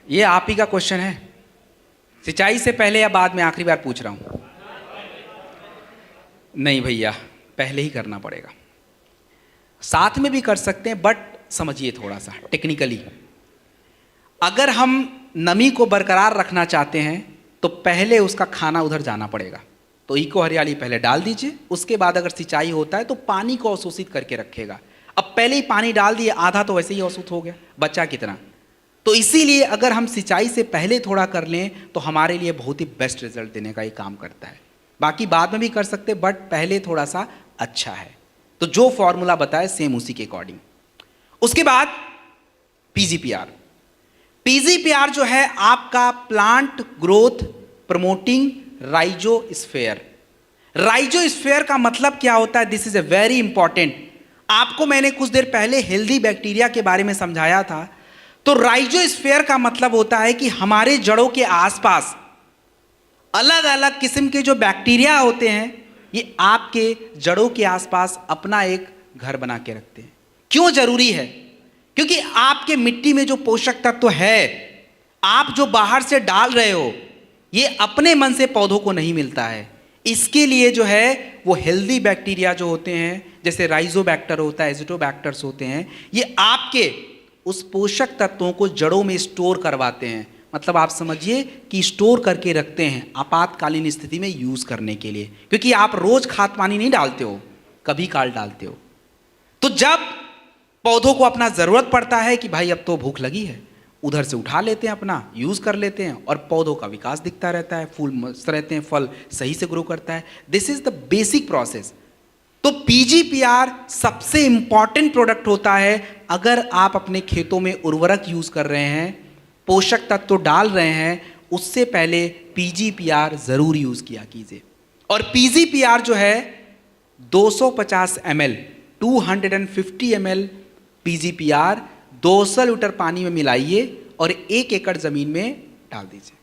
ये आप ही का क्वेश्चन है, सिंचाई से पहले या बाद में, आखिरी बार पूछ रहा हूं। नहीं भैया, पहले ही करना पड़ेगा। साथ में भी कर सकते हैं बट समझिए थोड़ा सा टेक्निकली, अगर हम नमी को बरकरार रखना चाहते हैं तो पहले उसका खाना उधर जाना पड़ेगा। तो इको हरियाली पहले डाल दीजिए, उसके बाद अगर सिंचाई होता है तो पानी को अवशोषित करके रखेगा। अब पहले ही पानी डाल दिए, आधा तो वैसे ही अवशोषित हो गया, बचा कितना? तो इसीलिए अगर हम सिंचाई से पहले थोड़ा कर लें तो हमारे लिए बहुत ही बेस्ट रिजल्ट देने का ये काम करता है। बाकी बाद में भी कर सकते बट पहले थोड़ा सा अच्छा है। तो जो फॉर्मूला बताए सेम उसी के अकॉर्डिंग। उसके बाद पीजीपीआर, पीजीपीआर जो है आपका plant growth promoting rhizosphere. Rhizosphere का मतलब क्या होता है, this is a very important. आपको मैंने कुछ देर पहले हेल्दी बैक्टीरिया के बारे में समझाया था। तो राइजोस्फीयर का मतलब होता है कि हमारे जड़ों के आसपास अलग अलग किस्म के जो बैक्टीरिया होते हैं, ये आपके जड़ों के आसपास अपना एक घर बना के रखते हैं। क्यों जरूरी है? क्योंकि आपके मिट्टी में जो पोषक तत्व है, आप जो बाहर से डाल रहे हो, ये अपने मन से पौधों को नहीं मिलता है। इसके लिए जो है वो हेल्दी बैक्टीरिया जो होते हैं, जैसे राइजोबैक्टर होता है, एजिटोबैक्टर्स होते हैं, ये आपके उस पोषक तत्वों को जड़ों में स्टोर करवाते हैं। मतलब आप समझिए कि स्टोर करके रखते हैं आपातकालीन स्थिति में यूज़ करने के लिए, क्योंकि आप रोज़ खाद पानी नहीं डालते हो, कभी काल डालते हो। तो जब पौधों को अपना ज़रूरत पड़ता है कि भाई अब तो भूख लगी है, उधर से उठा लेते हैं, अपना यूज़ कर लेते हैं और पौधों का विकास दिखता रहता है, फूल मस्त रहते हैं, फल सही से ग्रो करता है। This is the basic process. तो पीजीपीआर सबसे इंपॉर्टेंट प्रोडक्ट होता है। अगर आप अपने खेतों में उर्वरक यूज़ कर रहे हैं, पोषक तत्व तो डाल रहे हैं, उससे पहले पीजीपीआर ज़रूर यूज़ किया कीजिए। और पीजीपीआर जो है 250 ml 250 ml पीजीपीआर 200 लीटर पानी में मिलाइए और 1 एकड़ ज़मीन में डाल दीजिए,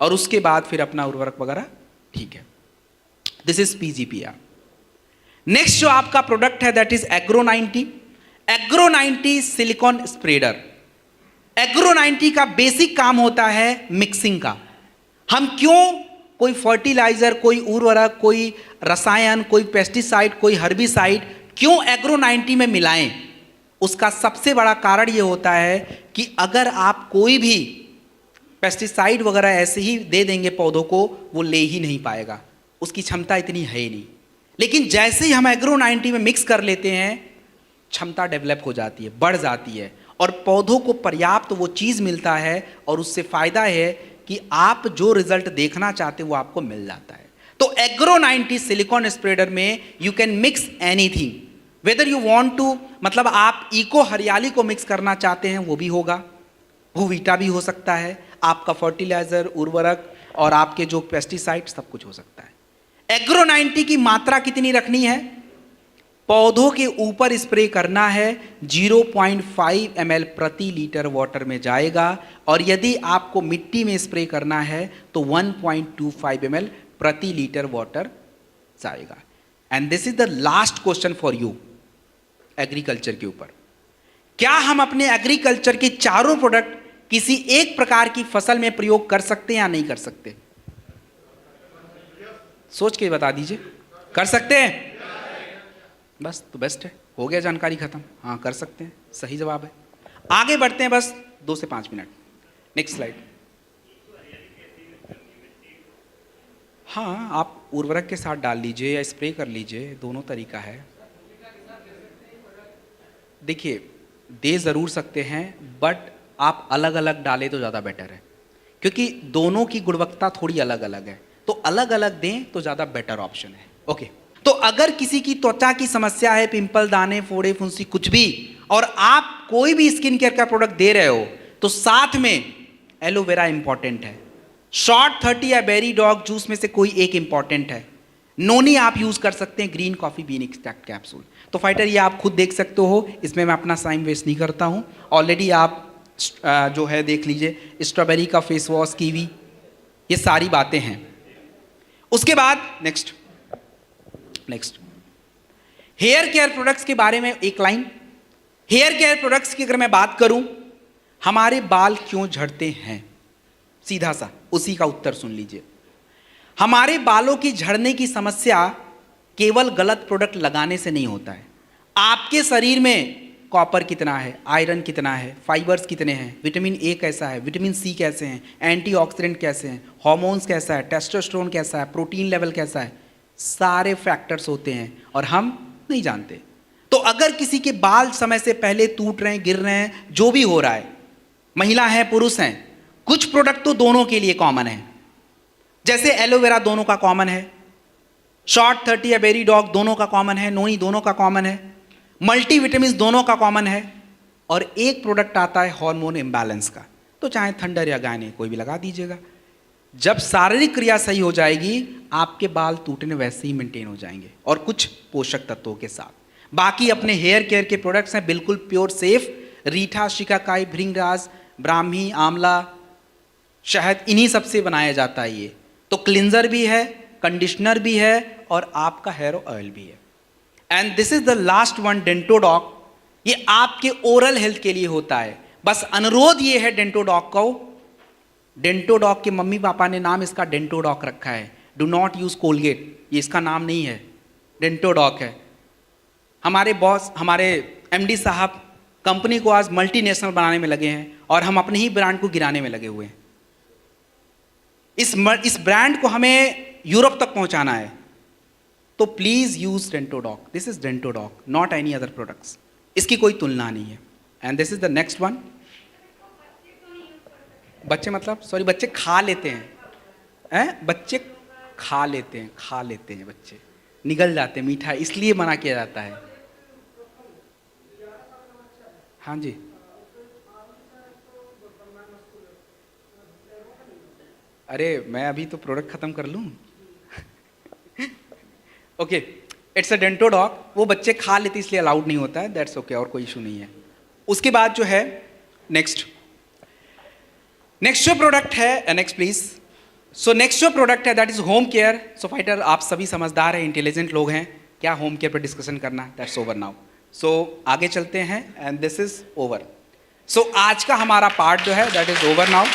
और उसके बाद फिर अपना उर्वरक वगैरह ठीक है। This is PGPR. नेक्स्ट जो आपका प्रोडक्ट है that is agro 90। Agro 90 silicon spreader. Agro 90 का बेसिक काम होता है मिक्सिंग का। हम क्यों कोई फर्टिलाइजर, कोई उर्वरक, कोई रसायन, कोई पेस्टिसाइड, कोई हर्बिसाइड क्यों एग्रो 90 में मिलाएं? उसका सबसे बड़ा कारण ये होता है कि अगर आप कोई भी पेस्टिसाइड वगैरह ऐसे ही दे देंगे पौधों को, वो ले ही नहीं पाएगा, उसकी क्षमता इतनी है ही नहीं। लेकिन जैसे ही हम एग्रो 90 में मिक्स कर लेते हैं, क्षमता डेवलप हो जाती है, बढ़ जाती है, और पौधों को पर्याप्त वो चीज़ मिलता है, और उससे फायदा है कि आप जो रिजल्ट देखना चाहते हैं वो आपको मिल जाता है। तो एग्रो 90 सिलिकॉन स्प्रेडर में you can mix anything, whether you want to, मतलब आप इको हरियाली को मिक्स करना चाहते हैं वो भी होगा, भूवीटा भी हो सकता है, आपका फर्टिलाइजर, उर्वरक और आपके जो पेस्टिसाइड सब कुछ हो सकता है। एग्रो 90 की मात्रा कितनी रखनी है? पौधों के ऊपर स्प्रे करना है, 0.5 ml प्रति लीटर वाटर में जाएगा, और यदि आपको मिट्टी में स्प्रे करना है तो 1.25 ml प्रति लीटर वाटर जाएगा। And this is the last question for you agriculture के ऊपर। क्या हम अपने एग्रीकल्चर के चारों प्रोडक्ट किसी एक प्रकार की फसल में प्रयोग कर सकते हैं या नहीं कर सकते? सोच के बता दीजिए। कर सकते हैं? बस तो बेस्ट है, हो गया जानकारी खत्म। हाँ कर सकते हैं, सही जवाब है। आगे बढ़ते हैं, बस 2 से 5 मिनट। Next slide. हाँ, आप उर्वरक के साथ डाल लीजिए या स्प्रे कर लीजिए, दोनों तरीका है। देखिए, दे ज़रूर सकते हैं, बट आप अलग अलग डालें तो ज़्यादा बेटर है, क्योंकि दोनों की गुणवत्ता थोड़ी अलग अलग है, तो अलग अलग दें तो ज़्यादा बेटर ऑप्शन है। ओके, तो अगर किसी की त्वचा की समस्या है, पिंपल, दाने, फोड़े, फुंसी, कुछ भी, और आप कोई भी स्किन केयर का प्रोडक्ट दे रहे हो, तो साथ में एलोवेरा इंपॉर्टेंट है, शॉर्ट 30 या बेरी डॉग जूस में से कोई एक इंपॉर्टेंट है, नोनी आप यूज कर सकते हैं, green coffee bean extract capsule. तो फाइटर ये आप खुद देख सकते हो, इसमें मैं अपना टाइम वेस्ट नहीं करता हूं। ऑलरेडी आप जो है देख लीजिए, स्ट्रॉबेरी का फेस वॉश, कीवी, ये सारी बातें हैं। उसके बाद नेक्स्ट हेयर केयर प्रोडक्ट्स के बारे में एक लाइन। हेयर केयर प्रोडक्ट्स की अगर मैं बात करूं, हमारे बाल क्यों झड़ते हैं, सीधा सा उसी का उत्तर सुन लीजिए। हमारे बालों की झड़ने की समस्या केवल गलत प्रोडक्ट लगाने से नहीं होता है। आपके शरीर में कॉपर कितना है, आयरन कितना है, फाइबर्स कितने हैं, विटामिन ए कैसा है, विटामिन सी कैसे हैं, एंटीऑक्सीडेंट कैसे हैं, हार्मोन्स कैसा है, टेस्टोस्टेरोन कैसा है, प्रोटीन लेवल कैसा है, सारे फैक्टर्स होते हैं और हम नहीं जानते। तो अगर किसी के बाल समय से पहले टूट रहे हैं, गिर रहे हैं, जो भी हो रहा है, महिला है, पुरुष हैं, कुछ प्रोडक्ट तो दोनों के लिए कॉमन है। जैसे एलोवेरा दोनों का कॉमन है, शॉर्ट 30 या बेरी डॉग दोनों का कॉमन है, नोनी दोनों का कॉमन है, मल्टीविटामिन दोनों का कॉमन है, और एक प्रोडक्ट आता है हार्मोन इम्बैलेंस का, तो चाहे थंडर या गाने कोई भी लगा दीजिएगा। जब शारीरिक क्रिया सही हो जाएगी, आपके बाल टूटने वैसे ही मेंटेन हो जाएंगे, और कुछ पोषक तत्वों के साथ। बाकी अपने हेयर केयर के प्रोडक्ट्स हैं बिल्कुल प्योर सेफ, रीठा, शिकाकाई, भृंगराज, ब्राह्मी, आंवला, शहद, इन्हीं सबसे बनाया जाता है ये। तो क्लिंजर भी है, कंडीशनर भी है, और आपका हेयर ऑयल भी है। And this is the last one, Dentodoc. ये आपके ओरल हेल्थ के लिए होता है। बस अनुरोध ये है डेंटोडॉक को, डेंटोडॉक के मम्मी पापा ने नाम इसका डेंटोडॉक रखा है, डू नॉट यूज कोलगेट, ये इसका नाम नहीं है, डेंटोडॉक है। हमारे बॉस, हमारे एमडी साहब कंपनी को आज मल्टीनेशनल बनाने में लगे हैं, और हम अपने ही ब्रांड को गिराने में लगे हुए हैं। इस ब्रांड को हमें यूरोप तक पहुंचाना है, तो please use Dentodoc. This is Dentodoc, not any other products, इसकी कोई तुलना नहीं है। And this is the next one. बच्चे मतलब सॉरी, बच्चे खा लेते हैं, बच्चे खा लेते हैं, बच्चे निगल जाते हैं मीठा, इसलिए मना किया जाता है। हाँ जी, अरे मैं अभी तो प्रोडक्ट खत्म कर लूँ। ओके, इट्स अ डेंटोडॉक, वो बच्चे खा लेते इसलिए अलाउड नहीं होता है, दैट्स ओके, और कोई इशू नहीं है। उसके बाद जो है नेक्स्ट जो प्रोडक्ट है, नेक्स्ट प्लीज। सो नेक्स्ट जो प्रोडक्ट है that is home care. So fighter, आप सभी समझदार हैं, इंटेलिजेंट लोग हैं, क्या होम केयर पर डिस्कशन करना, दैट्स ओवर नाउ। सो आगे चलते हैं, एंड दिस इज ओवर। सो आज का हमारा पार्ट जो है दैट इज ओवर नाउ।